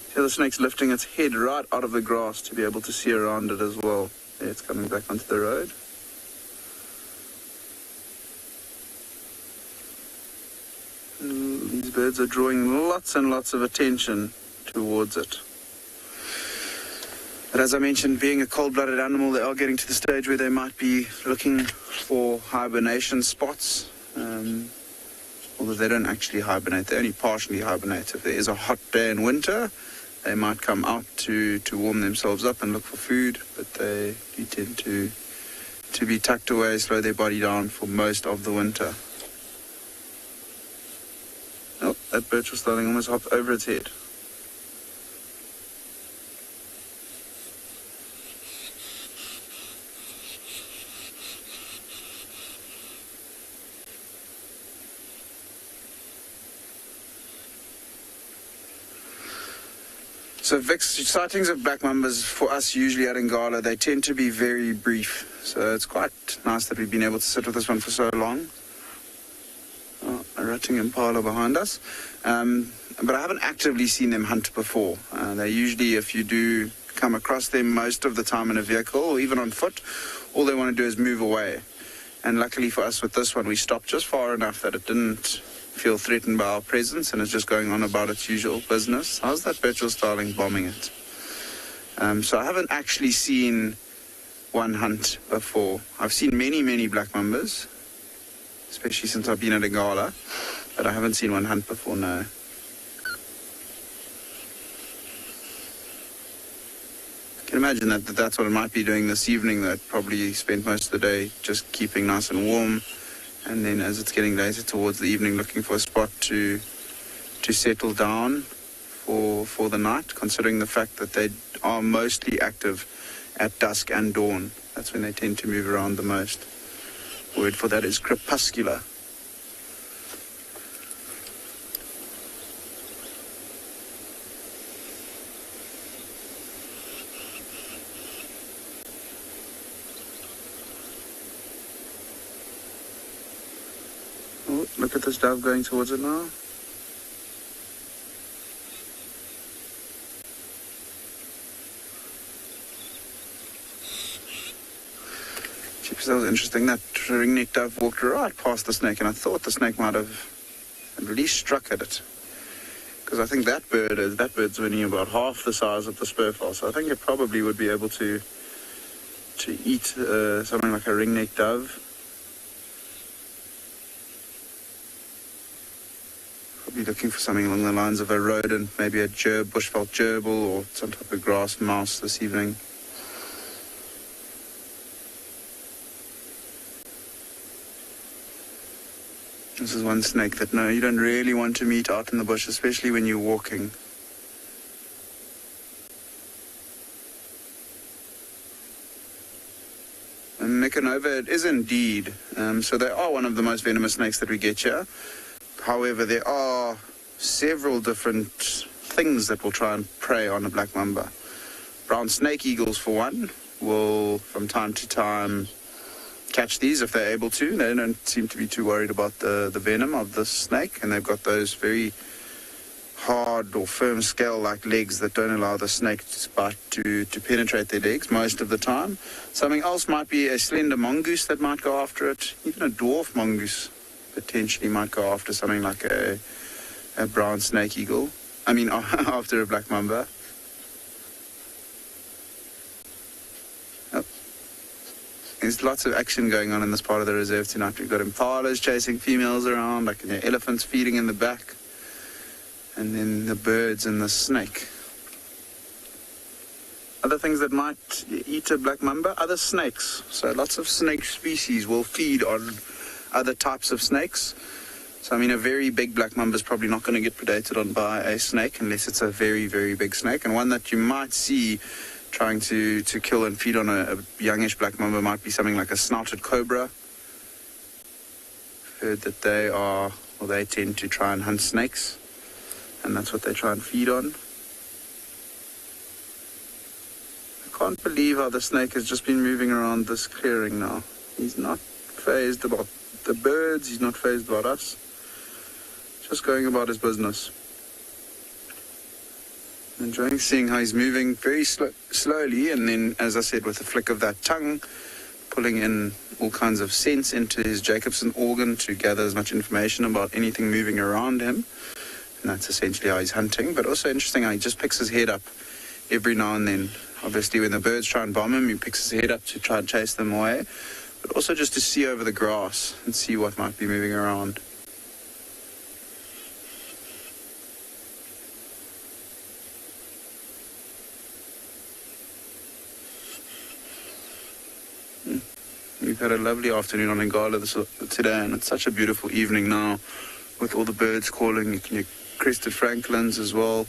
See, the snake's lifting its head right out of the grass to be able to see around it as well. There, it's coming back onto the road. These birds are drawing lots and lots of attention towards it. But as I mentioned, being a cold-blooded animal, they are getting to the stage where they might be looking for hibernation spots. Although they don't actually hibernate, they only partially hibernate. If there is a hot day in winter, they might come out to warm themselves up and look for food, but they do tend to be tucked away, slow their body down for most of the winter. Oh, that birch was starting almost hop over its head. So sightings of black mambas for us usually at Ngala, they tend to be very brief. So it's quite nice that we've been able to sit with this one for so long. Oh, a rutting impala behind us. But I haven't actively seen them hunt before. They usually, if you do come across them most of the time in a vehicle or even on foot, all they want to do is move away. And luckily for us with this one, we stopped just far enough that it didn't feel threatened by our presence and it's just going on about its usual business. How's that birch-tailed starling bombing it? So I haven't actually seen one hunt before. I've seen many black mambas, especially since I've been at Ngala, but I haven't seen one hunt before, no. I can imagine that's what it might be doing this evening, that probably spent most of the day just keeping nice and warm, and then as it's getting later towards the evening, looking for a spot to settle down for the night, considering the fact that they are mostly active at dusk and dawn. That's when they tend to move around the most. Word for that is crepuscular. Oh, look at this dove going towards it now. That was interesting. That ring-necked dove walked right past the snake, and I thought the snake might have at least struck at it, because I think that bird's only about half the size of the spurfowl, so I think it probably would be able to eat something like a ring-necked dove. Probably looking for something along the lines of a rodent, maybe a bushveld gerbil or some type of grass mouse this evening. This is one snake that, no, you don't really want to meet out in the bush, especially when you're walking. And Nicanova, it is indeed. So they are one of the most venomous snakes that we get here. However, there are several different things that will try and prey on a black mamba. Brown snake eagles, for one, will from time to time catch these if they're able to. They don't seem to be too worried about the venom of the snake, and they've got those very hard or firm scale-like legs that don't allow the snake to penetrate their legs most of the time. Something else might be a slender mongoose that might go after it. Even a dwarf mongoose potentially might go after something like a brown snake eagle. I mean, after a black mamba. There's lots of action going on in this part of the reserve tonight. We've got impalas chasing females around, like elephants feeding in the back, and then the birds and the snake. Other things that might eat a black mamba, other snakes. So lots of snake species will feed on other types of snakes. So I mean, a very big black mamba is probably not going to get predated on by a snake unless it's a very, very big snake. And one that you might see trying to kill and feed on a youngish black mamba might be something like a snouted cobra. I've heard that they tend to try and hunt snakes, and that's what they try and feed on. I can't believe how the snake has just been moving around this clearing now. He's not fazed about the birds. He's not fazed about us. Just going about his business. Enjoying seeing how he's moving very slowly, and then, as I said, with a flick of that tongue, pulling in all kinds of scents into his Jacobson organ to gather as much information about anything moving around him. And that's essentially how he's hunting. But also interesting how he just picks his head up every now and then. Obviously, when the birds try and bomb him, he picks his head up to try and chase them away. But also just to see over the grass and see what might be moving around. We've had a lovely afternoon on Ngala today, and it's such a beautiful evening now with all the birds calling, your crested francolins as well.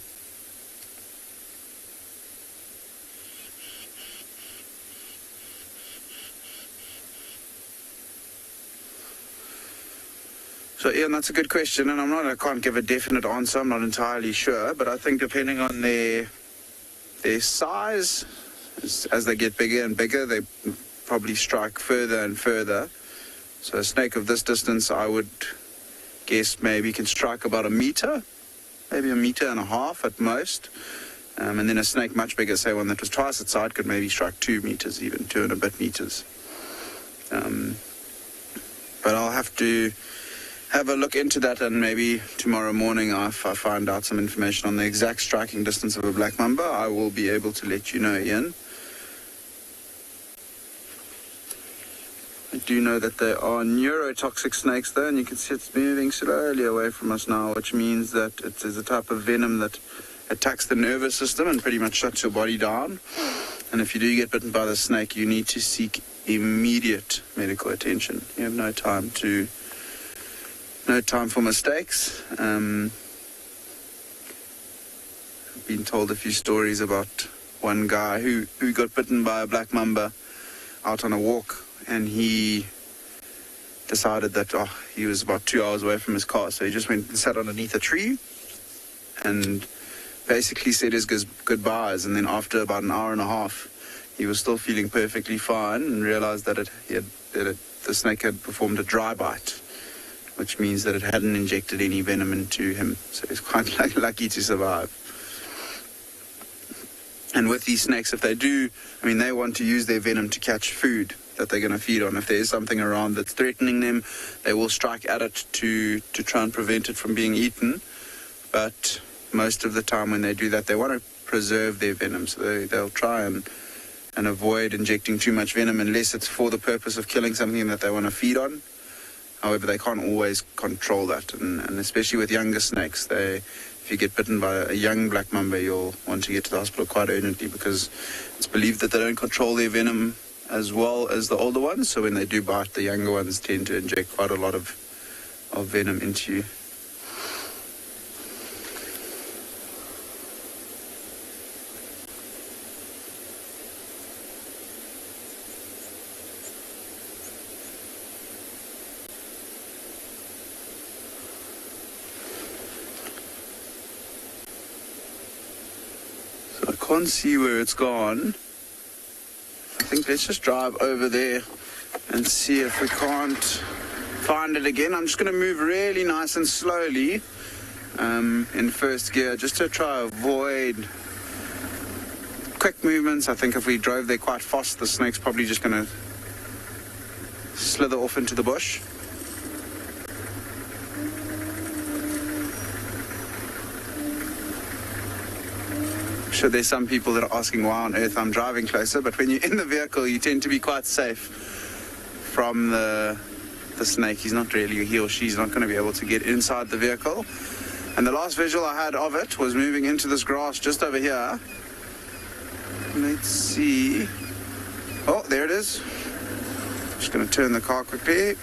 So Ian, that's a good question, and I can't give a definite answer. I'm not entirely sure, but I think depending on their size, as they get bigger and bigger, they probably strike further and further. So a snake of this distance, I would guess maybe can strike about 1 meter, maybe 1.5 meters at most. And then a snake much bigger, say one that was twice its size, could maybe strike 2 meters, even 2 and a bit meters. But I'll have to have a look into that, and maybe tomorrow morning, if I find out some information on the exact striking distance of a black mamba, I will be able to let you know, Ian. I do know that there are neurotoxic snakes though, and you can see it's moving slowly away from us now, which means that it is a type of venom that attacks the nervous system and pretty much shuts your body down. And if you do get bitten by the snake, you need to seek immediate medical attention. You have no time for mistakes. I've been told a few stories about one guy who got bitten by a black mamba out on a walk, and he decided that he was about 2 hours away from his car, so he just went and sat underneath a tree and basically said his goodbyes. And then after about 1.5 hours, he was still feeling perfectly fine and realized that the snake had performed a dry bite, which means that it hadn't injected any venom into him, so he's quite lucky to survive. And with these snakes, if they do, they want to use their venom to catch food that they're going to feed on. If there's something around that's threatening them, they will strike at it to try and prevent it from being eaten. But most of the time when they do that, they want to preserve their venom, so they'll try and avoid injecting too much venom unless it's for the purpose of killing something that they want to feed on. However, they can't always control that, and especially with younger snakes, if you get bitten by a young black mamba, you'll want to get to the hospital quite urgently, because it's believed that they don't control their venom as well as the older ones. So when they do bite, the younger ones tend to inject quite a lot of venom into you. So I can't see where it's gone. I think let's just drive over there and see if we can't find it again. I'm just going to move really nice and slowly in first gear, just to try and avoid quick movements. I think if we drove there quite fast, the snake's probably just going to slither off into the bush. Sure, there's some people that are asking why on earth I'm driving closer, but when you're in the vehicle, you tend to be quite safe from the snake. He or she's not going to be able to get inside the vehicle. And the last visual I had of it was moving into this grass just over here. Let's see. Oh, there it is. Just going to turn the car quickly.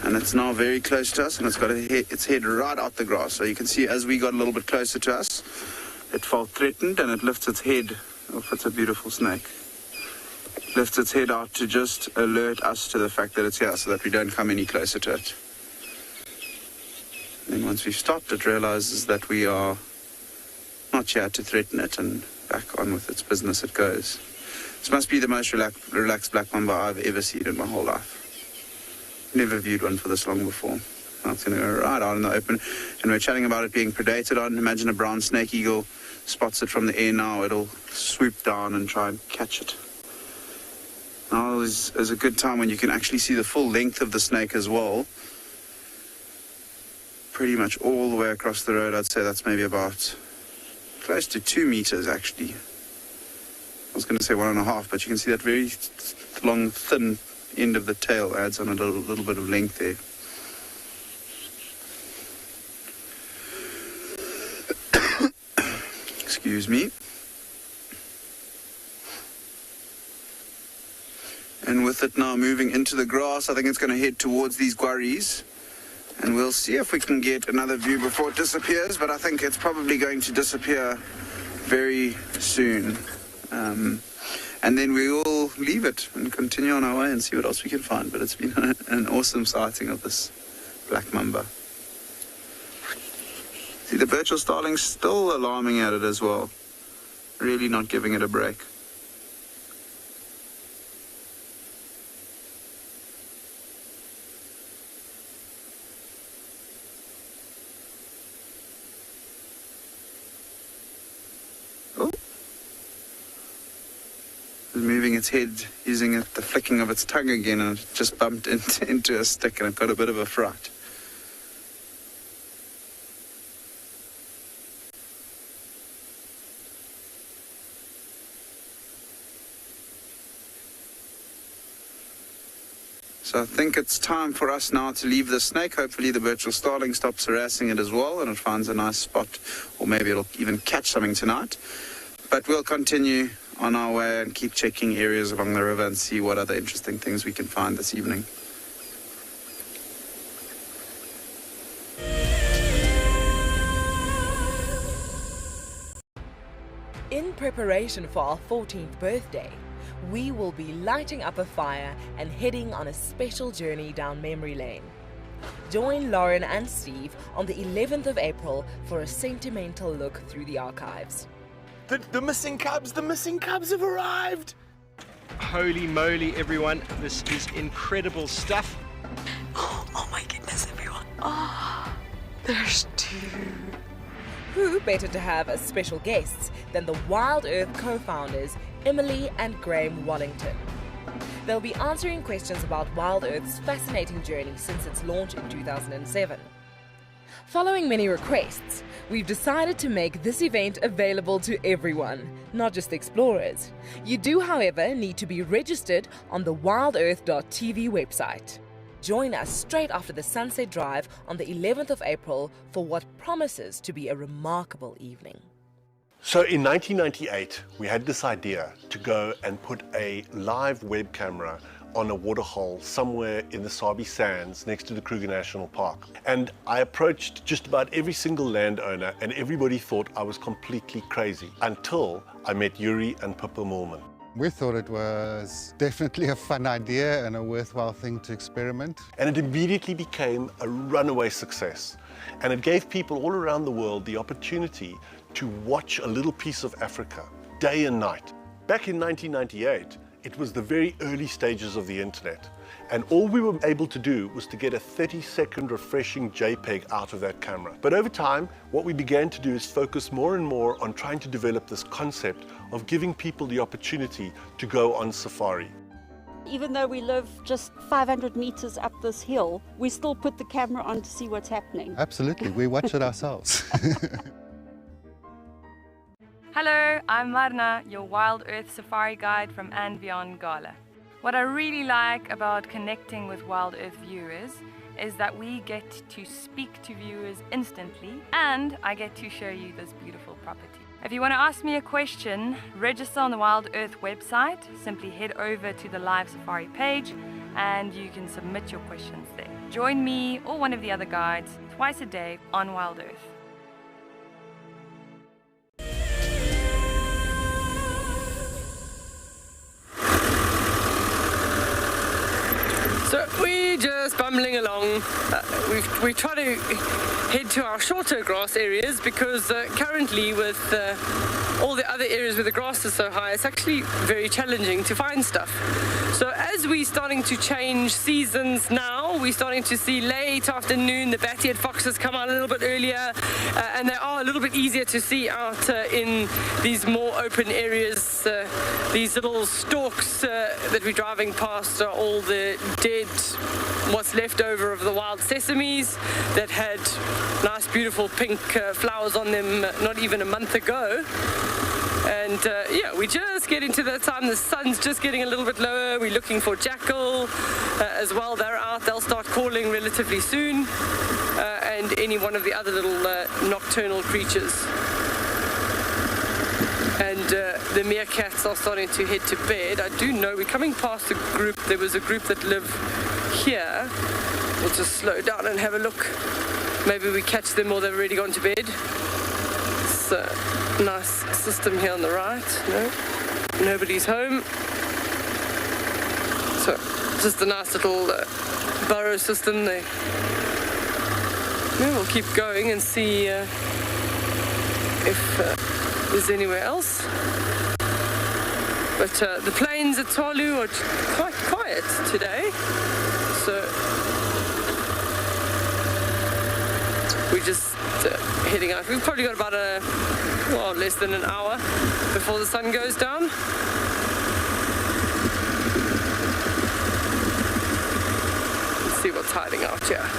And it's now very close to us, and it's got its head right out the grass. So you can see as we got a little bit closer to us, it felt threatened, and it lifts its head. Oh, it's a beautiful snake. Lifts its head out to just alert us to the fact that it's here, so that we don't come any closer to it. Then once we've stopped, it realizes that we are not here to threaten it, and back on with its business it goes. This must be the most relaxed black mamba I've ever seen in my whole life. Never viewed one for this long before. Now it's going to go right out in the open. And we're chatting about it being predated on. Imagine a brown snake eagle spots it from the air now. It'll swoop down and try and catch it. Now is a good time when you can actually see the full length of the snake as well. Pretty much all the way across the road. I'd say that's maybe about close to 2 meters actually. I was going to say 1.5, but you can see that very long, thin end of the tail adds on a little bit of length there. Excuse me. And with it now moving into the grass, I think it's going to head towards these quarries. And we'll see if we can get another view before it disappears, but I think it's probably going to disappear very soon. And then we will leave it and continue on our way and see what else we can find. But it's been an awesome sighting of this black mamba. See, the Birchall starling's still alarming at it as well. Really not giving it a break. Moving its head, using the flicking of its tongue again, and it just bumped into a stick and it got a bit of a fright. So I think it's time for us now to leave the snake. Hopefully the Birchall starling stops harassing it as well and it finds a nice spot, or maybe it'll even catch something tonight. But we'll continue on our way and keep checking areas along the river and see what other interesting things we can find this evening.
In preparation for our 14th birthday, we will be lighting up a fire and heading on a special journey down memory lane. Join Lauren and Steve on the 11th of April for a sentimental look through the archives.
The missing cubs have arrived! Holy moly, everyone, this is incredible stuff.
Oh my goodness, everyone. Oh, there's 2.
Who better to have as special guests than the WildEarth co-founders Emily and Graham Wallington. They'll be answering questions about WildEarth's fascinating journey since its launch in 2007. Following many requests, we've decided to make this event available to everyone, not just explorers. You do, however, need to be registered on the WildEarth.tv website. Join us straight after the sunset drive on the 11th of April for what promises to be a remarkable evening.
So in 1998, we had this idea to go and put a live web camera on a waterhole somewhere in the Sabi sands next to the Kruger National Park. And I approached just about every single landowner and everybody thought I was completely crazy until I met Yuri and Pippa Moorman.
We thought it was definitely a fun idea and a worthwhile thing to experiment.
And it immediately became a runaway success. And it gave people all around the world the opportunity to watch a little piece of Africa day and night. Back in 1998, it was the very early stages of the internet, and all we were able to do was to get a 30-second refreshing JPEG out of that camera. But over time, what we began to do is focus more and more on trying to develop this concept of giving people the opportunity to go on safari.
Even though we live just 500 meters up this hill, we still put the camera on to see what's happening.
Absolutely, we watch it ourselves.
Hello, I'm Marna, your WildEarth Safari Guide from andBeyond Ngala. What I really like about connecting with WildEarth viewers is that we get to speak to viewers instantly, and I get to show you this beautiful property. If you want to ask me a question, register on the WildEarth website. Simply head over to the live safari page and you can submit your questions there. Join me or one of the other guides twice a day on WildEarth.
So we're just bumbling along along, we try to head to our shorter grass areas because currently with all the other areas where the grass is so high, it's actually very challenging to find stuff. So as we're starting to change seasons now, we're starting to see late afternoon, the bat-eared foxes come out a little bit earlier, and they are a little bit easier to see out in these more open areas. These little stalks that we're driving past are all the dead, what's left over of the wild sesames that had nice beautiful pink flowers on them not even a month ago. And yeah, we just get into that time, the sun's just getting a little bit lower, we're looking for jackal as well, they're out, they'll start calling relatively soon, and any one of the other little nocturnal creatures. And the meerkats are starting to head to bed. I do know we're coming past a group, there was a group that live here. We'll just slow down and have a look. Maybe we catch them or they've already gone to bed. It's a nice system here on the right. No, nobody's home. So just a nice little burrow system there. Yeah, we'll keep going and see if there's anywhere else. But the plains at Tswalu are quite quiet today. So we're just heading out. We've probably got about less than an hour before the sun goes down. Let's see what's hiding out here.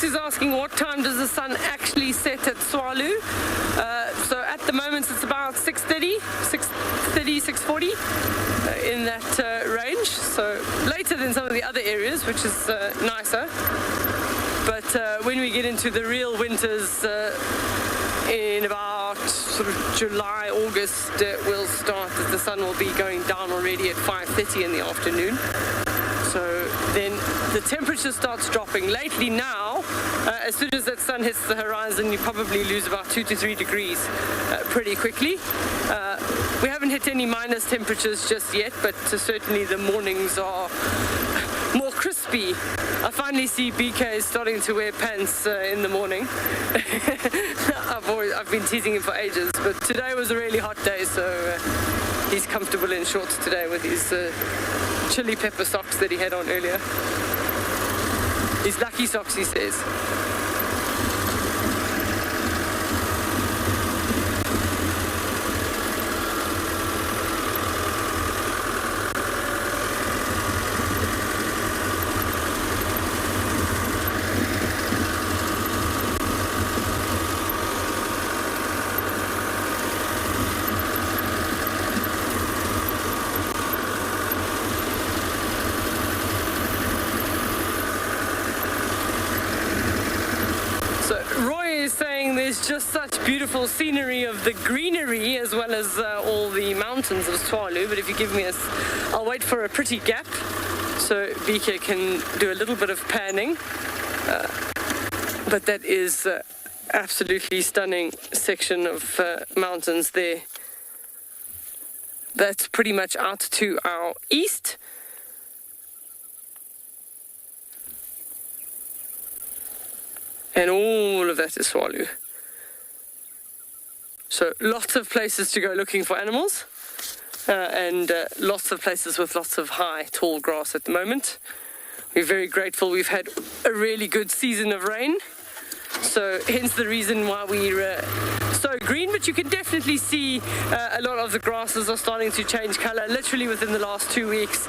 Is asking what time does the sun actually set at Tswalu. So at the moment it's about 6:30, 6:40 in that range. So later than some of the other areas, which is nicer. But when we get into the real winters in about sort of July, August, we'll start that the sun will be going down already at 5:30 in the afternoon. So then the temperature starts dropping. Lately now, as soon as that sun hits the horizon, you probably lose about 2 to 3 degrees pretty quickly. We haven't hit any minus temperatures just yet, but certainly the mornings are more crispy. I finally see BK starting to wear pants in the morning. I've been teasing him for ages, but today was a really hot day, so he's comfortable in shorts today with his chili pepper socks that he had on earlier. His lucky socks, he says. There's just such beautiful scenery of the greenery as well as all the mountains of Tswalu, but if you give me I'll wait for a pretty gap so BK can do a little bit of panning, but that is absolutely stunning section of mountains there. That's pretty much out to our east. And all of that is Tswalu. So lots of places to go looking for animals, and lots of places with lots of high, tall grass at the moment. We're very grateful we've had a really good season of rain, so hence the reason why we're so green, but you can definitely see a lot of the grasses are starting to change color. Literally within the last 2 weeks,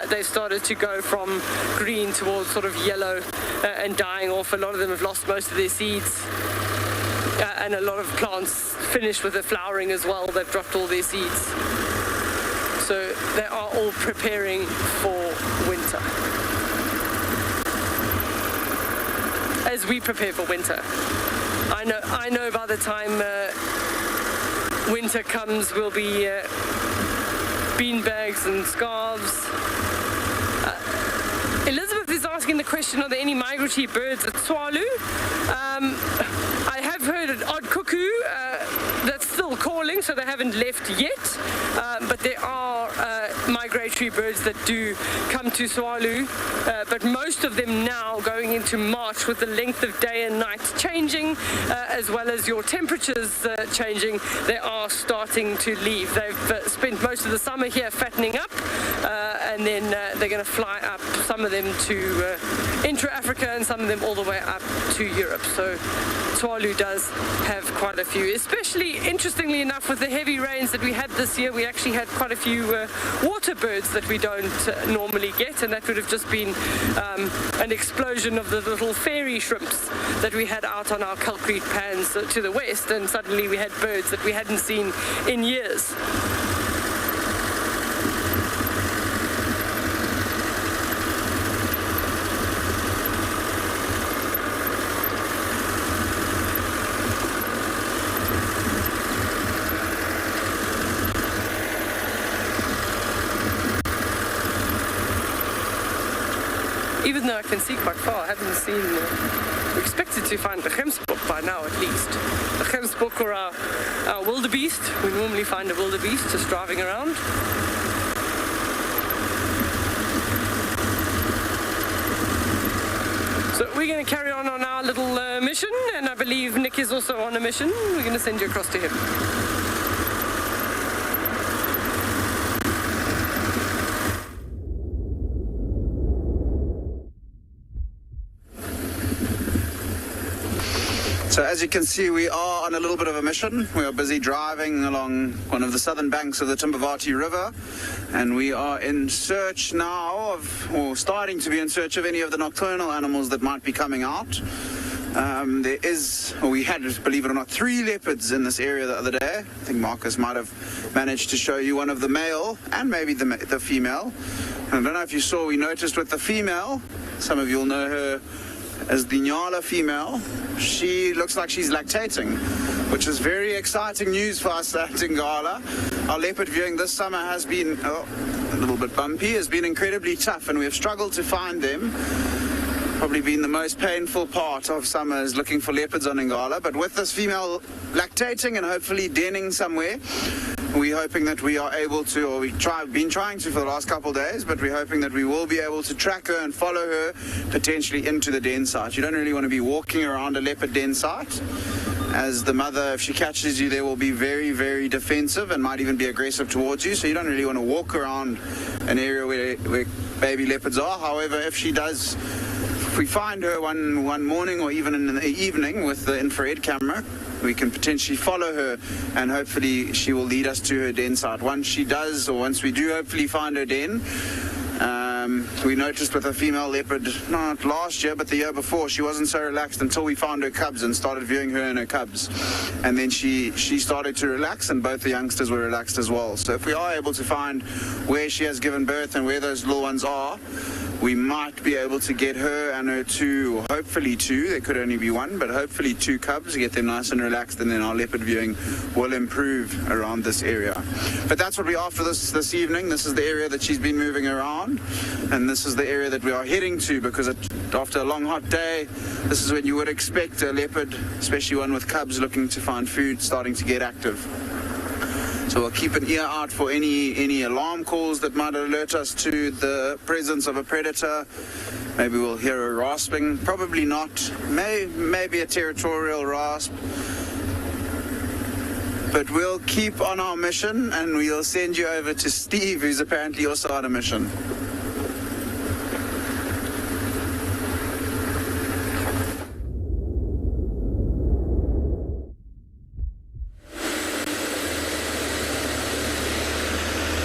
they've started to go from green towards sort of yellow and dying off. A lot of them have lost most of their seeds. And a lot of plants finished with the flowering as well. They've dropped all their seeds. So they are all preparing for winter. as we prepare for winter. I know by the time winter comes, we'll be bean bags and scarves. Elizabeth is asking the question, are there any migratory birds at Tswalu? I have heard an odd cuckoo that's still calling, so they haven't left yet, but there are migratory birds that do come to Tswalu, but most of them now going into March with the length of day and night changing, as well as your temperatures changing, they are starting to leave. They've spent most of the summer here fattening up, and then they're going to fly up, some of them to intra-Africa and some of them all the way up to Europe. So Tswalu does have quite a few, especially interestingly enough with the heavy rains that we had this year. We actually had quite a few water birds that we don't normally get, and that would have just been an explosion of the little fairy shrimps that we had out on our concrete pans to the west, and suddenly we had birds that we hadn't seen in years. Even though I can see quite far, I haven't seen, we expected to find the gemsbok by now at least. The gemsbok or our wildebeest. We normally find a wildebeest just driving around. So we're going to carry on our little mission, and I believe Nick is also on a mission. We're going to send you across to him.
So as you can see, we are on a little bit of a mission. We are busy driving along one of the southern banks of the Timbavati River, and we are in search now of, or starting to be in search of, any of the nocturnal animals that might be coming out. We had, believe it or not, 3 leopards in this area the other day. I think Marcus might have managed to show you one of the male and maybe the female. And I don't know if you saw, we noticed with the female, some of you will know her as the Ngala female. She looks like she's lactating, which is very exciting news for us at Ngala. Our leopard viewing this summer has been a little bit bumpy, has been incredibly tough, and we have struggled to find them. Probably been the most painful part of summer is looking for leopards on Ngala, but with this female lactating and hopefully denning somewhere, we're hoping that we are able to, or we've been trying to for the last couple of days, but we're hoping that we will be able to track her and follow her potentially into the den site. You don't really want to be walking around a leopard den site, as the mother, if she catches you, there will be very, very defensive and might even be aggressive towards you. So you don't really want to walk around an area where baby leopards are. However, if we find her one morning or even in the evening with the infrared camera, we can potentially follow her, and hopefully she will lead us to her den site. Once she does, or once we do hopefully find her den, we noticed with a female leopard, not last year, but the year before, she wasn't so relaxed until we found her cubs and started viewing her and her cubs. And then she started to relax, and both the youngsters were relaxed as well. So if we are able to find where she has given birth and where those little ones are, we might be able to get her and her 2, or hopefully 2, there could only be 1, but hopefully 2 cubs, get them nice and relaxed, and then our leopard viewing will improve around this area. But that's what we're after this evening. This is the area that she's been moving around, and this is the area that we are heading to, because after a long hot day, this is when you would expect a leopard, especially one with cubs looking to find food, starting to get active. So we'll keep an ear out for any alarm calls that might alert us to the presence of a predator. Maybe we'll hear a rasping, probably not, maybe a territorial rasp. But we'll keep on our mission, and we'll send you over to Steve, who's apparently also on a mission.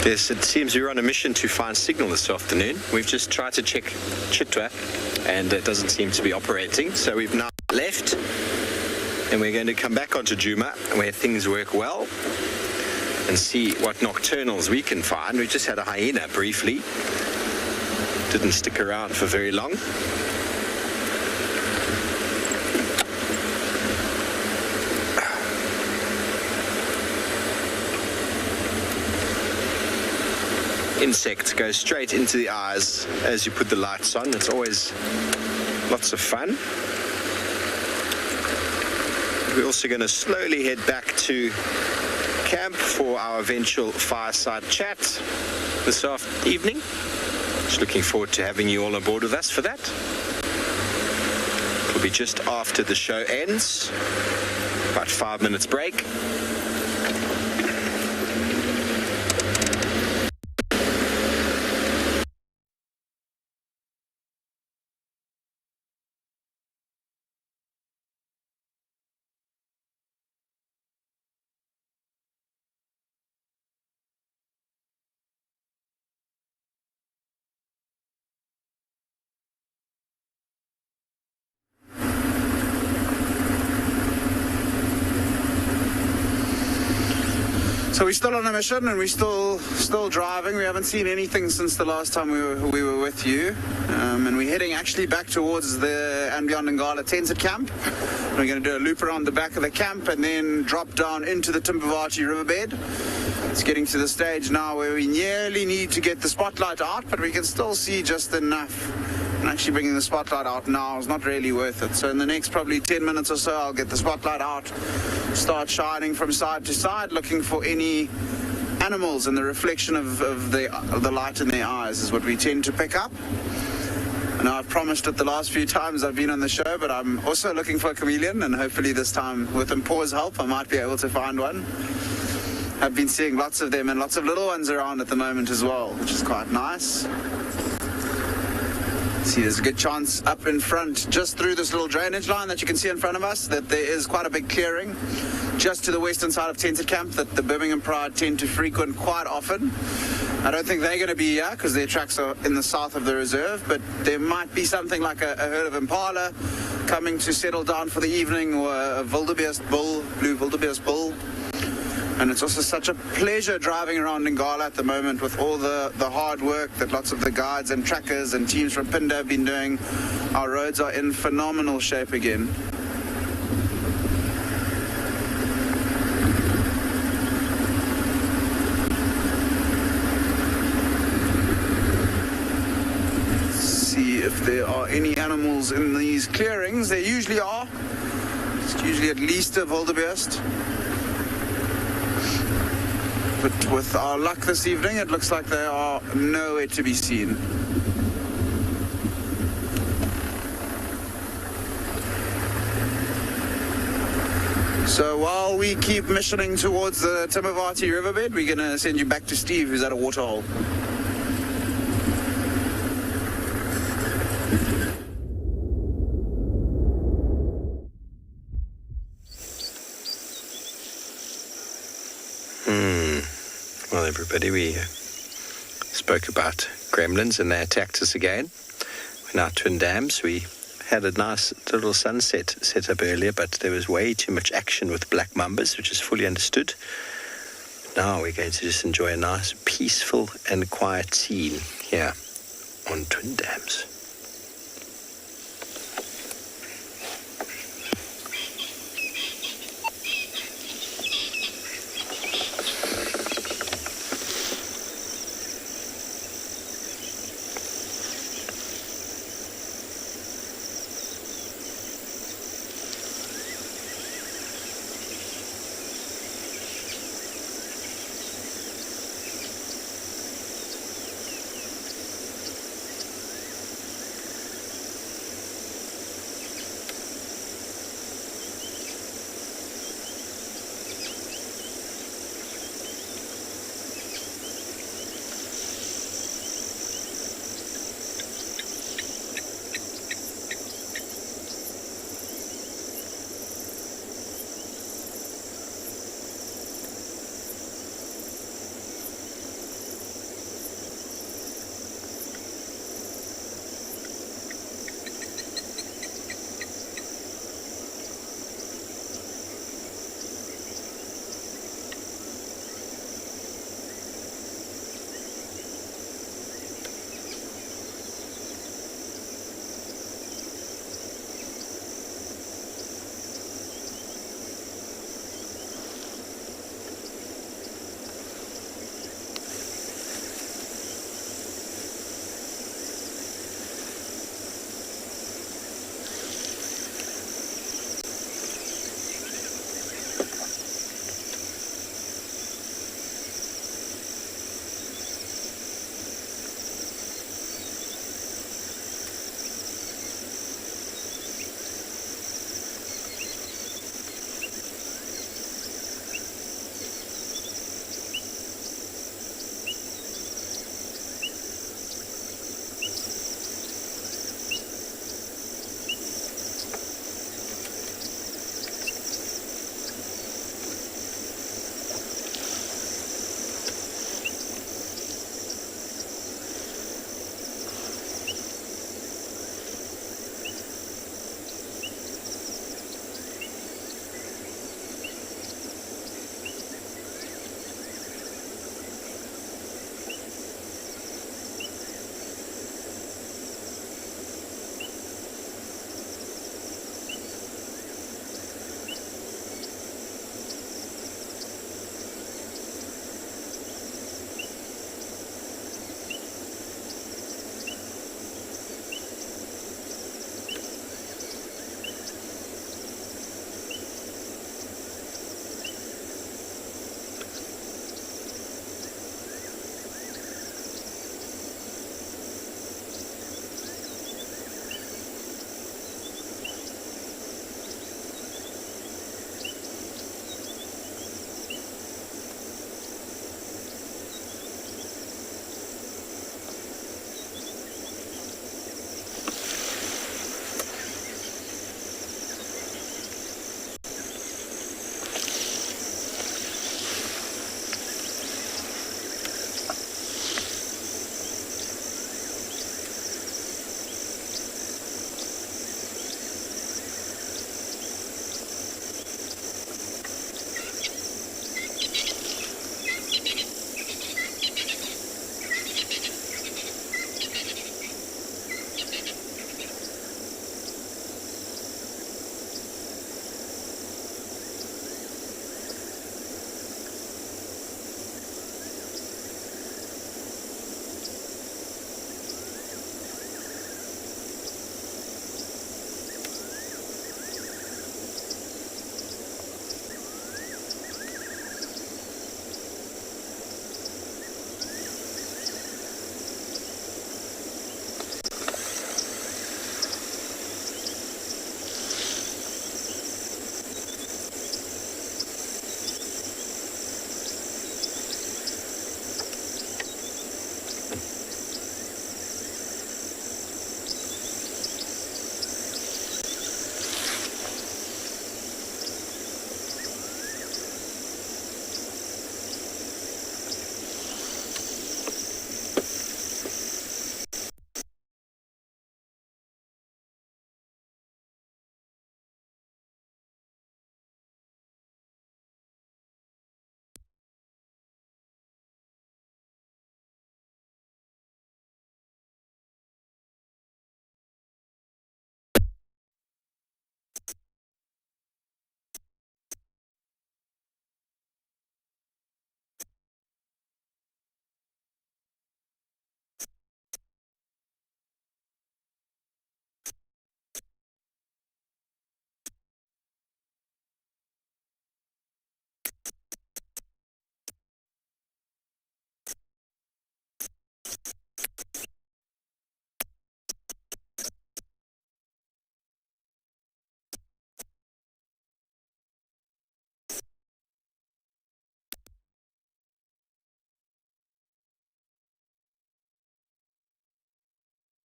Yes, it seems we're on a mission to find signal this afternoon. We've just tried to check Chitwa, and it doesn't seem to be operating. So we've now left, and we're going to come back onto Djuma, where things work well, and see what nocturnals we can find. We just had a hyena briefly. Didn't stick around for very long. insect goes straight into the eyes as you put the lights on. It's always lots of fun. We're also going to slowly head back to camp for our eventual fireside chat this evening. Just looking forward to having you all on board with us for that. It'll be just after the show ends, about 5 minutes break.
So we're still on a mission and we're still driving. We haven't seen anything since the last time we were with you. And we're heading actually back towards the andBeyond Ngala tented camp. We're going to do a loop around the back of the camp and then drop down into the Timbavati riverbed. It's getting to the stage now where we nearly need to get the spotlight out, but we can still see just enough. And actually bringing the spotlight out now is not really worth it. So in the next probably 10 minutes or so, I'll get the spotlight out, start shining from side to side, looking for any animals, and the reflection of the light in their eyes is what we tend to pick up. And I've promised it the last few times I've been on the show, but I'm also looking for a chameleon, and hopefully this time with Mpau's help I might be able to find one. I've been seeing lots of them and lots of little ones around at the moment as well, which is quite nice. See, there's a good chance up in front, just through this little drainage line that you can see in front of us, that there is quite a big clearing just to the western side of tented camp that the Birmingham Pride tend to frequent quite often. I don't think they're going to be here because their tracks are in the south of the reserve, but there might be something like a herd of impala coming to settle down for the evening, or a wildebeest bull, blue wildebeest bull. And it's also such a pleasure driving around Ngala at the moment with all the hard work that lots of the guides and trackers and teams from Phinda have been doing. Our roads are in phenomenal shape again. See if there are any animals in these clearings. There usually are. It's usually at least a wildebeest. But with our luck this evening, it looks like they are nowhere to be seen. So while we keep missioning towards the Timbavati riverbed, we're going to send you back to Steve, who's at a waterhole.
Well, everybody, we spoke about gremlins and they attacked us again. We're now Twin Dams. We had a nice little sunset set up earlier, but there was way too much action with black mambas, which is fully understood. Now we're going to just enjoy a nice, peaceful and quiet scene here on Twin Dams.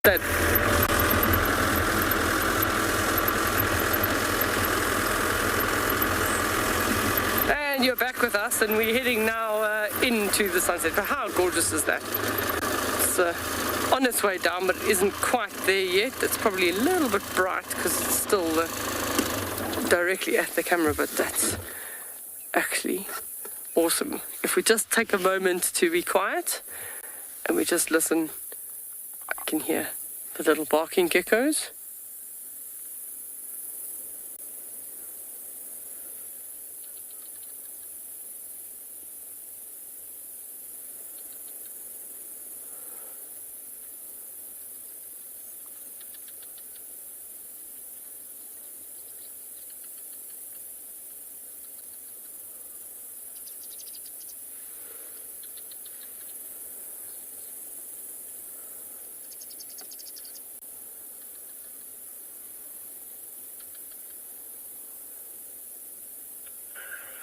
That. And you're back with us, and we're heading now into the sunset. But how gorgeous is that? It's on its way down, but it isn't quite there yet. It's probably a little bit bright because it's still directly at the camera, but that's actually awesome. If we just take a moment to be quiet and we just listen, I can hear the little barking geckos.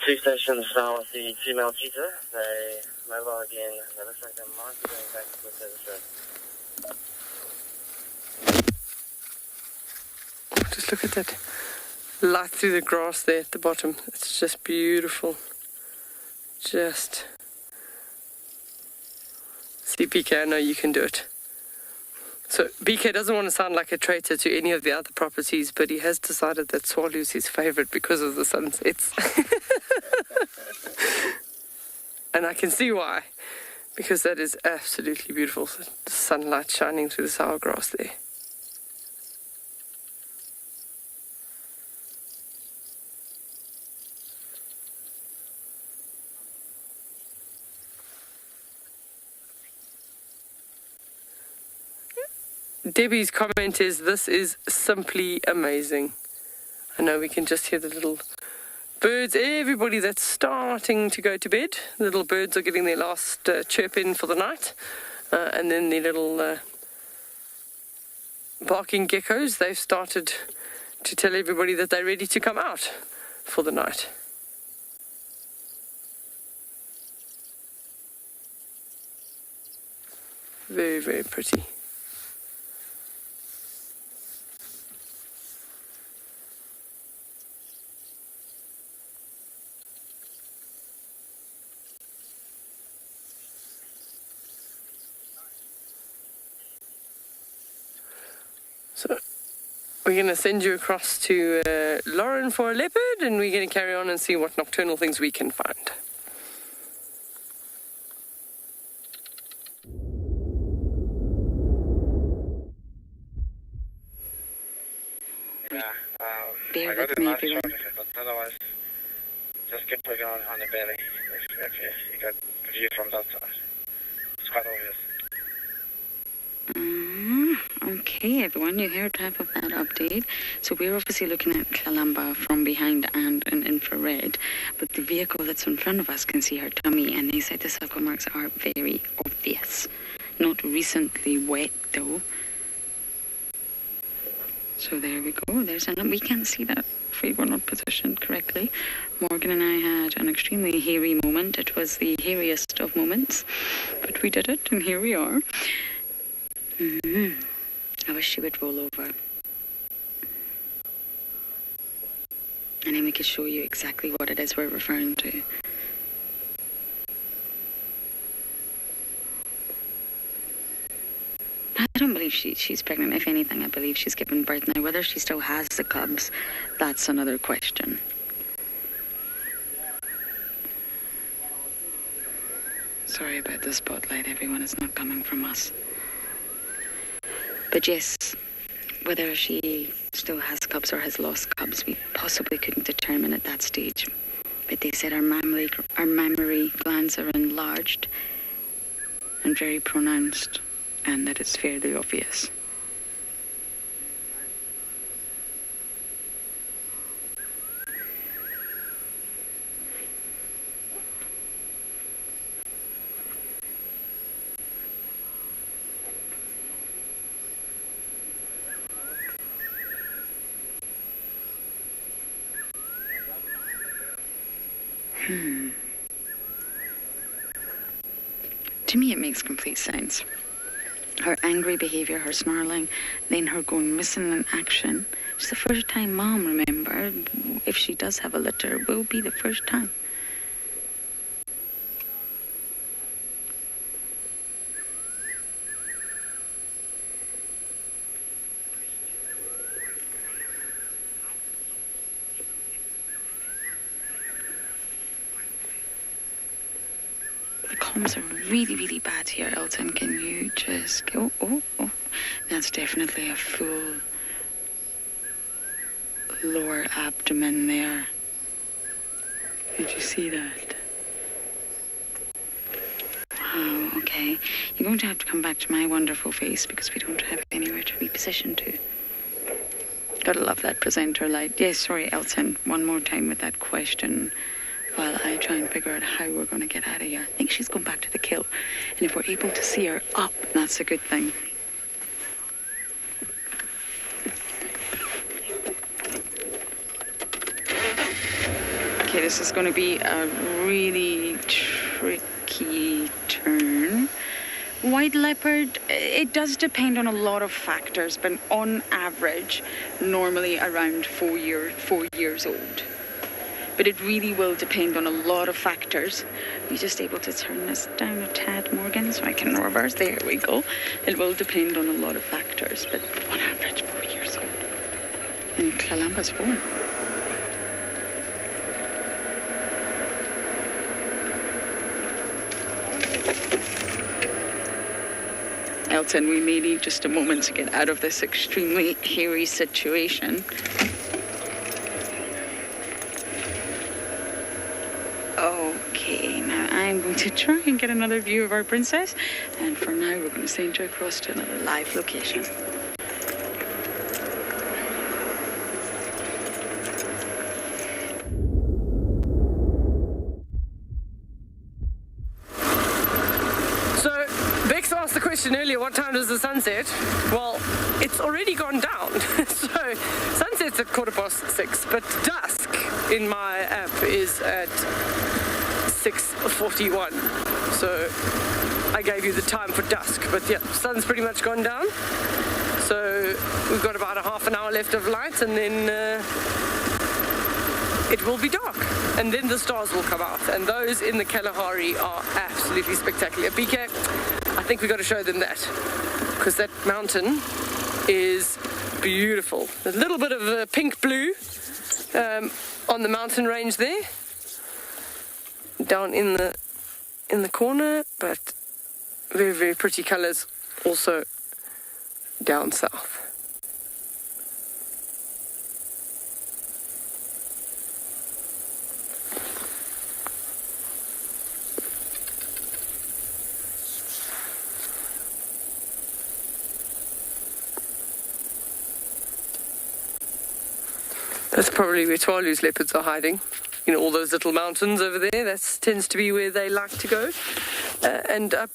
Two stations now with the female cheetah. They mobile again. They look like they might be going back to the service.
Just look at that light through the grass there at the bottom. It's just beautiful. Just see, BK, I know you can do it. So BK doesn't want to sound like a traitor to any of the other properties, but he has decided that Tswalu is his favourite because of the sunsets. And I can see why, because that is absolutely beautiful. The sunlight shining through the sour grass there. Debbie's comment is, this is simply amazing. I know we can just hear the little birds, everybody that's starting to go to bed. The little birds are getting their last chirp in for the night. And then the little barking geckos, they've started to tell everybody that they're ready to come out for the night. Very, very pretty. So we're going to send you across to Lauren for a leopard, and we're going to carry on and see what nocturnal things we can find.
Bear with me, everyone. But otherwise, just keep looking on the belly if you got view from that side. It's quite obvious.
Okay, everyone, you heard half of that update. So we're obviously looking at Kalamba from behind and in infrared, but the vehicle that's in front of us can see her tummy, and they said the circle marks are very obvious. Not recently wet, though. So there we go. We can't see that if we were not positioned correctly. Morgan and I had an extremely hairy moment. It was the hairiest of moments, but we did it, and here we are. I wish she would roll over. And then we could show you exactly what it is we're referring to. I don't believe she's pregnant. If anything, I believe she's given birth now. Whether she still has the cubs, that's another question. Sorry about the spotlight, everyone. It's not coming from us. But yes, whether she still has cubs or has lost cubs, we possibly couldn't determine at that stage. But they said our mammary glands are enlarged and very pronounced, and that it's fairly obvious. To me, it makes complete sense. her angry behaviour, her snarling, then her going missing in action. It's the first time Mom, remember, if she does have a litter, it will be the first time. The comms are really, really bad here, Elton. Can you just go? Oh. That's definitely a full lower abdomen there. Did you see that? Oh, okay. You're going to have to come back to my wonderful face because we don't have anywhere to reposition to. Gotta love that presenter light. Yes, sorry, Elton. One more time with that question while I try and figure out how we're going to get out of here. I think she's gone back to the kill. And if we're able to see her up, that's a good thing. Okay, this is going to be a really tricky turn. White leopard, it does depend on a lot of factors, but on average, normally around 4 years old. But it really will depend on a lot of factors. Are you just able to turn this down a tad, Morgan, so I can reverse? There we go. It will depend on a lot of factors, but on average, 4 years old. And Klalamba's 4. Elton, we may need just a moment to get out of this extremely hairy situation. Okay, now I'm going to try and get another view of our princess, and for now we're going to send her across to another live location.
Earlier, what time does the sun set? Well, it's already gone down. So, sunset's at 6:15, but dusk in my app is at 6:41. So, I gave you the time for dusk, but yeah, sun's pretty much gone down. So, we've got about a half an hour left of light, and then it will be dark, and then the stars will come out, and those in the Kalahari are absolutely spectacular. BK, I think we've got to show them that, because that mountain is beautiful. A little bit of pink blue on the mountain range there, down in the corner, but very, very pretty colours also down south. That's probably where Tswalu's leopards are hiding. You know, all those little mountains over there, that tends to be where they like to go. And up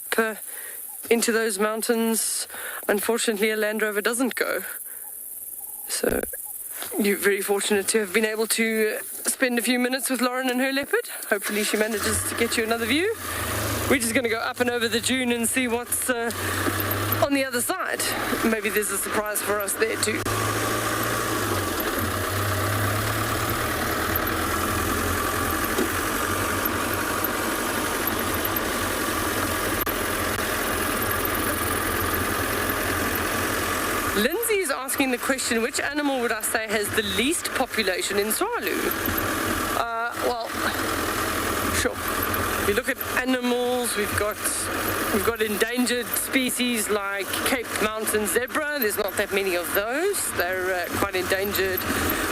into those mountains, unfortunately, a Land Rover doesn't go. So you're very fortunate to have been able to spend a few minutes with Lauren and her leopard. Hopefully she manages to get you another view. We're just going to go up and over the dune and see what's on the other side. Maybe there's a surprise for us there too. Lindsay is asking the question, which animal would I say has the least population in Tswalu? Well, sure. If you look at animals, we've got endangered species like Cape Mountain zebra. There's not that many of those. They're quite endangered.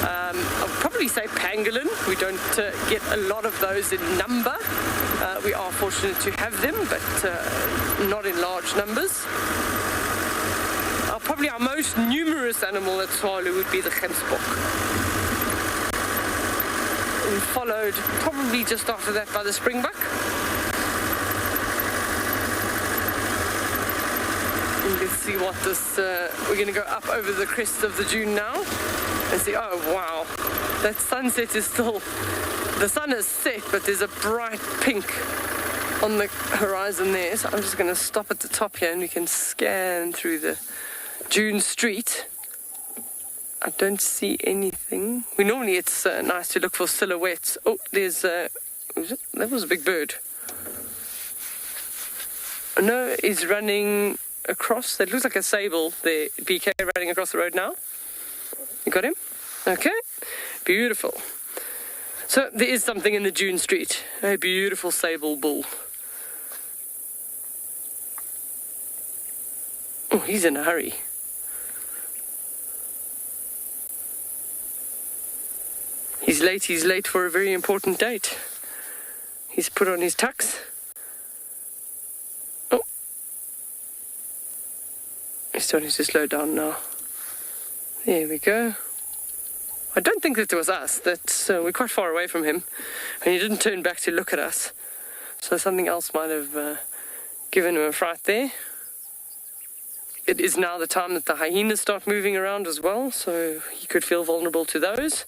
I'll probably say pangolin. We don't get a lot of those in number. We are fortunate to have them, but not in large numbers. Probably our most numerous animal at Tswalu would be the gemsbok. And followed probably just after that by the springbuck. And let's see what this, we're going to go up over the crest of the dune now and see, oh wow, that sunset is still, the sun is set, but there's a bright pink on the horizon there, so I'm just going to stop at the top here and we can scan through the June Street. I don't see anything. Normally it's nice to look for silhouettes. Oh, there's that was a big bird. No, he's running across. That looks like a sable there. BK running across the road now. You got him? Okay, beautiful. So there is something in the June Street. A beautiful sable bull. Oh, he's in a hurry. He's late for a very important date. He's put on his tux. Oh. He's starting to slow down now. There we go. I don't think that it was us. We're quite far away from him. And he didn't turn back to look at us. So something else might have given him a fright there. It is now the time that the hyenas start moving around as well, so he could feel vulnerable to those.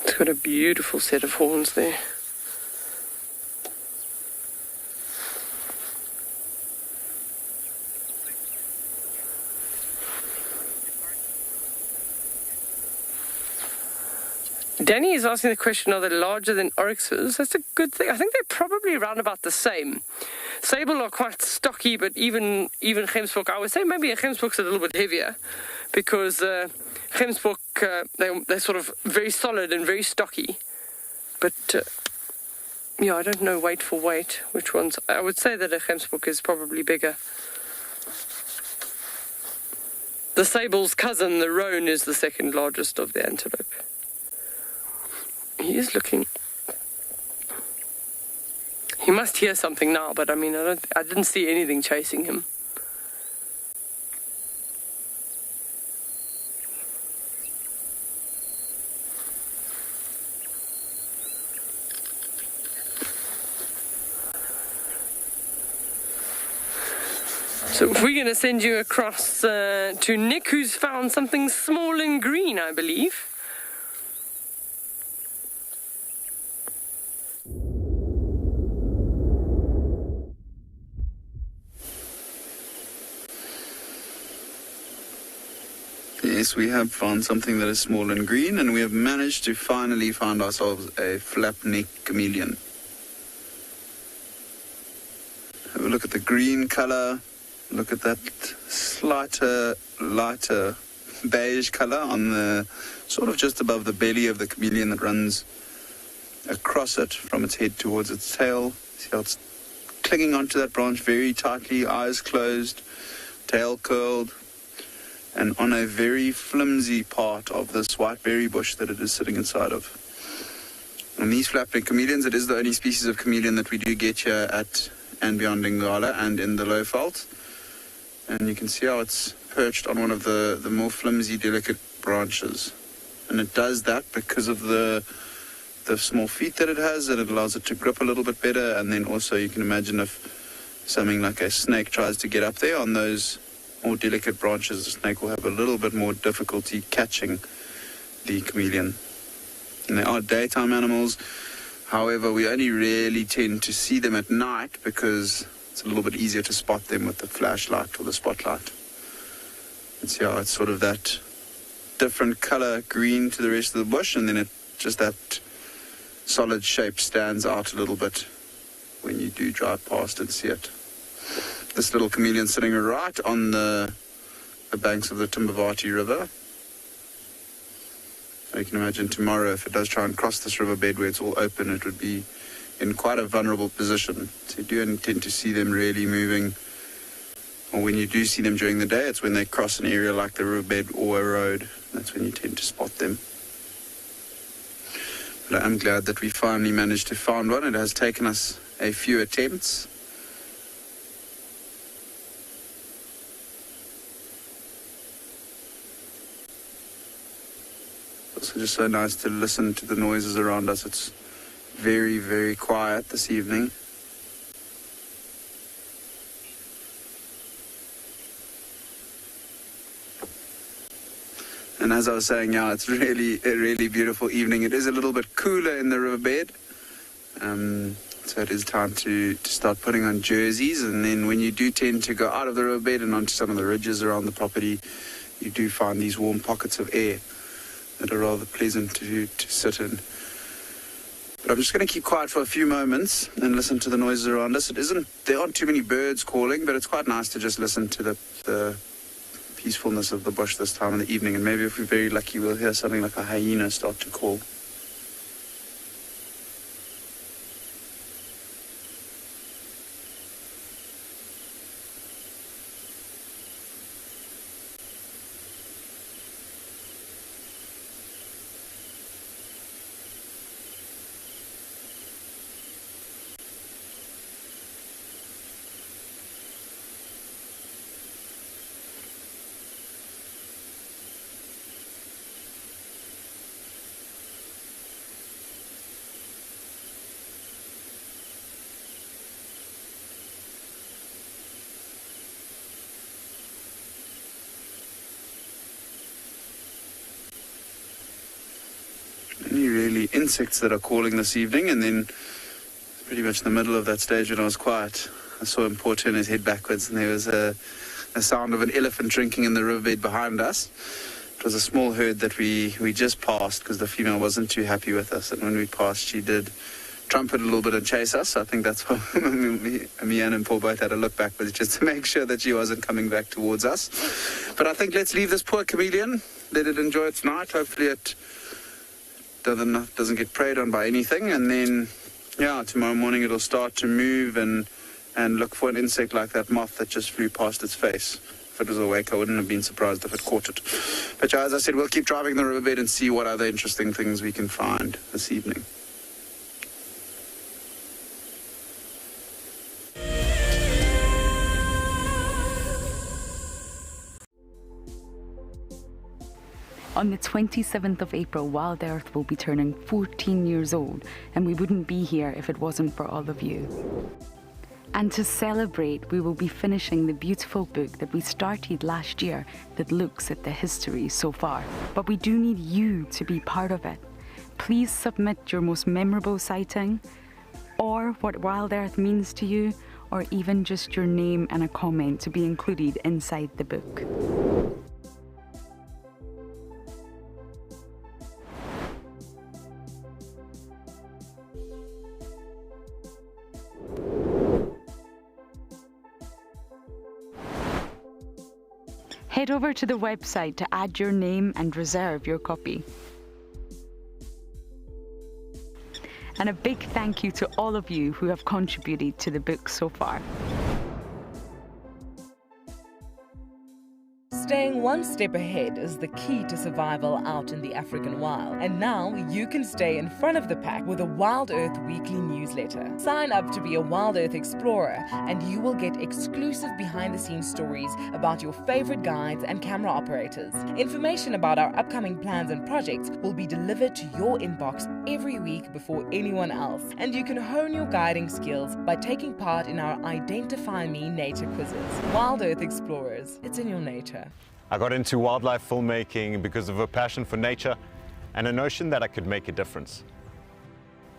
It's got a beautiful set of horns there. Danny is asking the question, are they larger than oryxes? That's a good thing. I think they're probably around about the same. Sable are quite stocky, but even gemsbok, I would say maybe a gemsbok's a little bit heavier, because gemsbok, they're sort of very solid and very stocky. But yeah, I don't know weight for weight, which ones. I would say that a gemsbok is probably bigger. The sable's cousin, the roan, is the second largest of the antelope. He is looking. He must hear something now, but I mean, I didn't see anything chasing him. So we're going to send you across to Nick, who's found something small and green, I believe.
Yes, we have found something that is small and green, and we have managed to finally find ourselves a flap-neck chameleon. Have a look at the green color. Look at that slighter, lighter beige color on the sort of just above the belly of the chameleon that runs across it from its head towards its tail. See how it's clinging onto that branch very tightly, eyes closed, tail curled, and on a very flimsy part of this white berry bush that it is sitting inside of. And these flap-neck chameleons, it is the only species of chameleon that we do get here at andBeyond Ngala and in the Lowveld. And you can see how it's perched on one of the more flimsy, delicate branches. And it does that because of the small feet that it has, and it allows it to grip a little bit better. And then also you can imagine if something like a snake tries to get up there on those more delicate branches, the snake will have a little bit more difficulty catching the chameleon. And they are daytime animals. However, we only really tend to see them at night because it's a little bit easier to spot them with the flashlight or the spotlight. And see how it's sort of that different color green to the rest of the bush, and then it just that solid shape stands out a little bit when you do drive past and see it. This little chameleon sitting right on the banks of the Timbavati River. So you can imagine tomorrow, if it does try and cross this riverbed where it's all open, it would be in quite a vulnerable position. So you do tend to see them really moving, or when you do see them during the day, it's when they cross an area like the riverbed or a road. That's when you tend to spot them. But I'm glad that we finally managed to find one. It has taken us a few attempts. also just so nice to listen to the noises around us. It's very, very quiet this evening. And as I was saying, yeah, it's really a really beautiful evening. It is a little bit cooler in the riverbed. So it is time to start putting on jerseys. And then when you do tend to go out of the riverbed and onto some of the ridges around the property, you do find these warm pockets of air that are rather pleasant to sit in. But I'm just going to keep quiet for a few moments and listen to the noises around us. There aren't too many birds calling, but it's quite nice to just listen to the peacefulness of the bush this time in the evening. And maybe if we're very lucky, we'll hear something like a hyena start to call. Only really insects that are calling this evening, and then pretty much in the middle of that stage when I was quiet, I saw him pour turn his head backwards, and there was a sound of an elephant drinking in the riverbed behind us. It was a small herd that we just passed because the female wasn't too happy with us, and when we passed she did trumpet a little bit and chase us. I think that's why me and Paul both had a look backwards just to make sure that she wasn't coming back towards us. But I think let's leave this poor chameleon, let it enjoy its night. Hopefully it doesn't get preyed on by anything, and then tomorrow morning it'll start to move and look for an insect like that moth that just flew past its face. If it was awake, I wouldn't have been surprised if it caught it. But as I said, we'll keep driving the riverbed and see what other interesting things we can find this evening.
On the 27th of April, WildEarth will be turning 14 years old, and we wouldn't be here if it wasn't for all of you. And to celebrate, we will be finishing the beautiful book that we started last year that looks at the history so far. But we do need you to be part of it. Please submit your most memorable sighting, or what WildEarth means to you, or even just your name and a comment to be included inside the book. Head over to the website to add your name and reserve your copy. And a big thank you to all of you who have contributed to the book so far.
Staying one step ahead is the key to survival out in the African wild. And now you can stay in front of the pack with a WildEarth weekly newsletter. Sign up to be a WildEarth explorer and you will get exclusive behind-the-scenes stories about your favorite guides and camera operators. Information about our upcoming plans and projects will be delivered to your inbox every week before anyone else. And you can hone your guiding skills by taking part in our Identify Me nature quizzes. WildEarth Explorers, it's in your nature.
I got into wildlife filmmaking because of a passion for nature and a notion that I could make a difference.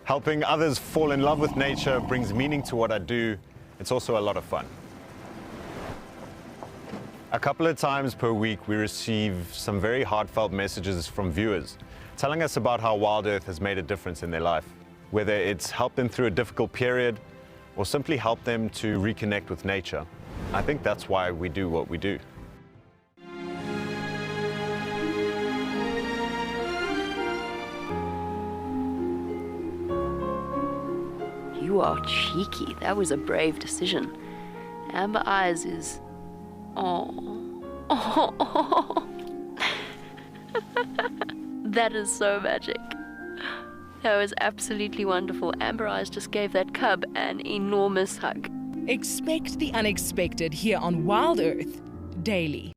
Helping others fall in love with nature brings meaning to what I do. It's also a lot of fun. A couple of times per week we receive some very heartfelt messages from viewers telling us about how WildEarth has made a difference in their life, whether it's helped them through a difficult period or simply helped them to reconnect with nature. I think that's why we do what we do.
You are cheeky. That was a brave decision. Amber Eyes is... Oh. That is so magic. That was absolutely wonderful. Amber Eyes just gave that cub an enormous hug.
Expect the unexpected here on WildEarth daily.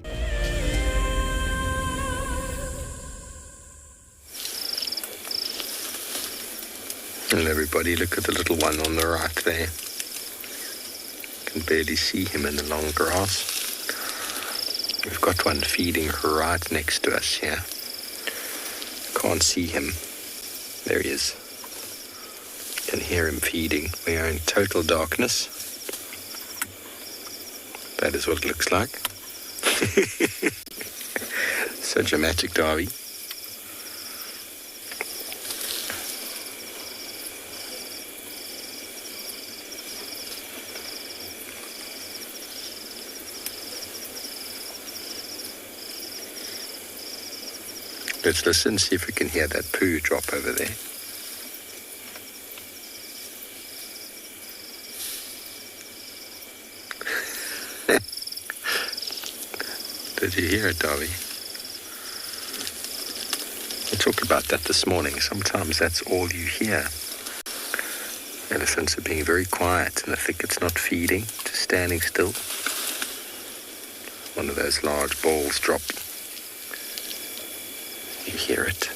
And everybody look at the little one on the right there. Can barely see him in the long grass. We've got one feeding right next to us here. Can't see him. There he is. Can hear him feeding. We are in total darkness. That is what it looks like. So dramatic, Darby. Let's listen, see if we can hear that poo drop over there. Did you hear it, Darby? We talked about that this morning. Sometimes that's all you hear. Elephants are being very quiet in the thickets, not feeding, just standing still. One of those large balls drop. You hear it.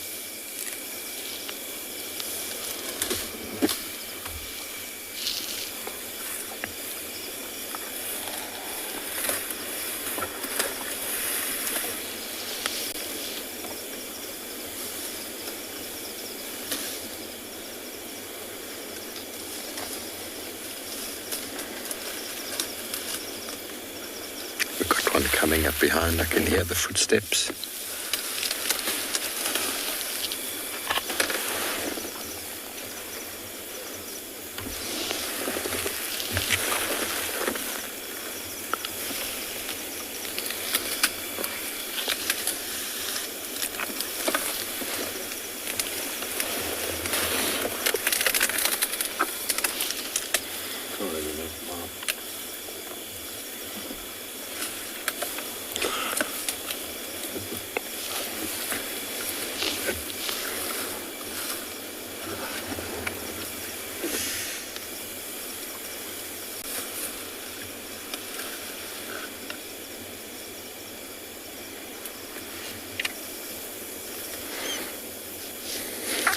We've got one coming up behind. I can hear the footsteps.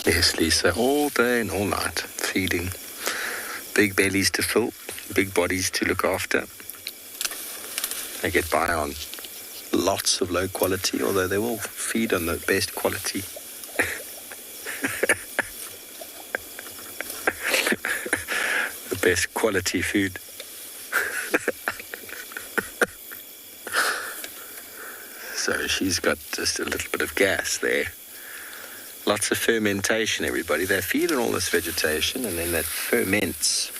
Yes, Lisa, all day and all night, feeding. Big bellies to fill, big bodies to look after. They get by on lots of low quality, although they will feed on the best quality. The best quality food. So she's got just a little bit of gas there. Lots of fermentation, everybody. They feed on all this vegetation, and then that ferments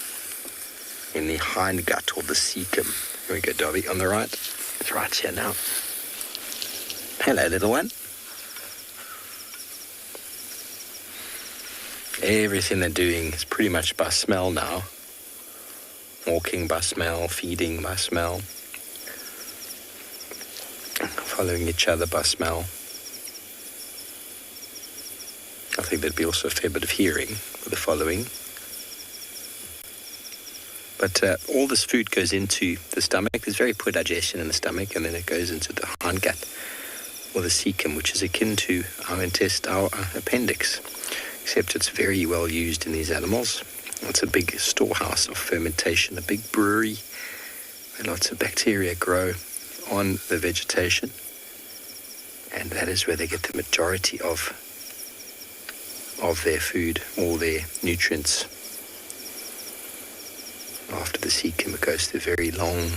in the hindgut or the cecum. Here we go, Dobby, on the right. It's right here now. Hello, little one. Everything they're doing is pretty much by smell now. Walking by smell, feeding by smell. Following each other by smell. I think there'd be also a fair bit of hearing with the following. But all this food goes into the stomach. There's very poor digestion in the stomach, and then it goes into the hindgut, or the cecum, which is akin to our appendix, except it's very well used in these animals. It's a big storehouse of fermentation, a big brewery, where lots of bacteria grow on the vegetation, and that is where they get the majority of their food, all their nutrients. After the cecum, it goes to the very long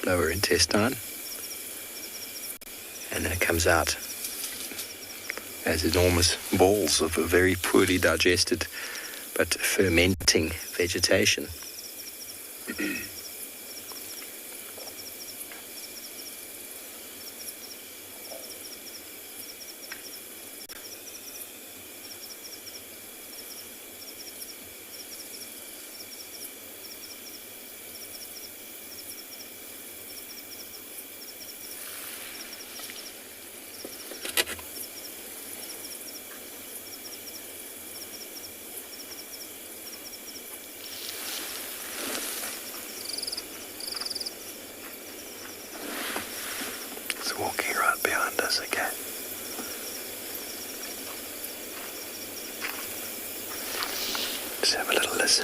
lower intestine, and then it comes out as enormous balls of a very poorly digested but fermenting vegetation. Walking right behind us again. us.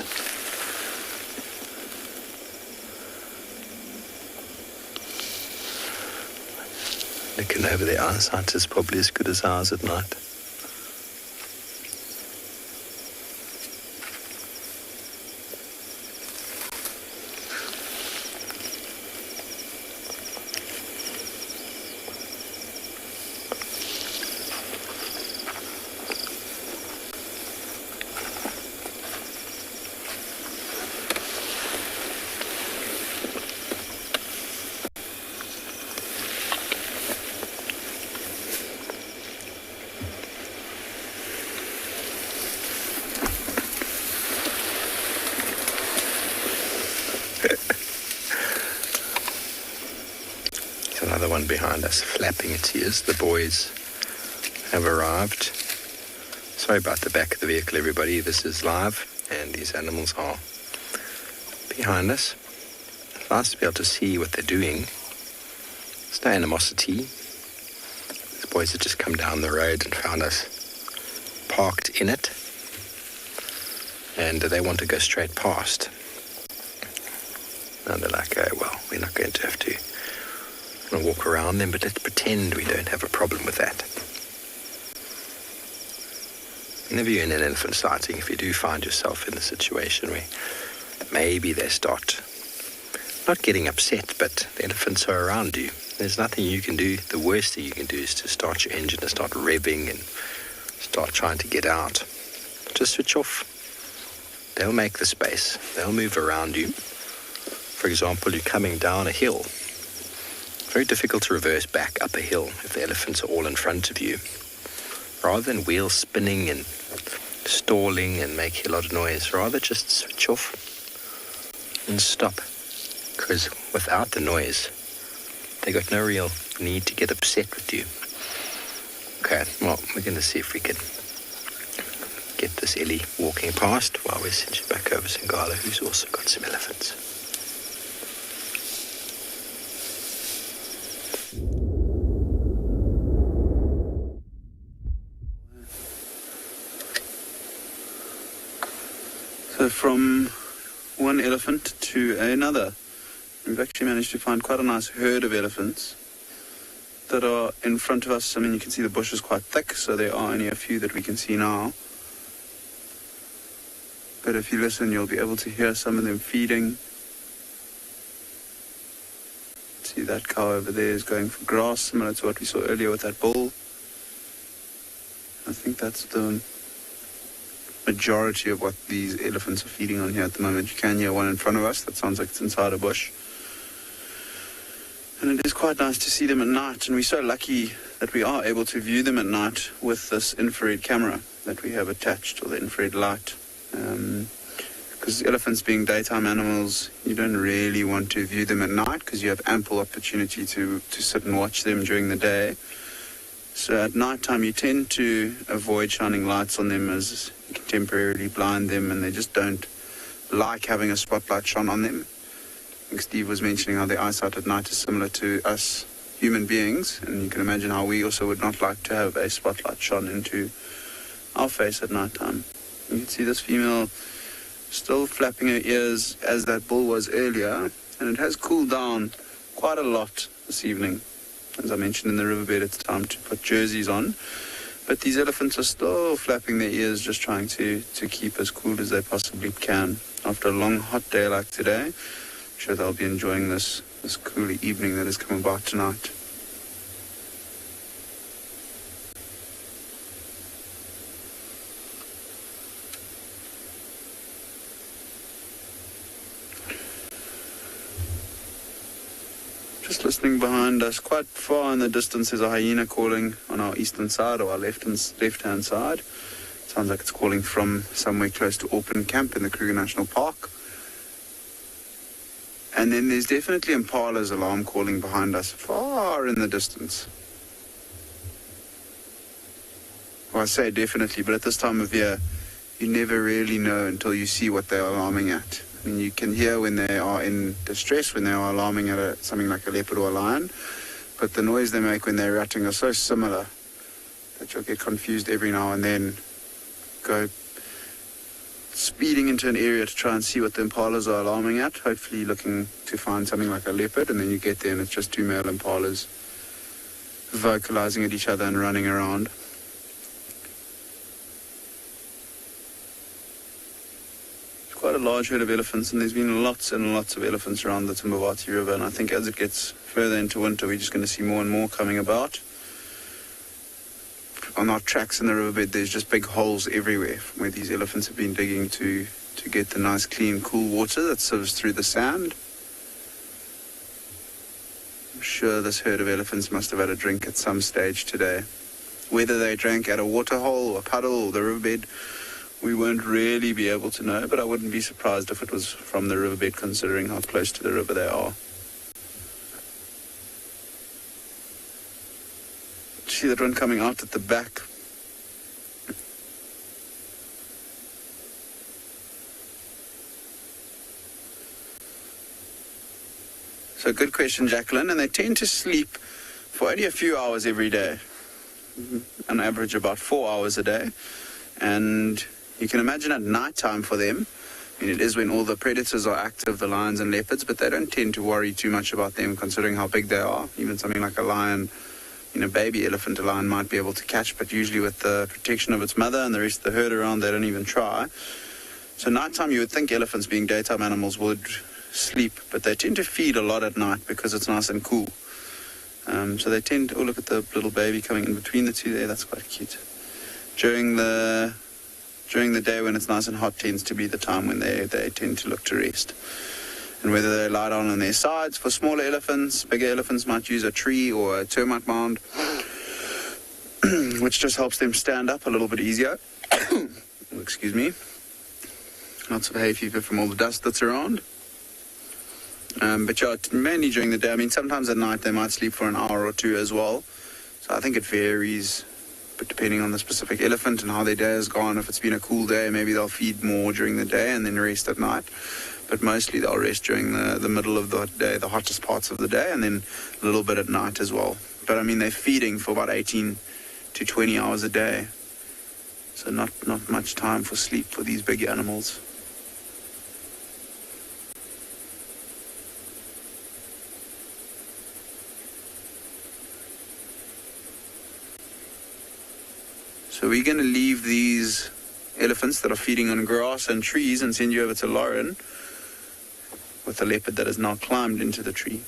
Looking over, their eyesight is probably as good as ours at night. Another one behind us, flapping its ears. The boys have arrived. Sorry about the back of the vehicle, everybody. This is live, and these animals are behind us. It's nice to be able to see what they're doing. There's no animosity. These boys have just come down the road and found us parked in it, and they want to go straight past. And they're like, oh, well, we're not going to have to walk around them, but let's pretend we don't have a problem with that. Whenever you're in an elephant sighting, if you do find yourself in the situation where maybe they start not getting upset, but the elephants are around you, there's nothing you can do. The worst thing you can do is to start your engine and start revving and start trying to get out. Just switch off. They'll make the space. They'll move around you. For example, you're coming down a hill. Very difficult to reverse back up a hill if the elephants are all in front of you. Rather than wheel spinning and stalling and making a lot of noise, rather just switch off and stop. Because without the noise, they got no real need to get upset with you. Okay, well, we're going to see if we can get this Ellie walking past while we send you back over to Ngala, who's also got some elephants.
So from one elephant to another, we've actually managed to find quite a nice herd of elephants that are in front of us. I mean, you can see the bush is quite thick, so there are only a few that we can see now. But if you listen, you'll be able to hear some of them feeding. See, that cow over there is going for grass, similar to what we saw earlier with that bull. I think that's the majority of what these elephants are feeding on here at the moment. You can hear one in front of us. That sounds like it's inside a bush. And it is quite nice to see them at night, and we're so lucky that we are able to view them at night with this infrared camera that we have attached, or the infrared light. Because elephants being daytime animals, you don't really want to view them at night because you have ample opportunity to sit and watch them during the day. So at night time you tend to avoid shining lights on them, as you can temporarily blind them, and they just don't like having a spotlight shone on them. I think Steve was mentioning how their eyesight at night is similar to us human beings, and you can imagine how we also would not like to have a spotlight shone into our face at night time. You can see this female still flapping her ears as that bull was earlier, and it has cooled down quite a lot this evening. As I mentioned in the riverbed, it's time to put jerseys on. But these elephants are still flapping their ears, just trying to keep as cool as they possibly can. After a long, hot day like today, I'm sure they'll be enjoying this cooler evening that has come about tonight. Just listening behind us, quite far in the distance, is a hyena calling on our eastern side, or our left-hand side. Sounds like it's calling from somewhere close to Auckland Camp in the Kruger National Park. And then there's definitely Impala's alarm calling behind us, far in the distance. Well, I say definitely, but at this time of year, you never really know until you see what they're alarming at. I mean, you can hear when they are in distress, when they are alarming at something like a leopard or a lion, but the noise they make when they're ratting are so similar that you'll get confused every now and then. Go speeding into an area to try and see what the impalas are alarming at, hopefully looking to find something like a leopard, and then you get there and it's just two male impalas vocalizing at each other and running around. It's quite a large herd of elephants, and there's been lots and lots of elephants around the Timbavati River, and I think as it gets further into winter we're just going to see more and more coming about. On our tracks in the riverbed there's just big holes everywhere from where these elephants have been digging to get the nice clean cool water that sieves through the sand. I'm sure this herd of elephants must have had a drink at some stage today. Whether they drank at a waterhole or a puddle or the riverbed, we won't really be able to know, but I wouldn't be surprised if it was from the riverbed considering how close to the river they are. See that one coming out at the back. So good question, Jacqueline. And they tend to sleep for only a few hours every day. On average about 4 hours a day. And you can imagine at night time for them, I mean, it is when all the predators are active, the lions and leopards, but they don't tend to worry too much about them considering how big they are. Even something like a lion, baby elephant, a lion might be able to catch, but usually with the protection of its mother and the rest of the herd around, they don't even try. So nighttime, you would think elephants, being daytime animals, would sleep, but they tend to feed a lot at night because it's nice and cool. So they tend to, look at the little baby coming in between the two there, that's quite cute. During the day when it's nice and hot tends to be the time when they tend to look to rest. And whether they lie down on their sides, for smaller elephants, bigger elephants might use a tree or a termite mound, which just helps them stand up a little bit easier. Excuse me. Lots of hay fever from all the dust that's around. But yeah, mainly during the day. I mean, sometimes at night they might sleep for an hour or two as well. So I think it varies, but depending on the specific elephant and how their day has gone. If it's been a cool day, maybe they'll feed more during the day and then rest at night. But mostly they'll rest during the middle of the day, the hottest parts of the day, and then a little bit at night as well. But I mean, they're feeding for about 18 to 20 hours a day. So not much time for sleep for these big animals. So we're going to leave these elephants that are feeding on grass and trees and send you over to Lauren with the leopard that has now climbed into the tree.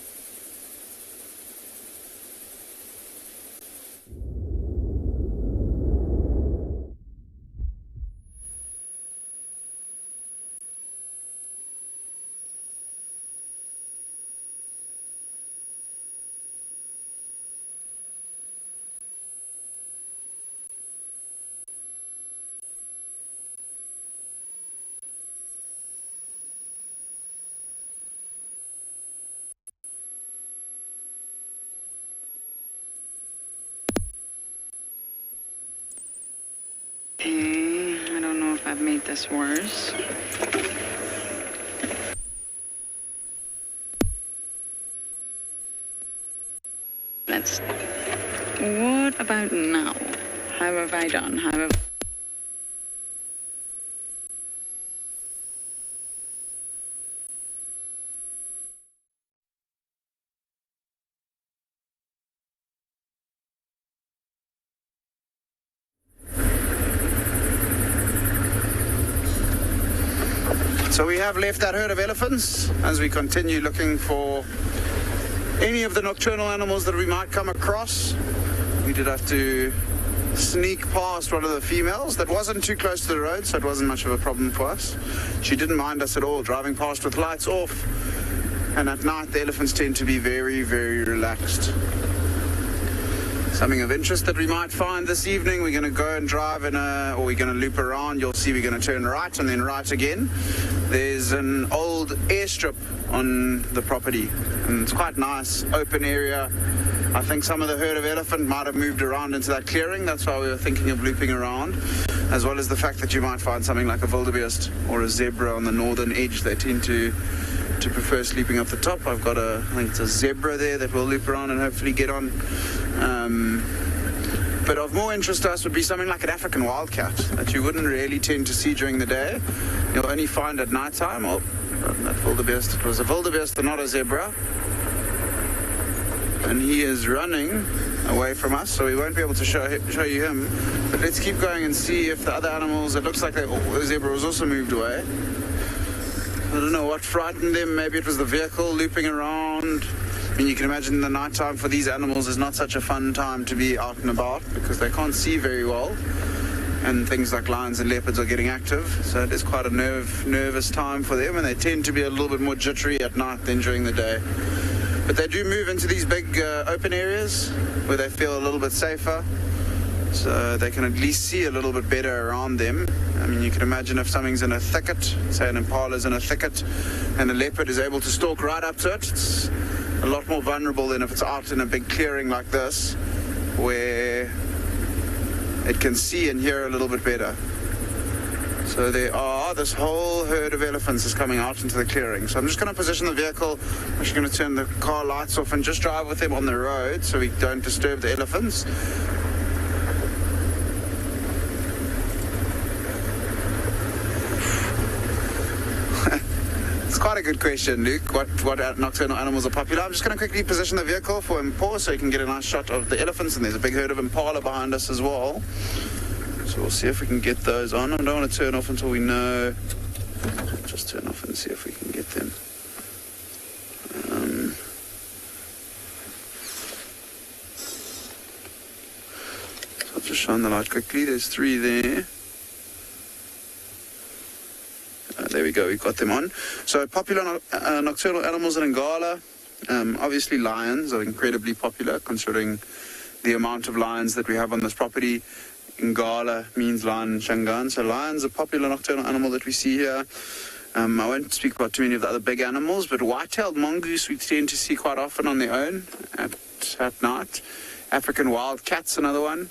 I don't know if I've made this worse. What about now? How have I done?
So we have left that herd of elephants as we continue looking for any of the nocturnal animals that we might come across. We did have to sneak past one of the females that wasn't too close to the road, so it wasn't much of a problem for us. She didn't mind us at all, driving past with lights off. And at night the elephants tend to be very, very relaxed. Something of interest that we might find this evening, we're going to go and drive or we're going to loop around. You'll see we're going to turn right and then right again. There's an old airstrip on the property, and it's quite nice, open area. I think some of the herd of elephant might have moved around into that clearing. That's why we were thinking of looping around, as well as the fact that you might find something like a wildebeest or a zebra on the northern edge. They tend to prefer sleeping up the top. I've got I think it's a zebra there that we'll loop around and hopefully get on. But of more interest to us would be something like an African wildcat that you wouldn't really tend to see during the day. You'll only find at night time. Oh, that wildebeest, it was a wildebeest and not a zebra. And he is running away from us, so we won't be able to show you him. But let's keep going and see if the other animals, it looks like the zebra was also moved away. I don't know what frightened them. Maybe it was the vehicle looping around. I mean, you can imagine the night time for these animals is not such a fun time to be out and about because they can't see very well. And things like lions and leopards are getting active. So it is quite a nervous time for them, and they tend to be a little bit more jittery at night than during the day. But they do move into these big open areas where they feel a little bit safer. So they can at least see a little bit better around them. I mean, you can imagine if something's in a thicket, say an impala's in a thicket, and a leopard is able to stalk right up to it, it's a lot more vulnerable than if it's out in a big clearing like this, where it can see and hear a little bit better. So this whole herd of elephants is coming out into the clearing. So I'm just going to position the vehicle. I'm just going to turn the car lights off and just drive with them on the road so we don't disturb the elephants. It's quite a good question, Luke. What nocturnal animals are popular? I'm just going to quickly position the vehicle for impala so you can get a nice shot of the elephants, and there's a big herd of impala behind us as well. So we'll see if we can get those on. I don't want to turn off until we know. Just turn off and see if we can get them. So I'll just shine the light quickly. There's 3 there. There we go, we've got them on. So popular nocturnal animals in Ngala. Obviously lions are incredibly popular considering the amount of lions that we have on this property. Ngala means lion in Shangaan. So lions are a popular nocturnal animal that we see here. I won't speak about too many of the other big animals, but white-tailed mongoose we tend to see quite often on their own at night. African wildcat's another one.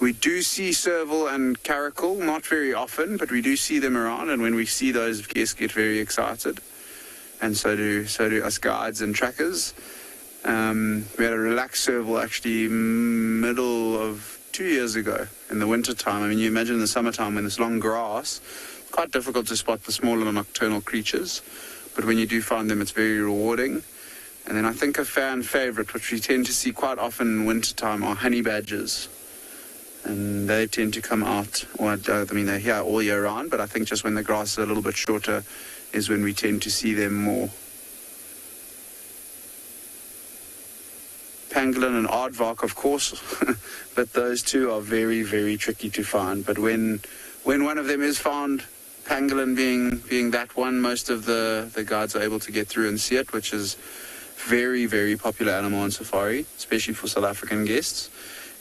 We do see serval and caracal, not very often, but we do see them around, and when we see those, guests get very excited, and so do us guides and trackers. We had a relaxed serval actually middle of 2 years ago in the winter time. I mean, you imagine in the summertime when there's long grass, it's quite difficult to spot the smaller nocturnal creatures, but when you do find them, it's very rewarding. And then I think a fan favorite, which we tend to see quite often in wintertime, are honey badgers. And they tend to come out, they're here all year round, but I think just when the grass is a little bit shorter is when we tend to see them more. Pangolin and aardvark, of course, but those two are very, very tricky to find. But when one of them is found, pangolin being that one, most of the guides are able to get through and see it, which is very, very popular animal on safari, especially for South African guests.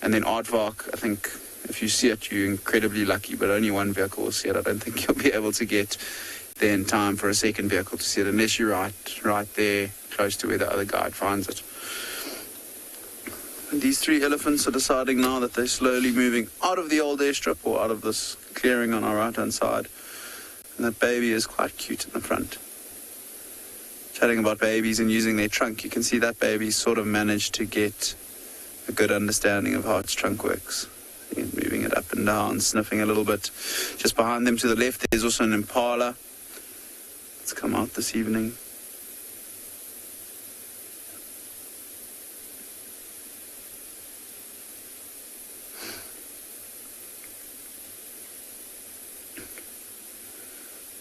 And then aardvark, I think if you see it, you're incredibly lucky, but only one vehicle will see it. I don't think you'll be able to get there in time for a second vehicle to see it, unless you're right there, close to where the other guide finds it. And these 3 elephants are deciding now that they're slowly moving out of the old airstrip or out of this clearing on our right-hand side. And that baby is quite cute in the front. Chatting about babies and using their trunk, you can see that baby sort of managed to get a good understanding of how its trunk works. Again, moving it up and down, sniffing a little bit. Just behind them to the left, there's also an impala. It's come out this evening.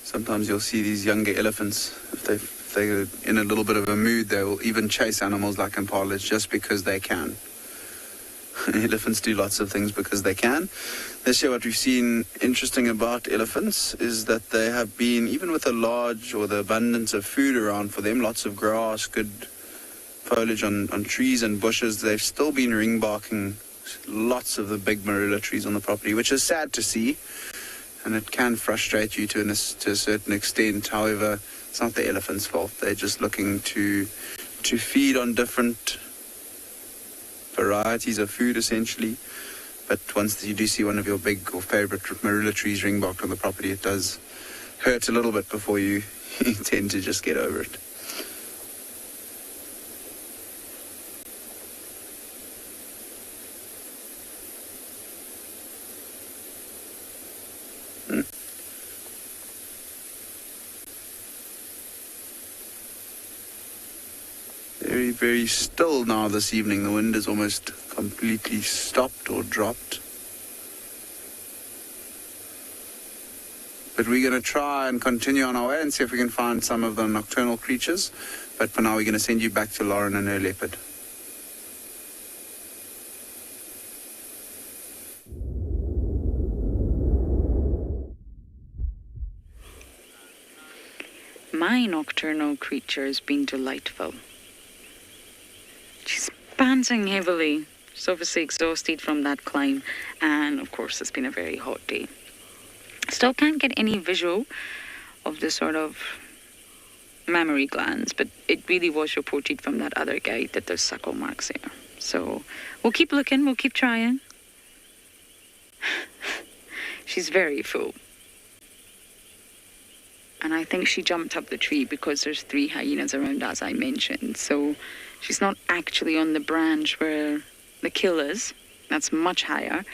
Sometimes you'll see these younger elephants, if they're in a little bit of a mood, they will even chase animals like impalas just because they can. Elephants do lots of things because they can. This year what we've seen interesting about elephants is that they have been, even with the abundance of food around for them, lots of grass, good foliage on trees and bushes, they've still been ring barking lots of the big marula trees on the property, which is sad to see. And it can frustrate you to a certain extent. However, it's not the elephant's fault. They're just looking to feed on different varieties of food, essentially. But once you do see one of your big or favorite marula trees ring-barked on the property, it does hurt a little bit before you tend to just get over it. Very, very still now this evening. The wind is almost completely stopped or dropped. But we're going to try and continue on our way and see if we can find some of the nocturnal creatures. But for now, we're going to send you back to Lauren and her leopard.
My nocturnal creature has been delightful. She's panting heavily. She's obviously exhausted from that climb. And of course, it's been a very hot day. Still can't get any visual of the sort of mammary glands, but it really was reported from that other guide that there's suckle marks there. So we'll keep looking, we'll keep trying. She's very full. And I think she jumped up the tree because there's 3 hyenas around, as I mentioned. So she's not actually on the branch where the kill is. That's much higher.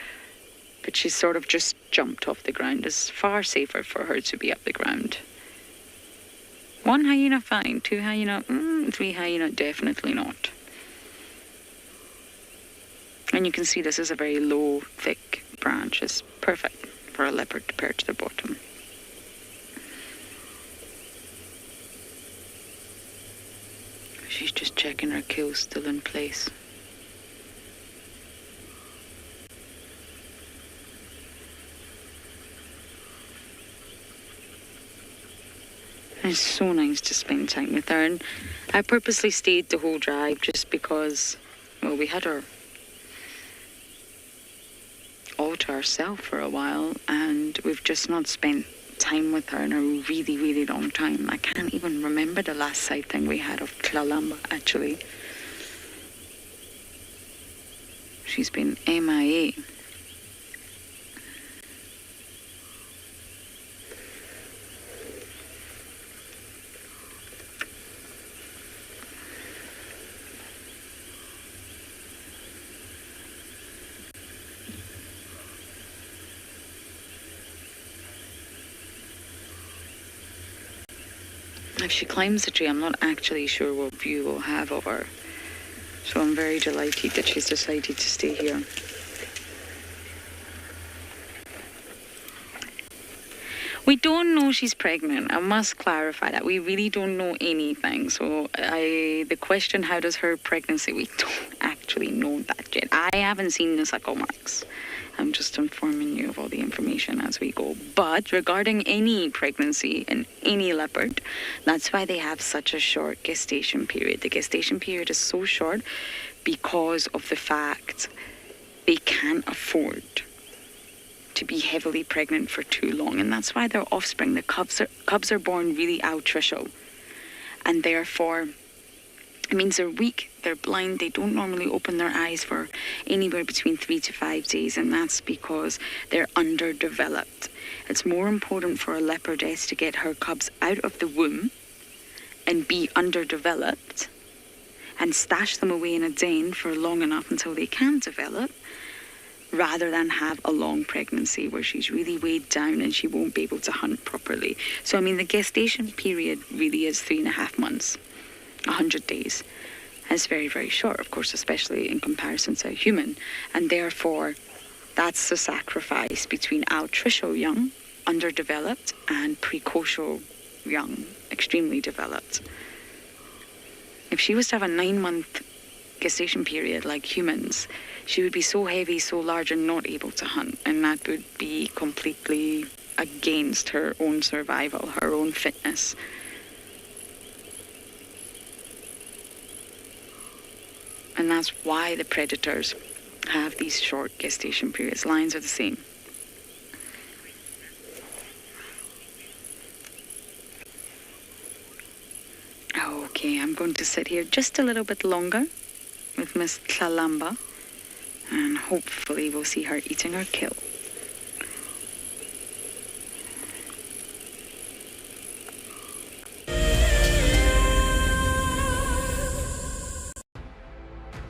But she's sort of just jumped off the ground. It's far safer for her to be up the ground. 1 hyena, fine. 2 hyena, 3 hyena, definitely not. And you can see this is a very low, thick branch. It's perfect for a leopard to perch the bottom. She's just checking her kill's still in place. It's so nice to spend time with her, and I purposely stayed the whole drive just because, well, we had her all to ourselves for a while, and we've just not spent time with her in a really, really long time. I can't even remember the last sighting we had of Kalamba, actually. She's been MIA. If she climbs the tree, I'm not actually sure what view we'll have of her. So I'm very delighted that she's decided to stay here. We don't know she's pregnant. I must clarify that. We really don't know anything. So the question, how does her pregnancy, we don't actually know that yet. I haven't seen the suckle marks. I'm just informing you of all the information as we go. But regarding any pregnancy in any leopard, that's why they have such a short gestation period. The gestation period is so short because of the fact they can't afford to be heavily pregnant for too long. And that's why their offspring, the cubs are born really altricial. And therefore, it means they're weak, they're blind, they don't normally open their eyes for anywhere between 3 to 5 days, and that's because they're underdeveloped. It's more important for a leopardess to get her cubs out of the womb and be underdeveloped and stash them away in a den for long enough until they can develop, rather than have a long pregnancy where she's really weighed down and she won't be able to hunt properly. So, I mean, the gestation period really is 3.5 months. 100 days. It's very, very short, of course, especially in comparison to a human. And therefore, that's the sacrifice between altricial young, underdeveloped, and precocial young, extremely developed. If she was to have a 9-month gestation period like humans, she would be so heavy, so large, and not able to hunt. And that would be completely against her own survival, her own fitness. And that's why the predators have these short gestation periods. Lions are the same. Okay, I'm going to sit here just a little bit longer with Miss Kalamba, and hopefully we'll see her eating her kill.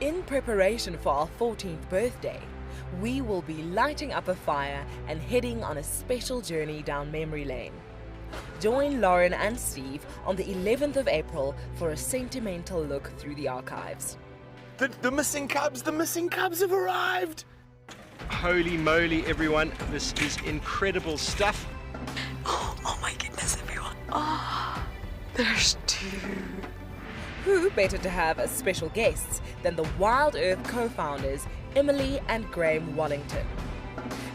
In preparation for our 14th birthday, we will be lighting up a fire and heading on a special journey down memory lane. Join Lauren and Steve on the 11th of April for a sentimental look through the archives.
The missing cubs have arrived!
Holy moly, everyone. This is incredible stuff.
Oh my goodness, everyone. Oh, there's two.
Who better to have as special guests than the WildEarth co-founders Emily and Graham Wallington?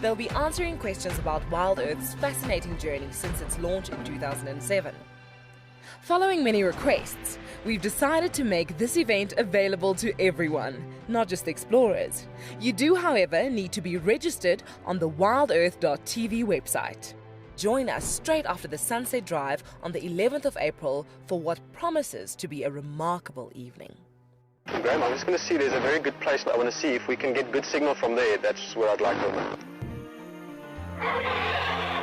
They'll be answering questions about WildEarth's fascinating journey since its launch in 2007. Following many requests, we've decided to make this event available to everyone, not just explorers. You do, however, need to be registered on the WildEarth.tv website. Join us straight after the Sunset Drive on the 11th of April for what promises to be a remarkable evening.
Graham, I'm just going to see there's a very good place. I want to see if we can get good signal from there. That's where I'd like to.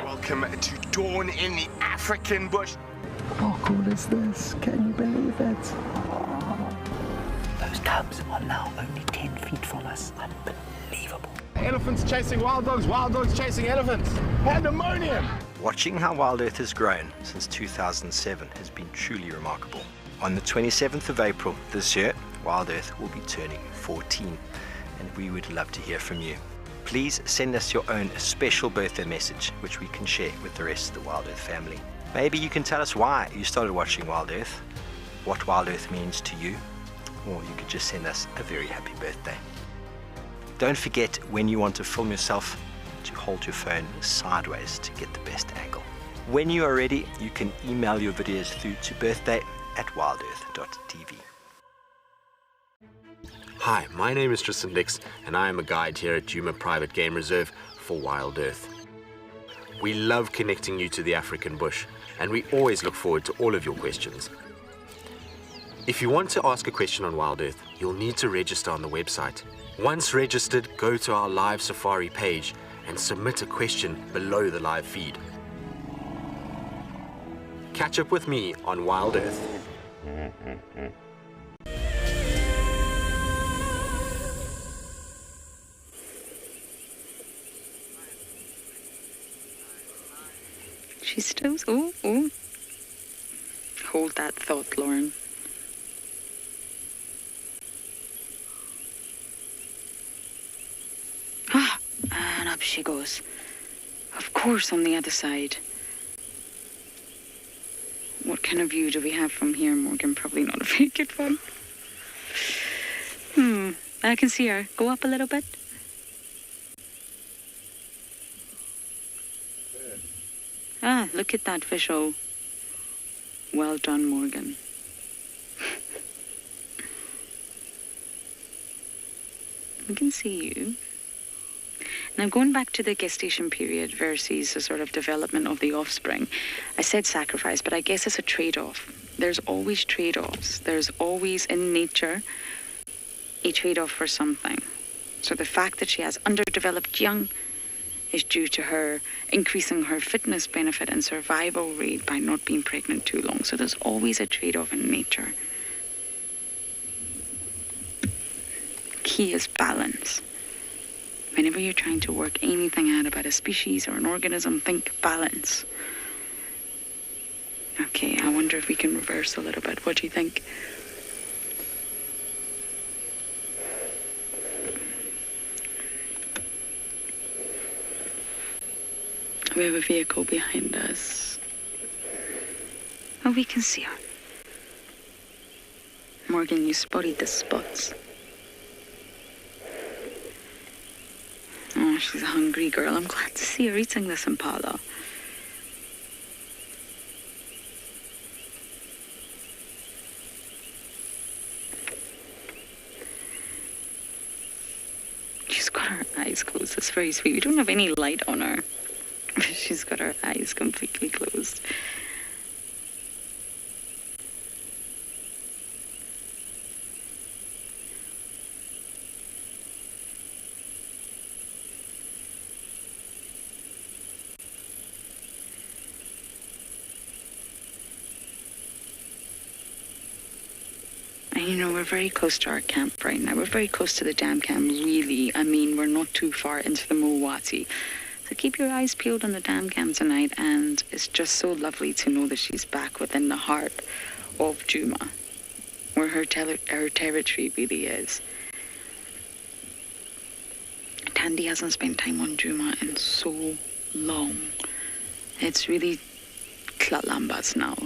Welcome to dawn in the African bush.
How cool is this? Can you believe it?
Those cubs are now only 10 feet from us. Unbelievable.
Elephants chasing wild dogs chasing elephants. Pandemonium!
Watching how WildEarth has grown since 2007 has been truly remarkable. On the 27th of April this year, WildEarth will be turning 14, and we would love to hear from you. Please send us your own special birthday message, which we can share with the rest of the WildEarth family. Maybe you can tell us why you started watching WildEarth, what WildEarth means to you, or you could just send us a very happy birthday. Don't forget, when you want to film yourself, to hold your phone sideways to get the best angle. When you are ready, you can email your videos through to birthday@wildearth.tv.
Hi, my name is Tristan Dix, and I am a guide here at Djuma Private Game Reserve for WildEarth. We love connecting you to the African bush, and we always look forward to all of your questions. If you want to ask a question on WildEarth, you'll need to register on the website. Once registered, go to our live safari page and submit a question below the live feed. Catch up with me on WildEarth.
She's still... Oh. Hold that thought, Lauren. And up she goes. Of course, on the other side. What kind of view do we have from here, Morgan? Probably not a very good one. I can see her. Go up a little bit. Look at that visual. Well done, Morgan. We can see you. Now, going back to the gestation period versus the sort of development of the offspring, I said sacrifice, but I guess it's a trade-off. There's always trade-offs. There's always, in nature, a trade-off for something. So the fact that she has underdeveloped young is due to her increasing her fitness benefit and survival rate by not being pregnant too long. So there's always a trade-off in nature. Key is balance. Whenever you're trying to work anything out about a species or an organism, think balance. Okay, I wonder if we can reverse a little bit. What do you think? We have a vehicle behind us. Oh, we can see her. Morgan, you spotted the spots. Oh, she's a hungry girl. I'm glad to see her eating this impala. She's got her eyes closed. It's very sweet. We don't have any light on her. She's got her eyes completely closed. And you know, we're very close to our camp right now. We're very close to the dam camp, really. I mean, we're not too far into the Mulwati. So keep your eyes peeled on the dam cam tonight, and it's just so lovely to know that she's back within the heart of Djuma, where her territory really is. Tandy hasn't spent time on Djuma in so long. It's really Tlalambas now.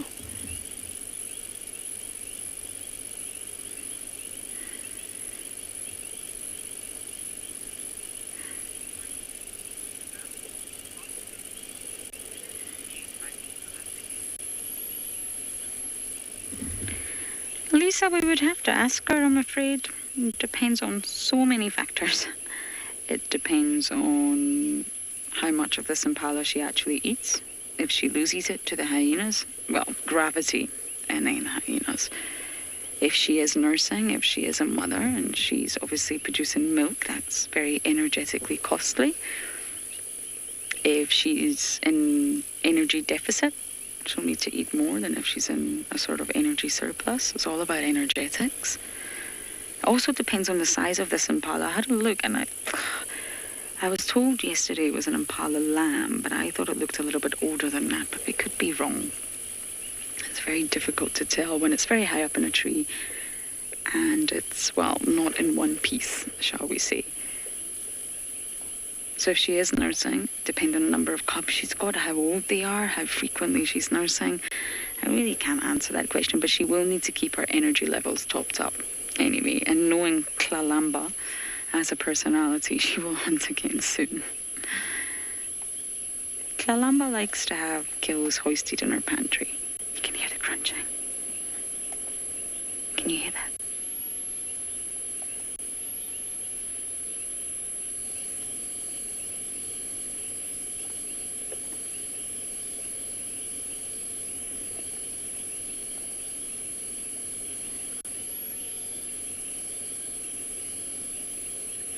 Lisa, we would have to ask her, I'm afraid. It depends on so many factors. It depends on how much of this impala she actually eats. If she loses it to the hyenas, well, gravity and then hyenas. If she is nursing, if she is a mother and she's obviously producing milk, that's very energetically costly. If she's in energy deficit, she'll need to eat more than if she's in a sort of energy surplus. It's all about energetics. It also depends on the size of this impala. I had a look and I was told yesterday it was an impala lamb, but I thought it looked a little bit older than that, but we could be wrong. It's very difficult to tell when it's very high up in a tree and it's, well, not in one piece, shall we say. So if she is nursing, depending on the number of cubs she's got, how old they are, how frequently she's nursing, I really can't answer that question, but she will need to keep her energy levels topped up anyway. And knowing Tlalamba as a personality, she will hunt again soon. Tlalamba likes to have kills hoisted in her pantry. You can hear the crunching. Can you hear that?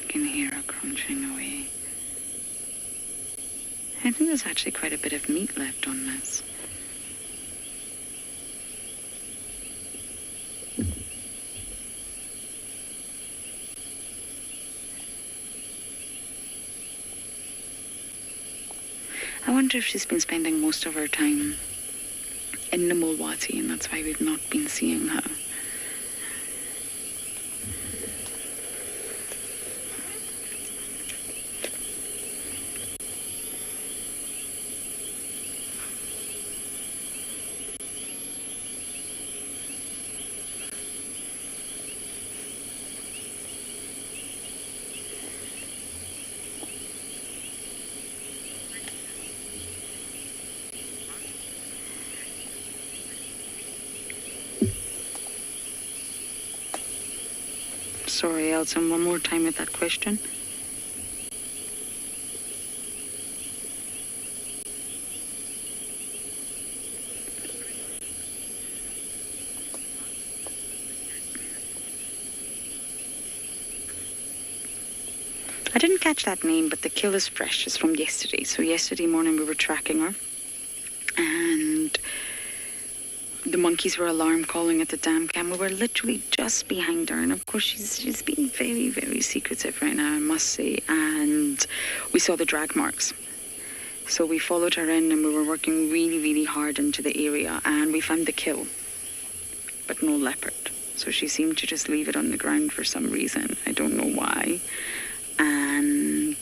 Can hear her crunching away. I think there's actually quite a bit of meat left on this. I wonder if she's been spending most of her time in the Mulwati, and that's why we've not been seeing her. Sorry, Elton, one more time with that question. I didn't catch that name, but the kill is fresh. It's from yesterday. So yesterday morning we were tracking her, and the monkeys were alarm calling at the dam cam. We were literally just behind her, and of course she's being very, very secretive right now, I must say. And we saw the drag marks, so we followed her in, and we were working really, really hard into the area, and we found the kill, but no leopard. So she seemed to just leave it on the ground for some reason. I don't know why. And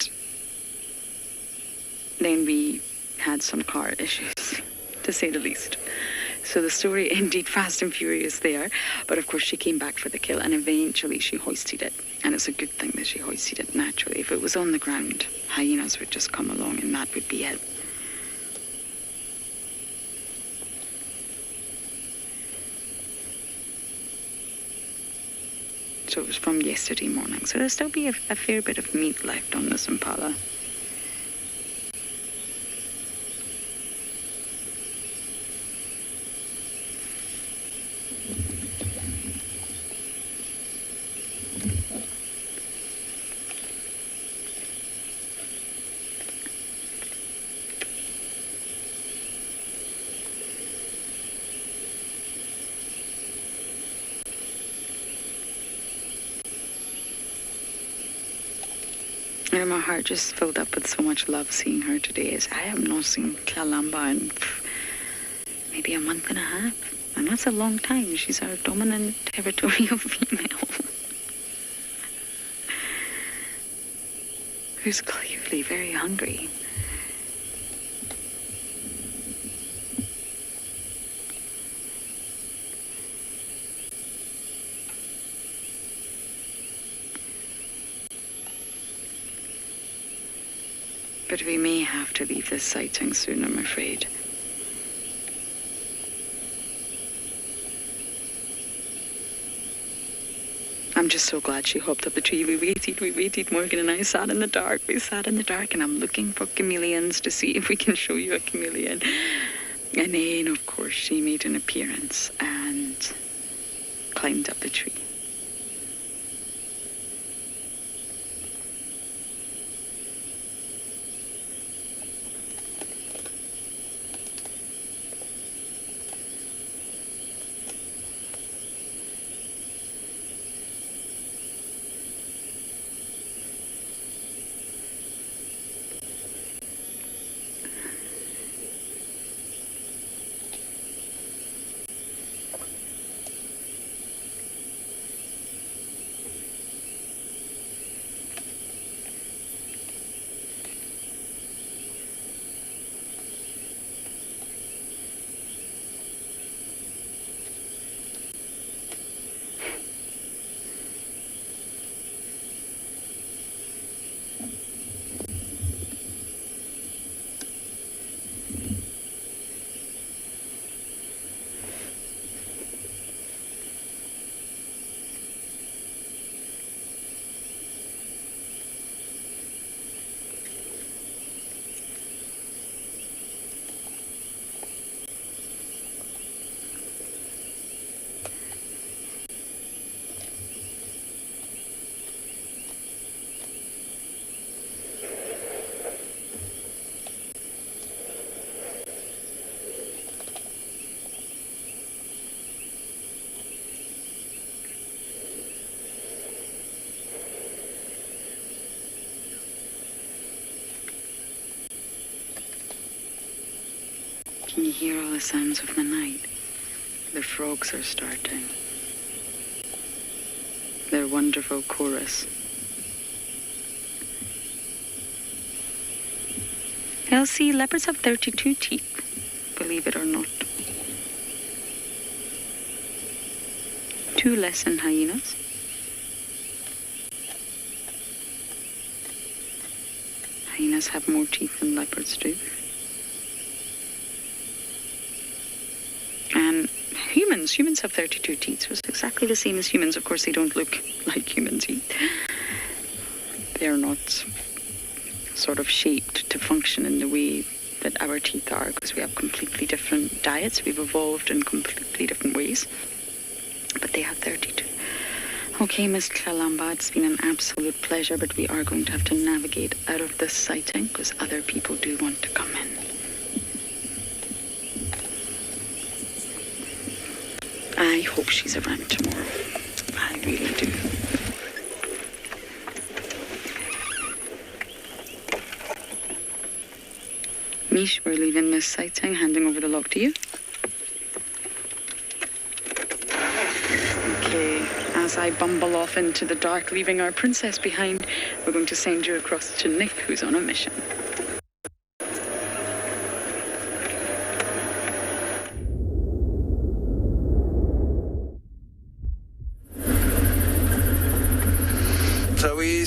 then we had some car issues, to say the least. So the story ended fast and furious there. But of course she came back for the kill, and eventually she hoisted it. And it's a good thing that she hoisted it naturally. If it was on the ground, hyenas would just come along and that would be it. So it was from yesterday morning. So there'll still be a fair bit of meat left on this impala. And my heart just filled up with so much love seeing her today, as I have not seen Kalamba in maybe a month and a half. And that's a long time. She's our dominant territorial female. Who's clearly very hungry. But we may have to leave this sighting soon, I'm afraid. I'm just so glad she hopped up the tree. We waited. Morgan and I sat in the dark. We sat in the dark, and I'm looking for chameleons to see if we can show you a chameleon. And then, of course, she made an appearance and climbed up the tree. Can you hear all the sounds of the night? The frogs are starting. Their wonderful chorus. Elsie, leopards have 32 teeth, believe it or not. 2 less than hyenas. Hyenas have more teeth than leopards do. And humans have 32 teeth, so it's exactly the same as humans. Of course, they don't look like humans eat. They're not sort of shaped to function in the way that our teeth are, because we have completely different diets. We've evolved in completely different ways. But they have 32. Okay, Miss Kalamba, it's been an absolute pleasure, but we are going to have to navigate out of this sighting because other people do want to come in. I hope she's around tomorrow. I really do. Mish, we're leaving this sighting, handing over the log to you. Okay, as I bumble off into the dark, leaving our princess behind, we're going to send you across to Nick, who's on a mission.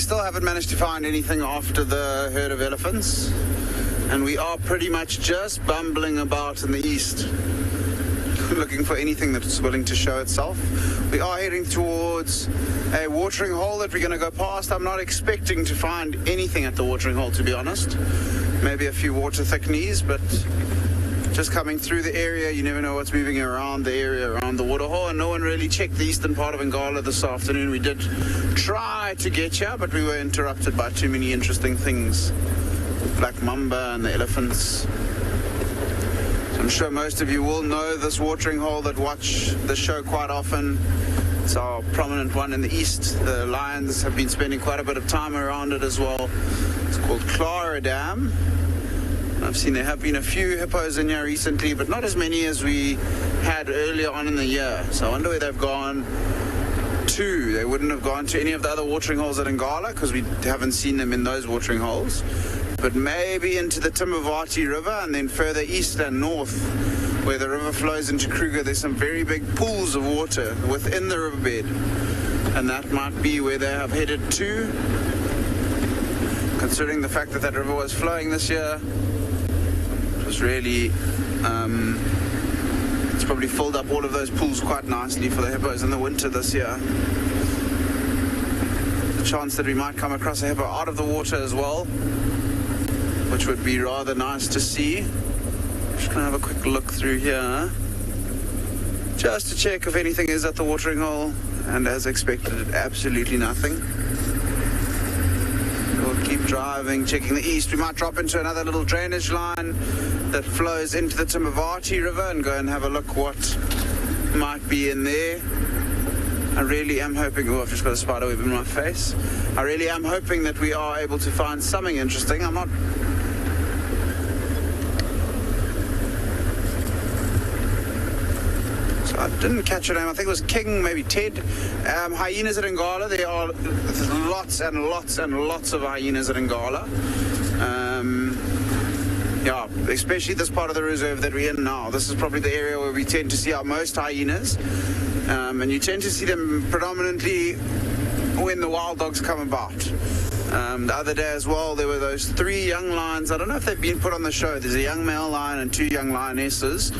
Still haven't managed to find anything after the herd of elephants, and we are pretty much just bumbling about in the east looking for anything that's willing to show itself. We are heading towards a watering hole that we're going to go past. I'm not expecting to find anything at the watering hole, to be honest. Maybe a few water thickneys, but just coming through the area, you never know what's moving around the area, around the waterhole, and no one really checked the eastern part of Ngala this afternoon. We did try to get here, but we were interrupted by too many interesting things. Black mamba and the elephants. So I'm sure most of you will know this watering hole that watch the show quite often. It's our prominent one in the east. The lions have been spending quite a bit of time around it as well. It's called Clara Dam. I've seen there have been a few hippos in here recently, but not as many as we had earlier on in the year. So I wonder where they've gone to. They wouldn't have gone to any of the other watering holes at Ngala because we haven't seen them in those watering holes. But maybe into the Timbavati River and then further east and north where the river flows into Kruger. There's some very big pools of water within the riverbed. And that might be where they have headed to. Considering the fact that that river was flowing this year, it was really, it's probably filled up all of those pools quite nicely for the hippos in the winter this year. The chance that we might come across a hippo out of the water as well, which would be rather nice to see. Just gonna have a quick look through here, just to check if anything is at the watering hole, and as expected, absolutely nothing. We'll keep driving, checking the east. We might drop into another little drainage line that flows into the Timbavati River and go and have a look what might be in there. I really am hoping, oh, I've just got a spider web in my face. I really am hoping that we are able to find something interesting. I'm not... So I didn't catch her name. I think it was King, maybe Ted. Hyenas at Ngala. There are lots and lots and lots of hyenas at Ngala. Yeah, especially this part of the reserve that we're in now. This is probably the area where we tend to see our most hyenas. And you tend to see them predominantly when the wild dogs come about. The other day as well, there were those 3 young lions. I don't know if they've been put on the show. There's a young male lion and 2 young lionesses.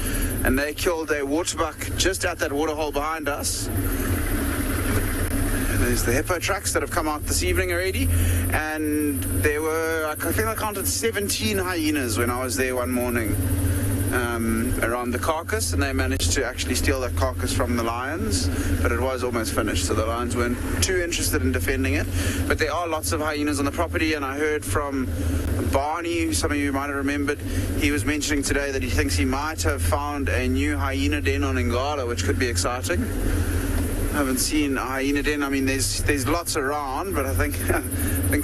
And they killed a waterbuck just at that waterhole behind us. There's the hippo tracks that have come out this evening already, and there were, I think I counted 17 hyenas when I was there one morning around the carcass, and they managed to actually steal that carcass from the lions, but it was almost finished, so the lions weren't too interested in defending it. But there are lots of hyenas on the property, and I heard from Barney, who some of you might have remembered, he was mentioning today that he thinks he might have found a new hyena den on Ngala, which could be exciting. I haven't seen a hyena den. I mean, there's lots around, but I think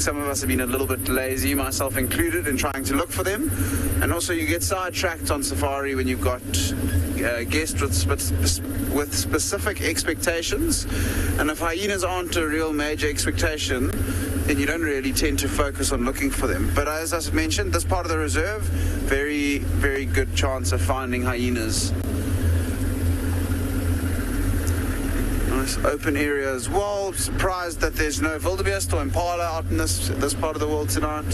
some of us have been a little bit lazy, myself included, in trying to look for them. And also, you get sidetracked on safari when you've got guests with specific expectations. And if hyenas aren't a real major expectation, then you don't really tend to focus on looking for them. But as I mentioned, this part of the reserve, very, very good chance of finding hyenas. Open area as well. Surprised that there's no wildebeest or impala out in this part of the world tonight.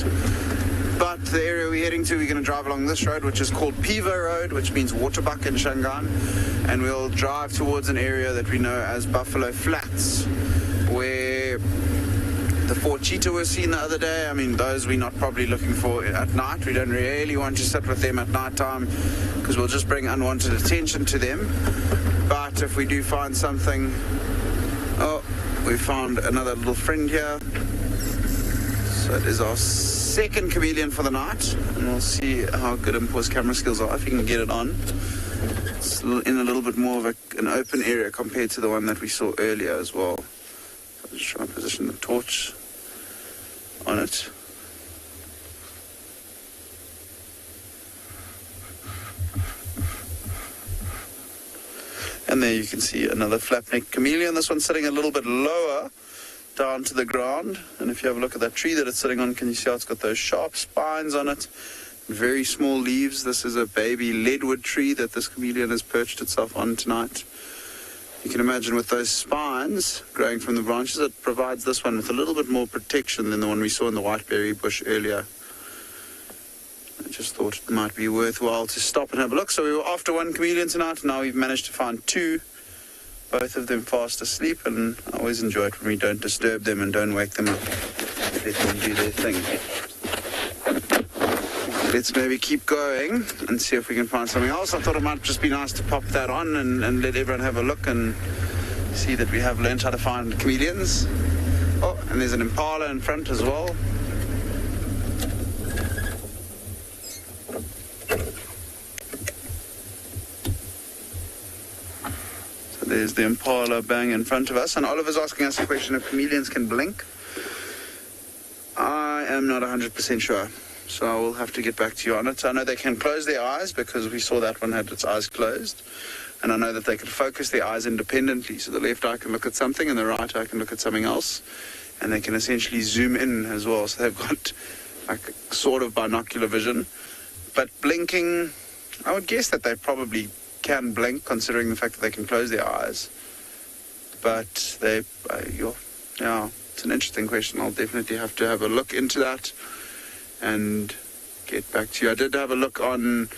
But the area we're heading to, we're going to drive along this road, which is called Pivo Road, which means waterbuck in Shangaan, and we'll drive towards an area that we know as Buffalo Flats, where the 4 cheetah were seen the other day. I mean, those we're not probably looking for at night. We don't really want to sit with them at night time because we'll just bring unwanted attention to them. But if we do find something... Oh, we found another little friend here. So it is our second chameleon for the night. And we'll see how good Impo's camera skills are, if you can get it on. It's in a little bit more of an open area compared to the one that we saw earlier as well. So I'll just try and position the torch on it. And there you can see another flap-necked chameleon. This one's sitting a little bit lower down to the ground. And if you have a look at that tree that it's sitting on, can you see how it's got those sharp spines on it? Very small leaves. This is a baby leadwood tree that this chameleon has perched itself on tonight. You can imagine with those spines growing from the branches, it provides this one with a little bit more protection than the one we saw in the whiteberry bush earlier. I just thought it might be worthwhile to stop and have a look. So we were after 1 chameleon tonight, and now we've managed to find 2, both of them fast asleep, and I always enjoy it when we don't disturb them and don't wake them up. Let them do their thing. Let's maybe keep going and see if we can find something else. I thought it might just be nice to pop that on and let everyone have a look and see that we have learned how to find chameleons. Oh, and there's an impala in front as well. there's the impala bang in front of us. And Oliver's asking us a question if chameleons can blink. I am not 100% sure, so I will have to get back to you on it. I know they can close their eyes because we saw that one had its eyes closed. And I know that they can focus their eyes independently. So the left eye can look at something and the right eye can look at something else. And they can essentially zoom in as well. So they've got like sort of binocular vision. But blinking, I would guess that they probably can blink considering the fact that they can close their eyes. But they, yeah, it's an interesting question. I'll definitely have to have a look into that and get back to you. I did have a look in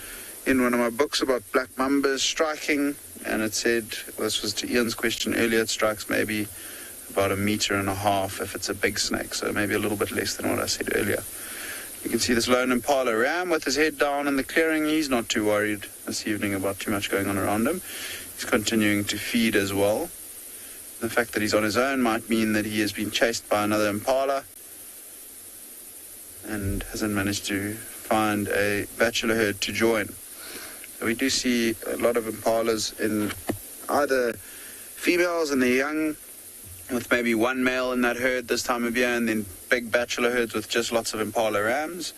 one of my books about black mambas striking, and it said, this was to Ian's question earlier, it strikes maybe about 1.5 meters if it's a big snake, so maybe a little bit less than what I said earlier. You can see this lone impala ram with his head down in the clearing. He's not too worried this evening about too much going on around him. He's continuing to feed as well. The fact that he's on his own might mean that he has been chased by another impala and hasn't managed to find a bachelor herd to join. We do see a lot of impalas in either females and they're young, with maybe one male in that herd this time of year, and then big bachelor herds with just lots of impala rams.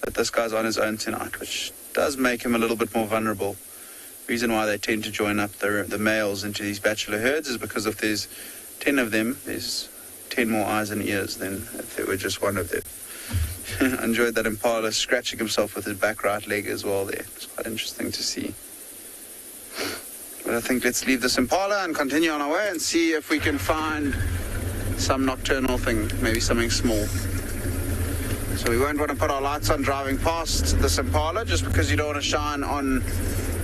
But this guy's on his own tonight, which does make him a little bit more vulnerable. The reason why they tend to join up the males into these bachelor herds is because if there's 10 of them, there's 10 more eyes and ears than if there were just one of them. I enjoyed that impala scratching himself with his back right leg as well there. It's quite interesting to see. But I think let's leave this impala and continue on our way and see if we can find some nocturnal thing, maybe something small. So we won't want to put our lights on driving past this impala just because you don't want to shine on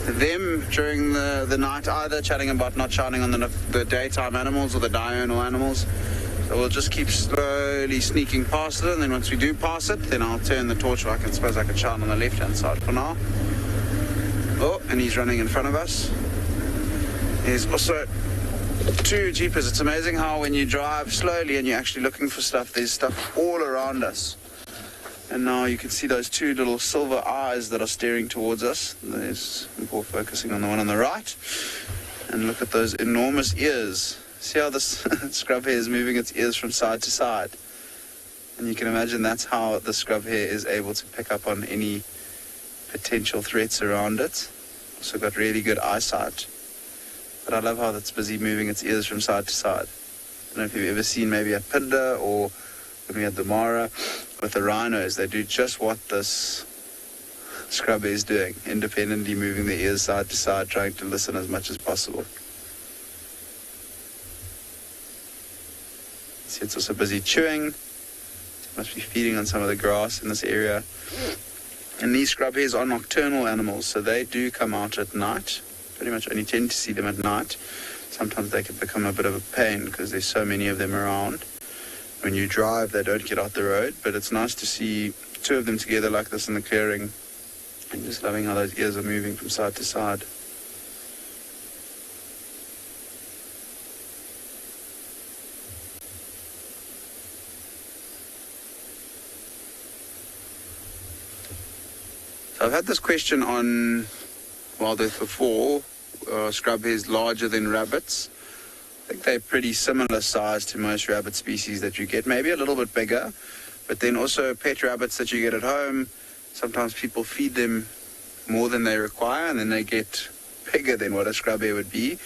them during the night either, chatting about not shining on the daytime animals or the diurnal animals. So we'll just keep slowly sneaking past it, and then once we do pass it, then I'll turn the torch light. I suppose I can shine on the left-hand side for now. Oh, and he's running in front of us. There's also two jeepers. It's amazing how when you drive slowly and you're actually looking for stuff, there's stuff all around us. And now you can see those two little silver eyes that are staring towards us. There's more focusing on the one on the right. And look at those enormous ears. See how this scrub hare is moving its ears from side to side. And you can imagine that's how the scrub hare is able to pick up on any potential threats around it. Also got really good eyesight. But I love how it's busy moving its ears from side to side. I don't know if you've ever seen maybe at Phinda or when we had the Mara with the rhinos. They do just what this scrub hare is doing, independently moving their ears side to side, trying to listen as much as possible. See, it's also busy chewing. It must be feeding on some of the grass in this area. And these scrub hares are nocturnal animals, so they do come out at night. Pretty much only tend to see them at night. Sometimes they can become a bit of a pain because there's so many of them around. When you drive, they don't get out the road, but it's nice to see two of them together like this in the clearing, and just loving how those ears are moving from side to side. So I've had this question on WildEarth before. Scrub hares larger than rabbits. I think they're pretty similar size to most rabbit species that you get, maybe a little bit bigger, but then also pet rabbits that you get at home, sometimes people feed them more than they require and then they get bigger than what a scrub hare would be.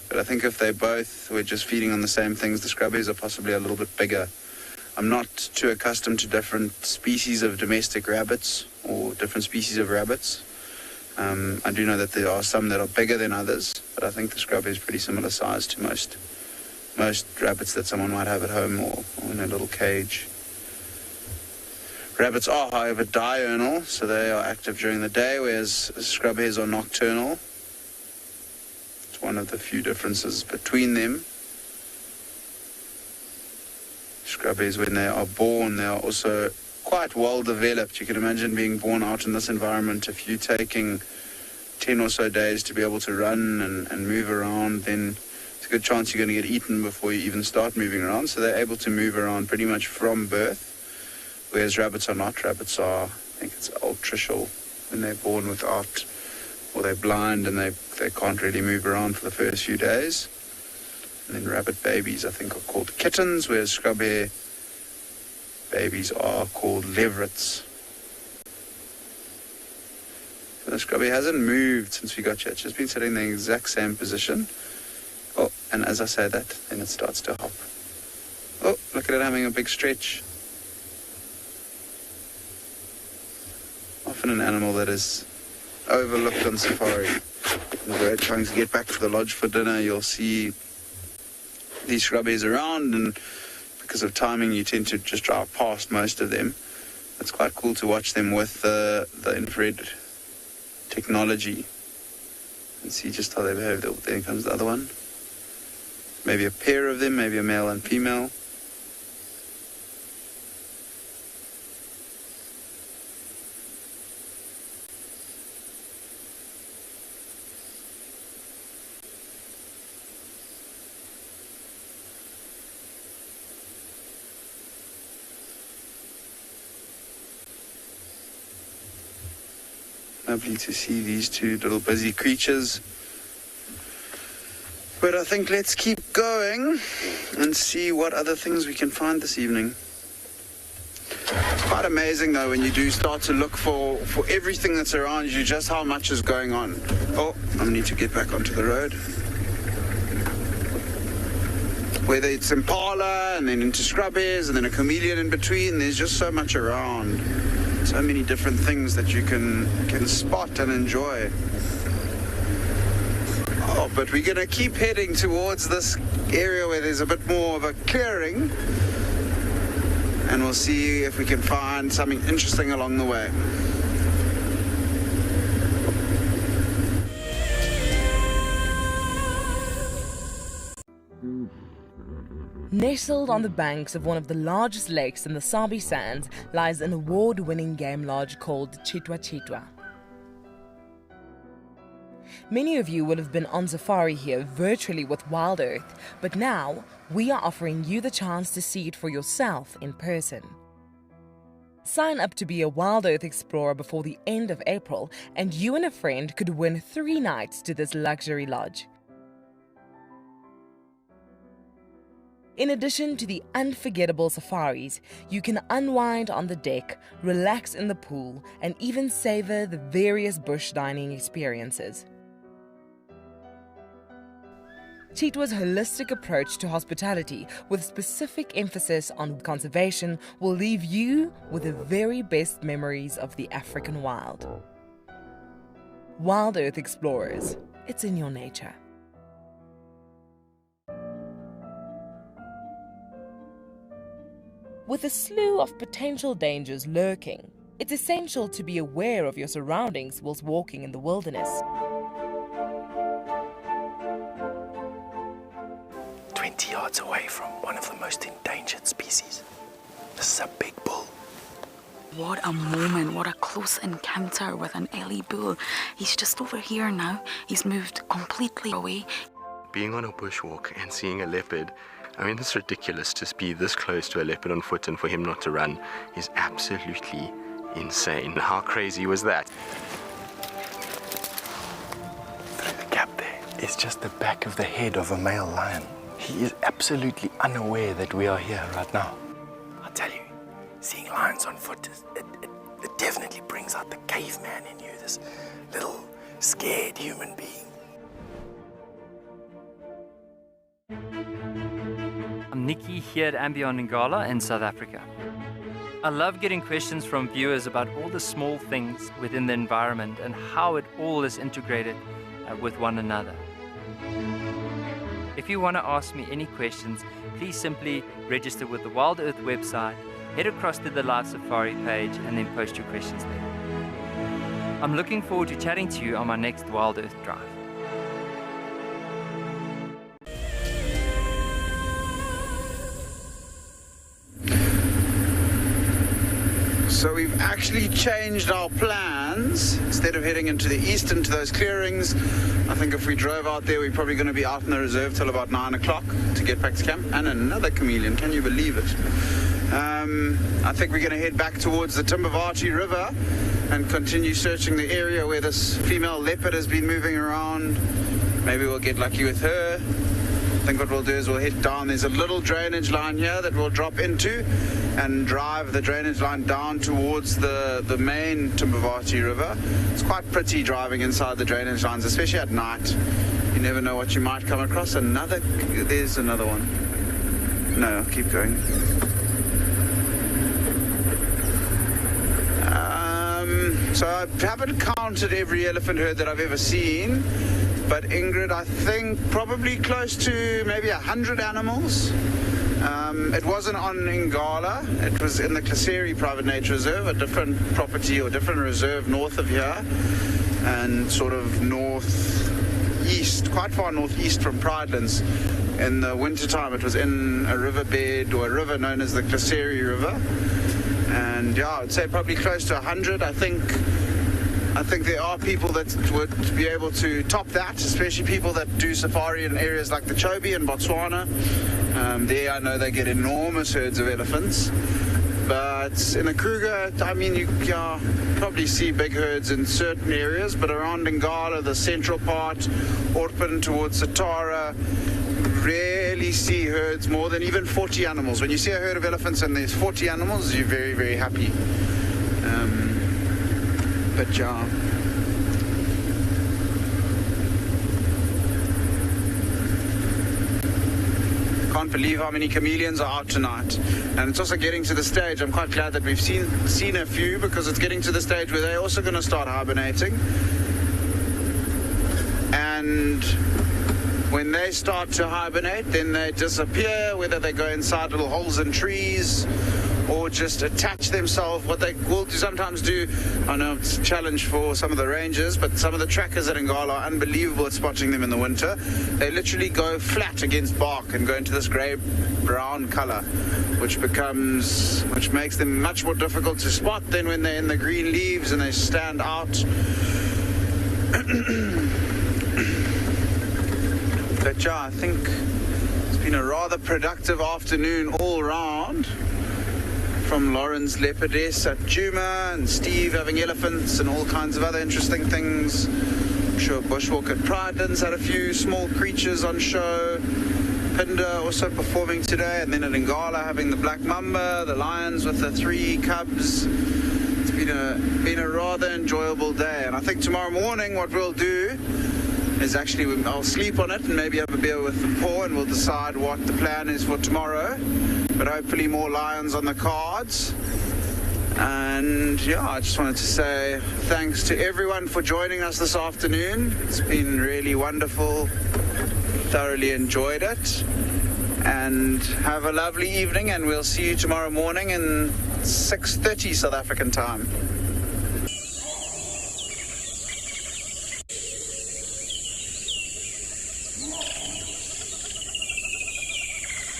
But I think if they both were just feeding on the same things, the scrub hares are possibly a little bit bigger. I'm not too accustomed to different species of domestic rabbits or different species of rabbits. I do know that there are some that are bigger than others, but I think the scrub hare is pretty similar size to most rabbits that someone might have at home or in a little cage. Rabbits are, however, diurnal, so they are active during the day, whereas scrub hares are nocturnal. It's one of the few differences between them. Scrub hares, when they are born, they are also quite well developed. You can imagine being born out in this environment. If you're taking 10 or so days to be able to run and move around, then it's a good chance you're going to get eaten before you even start moving around. So they're able to move around pretty much from birth, whereas rabbits are not. Rabbits are, I think it's altricial when they're born without, or they're blind and they can't really move around for the first few days. And then rabbit babies, I think, are called kittens, whereas scrub hare babies are called leverets. So the scrub hare hasn't moved since we got here. It's just been sitting in the exact same position. Oh, and as I say that, then it starts to hop. Oh, look at it having a big stretch. Often an animal that is overlooked on safari. When we're trying to get back to the lodge for dinner, you'll see these scrub hares around, and because of timing, you tend to just drive past most of them. It's quite cool to watch them with the infrared technology and see just how they behave. There comes the other one. Maybe a pair of them, maybe a male and female. Lovely to see these two little busy creatures. But I think let's keep going and see what other things we can find this evening. It's quite amazing though when you do start to look for everything that's around you, just how much is going on. Oh, I need to get back onto the road. Whether it's impala and then into scrub hares and then a chameleon in between, there's just so much around. So many different things that you can spot and enjoy. Oh, but we're going to keep heading towards this area where there's a bit more of a clearing, and we'll see if we can find something interesting along the way.
Nestled on the banks of one of the largest lakes in the Sabi Sands lies an award-winning game lodge called Tswalu. Many of you will have been on safari here virtually with WildEarth, but now we are offering you the chance to see it for yourself in person. Sign up to be a WildEarth explorer before the end of April, and you and a friend could win 3 nights to this luxury lodge. In addition to the unforgettable safaris, you can unwind on the deck, relax in the pool, and even savor the various bush dining experiences. Tswalu's holistic approach to hospitality, with specific emphasis on conservation, will leave you with the very best memories of the African wild. WildEarth Explorers, it's in your nature. With a slew of potential dangers lurking, it's essential to be aware of your surroundings whilst walking in the wilderness.
20 yards away from one of the most endangered species. This is a big bull.
What a moment, what a close encounter with an Ellie bull. He's just over here now. He's moved completely away.
Being on a bushwalk and seeing a leopard, I mean, it's ridiculous to be this close to a leopard on foot and for him not to run is absolutely insane. How crazy was that?
Through the gap there is just the back of the head of a male lion. He is absolutely unaware that we are here right now. I tell you, seeing lions on foot, it definitely brings out the caveman in you, this little scared human being.
I'm Nikki here at andBeyond in Ngala in South Africa. I love getting questions from viewers about all the small things within the environment and how it all is integrated with one another. If you want to ask me any questions, please simply register with the WildEarth website, head across to the Live Safari page, and then post your questions there. I'm looking forward to chatting to you on my next WildEarth drive.
So we've actually changed our plans. Instead of heading into the east into those clearings, I think if we drove out there, we're probably going to be out in the reserve till about 9 o'clock to get back to camp. And another chameleon, can you believe it? I think we're going to head back towards the Timbavati River and continue searching the area where this female leopard has been moving around. Maybe we'll get lucky with her. think what we'll do is we'll head down. There's a little drainage line here that we'll drop into and drive the drainage line down towards the main Tumbavati River. It's quite pretty driving inside the drainage lines, especially at night. You never know what you might come across. There's another one. No, keep going. So I haven't counted every elephant herd that I've ever seen, but Ingrid, I think probably close to maybe 100 animals. It wasn't on Ngala, it was in the Kalahari Private Nature Reserve, a different property or different reserve north of here, and sort of northeast, quite far northeast from Pridelands. In the wintertime it was in a riverbed or a river known as the Kalahari River. And yeah, I would say probably close to 100. I think there are people that would be able to top that, especially people that do safari in areas like the Chobe in Botswana. There I know they get enormous herds of elephants. But in the Kruger, I mean, you probably see big herds in certain areas, but around Ngala, the central part, Orpen towards Satara, rarely see herds more than even 40 animals. When you see a herd of elephants and there's 40 animals, you're very, very happy. But yeah. Can't believe how many chameleons are out tonight. And it's also getting to the stage, I'm quite glad that we've seen a few, because it's getting to the stage where they're also going to start hibernating. And when they start to hibernate, then they disappear, whether they go inside little holes in trees or just attach themselves. What they will sometimes do, I know it's a challenge for some of the rangers, but some of the trackers at Ngala are unbelievable at spotting them in the winter. They literally go flat against bark and go into this grey-brown colour, which makes them much more difficult to spot than when they're in the green leaves and they stand out. But yeah, I think it's been a rather productive afternoon all round. From Lauren's leopardess at Djuma and Steve having elephants and all kinds of other interesting things. I'm sure Bushwalk at Pridelands had a few small creatures on show. Phinda also performing today, and then at Ngala having the black mamba, the lions with the 3 cubs. It's been a rather enjoyable day, and I think tomorrow morning what we'll do is actually I'll sleep on it and maybe have a beer with the Paw, and we'll decide what the plan is for tomorrow. But hopefully more lions on the cards. And yeah, I just wanted to say thanks to everyone for joining us this afternoon. It's been really wonderful. Thoroughly enjoyed it. And have a lovely evening, and we'll see you tomorrow morning in 6:30 South African time.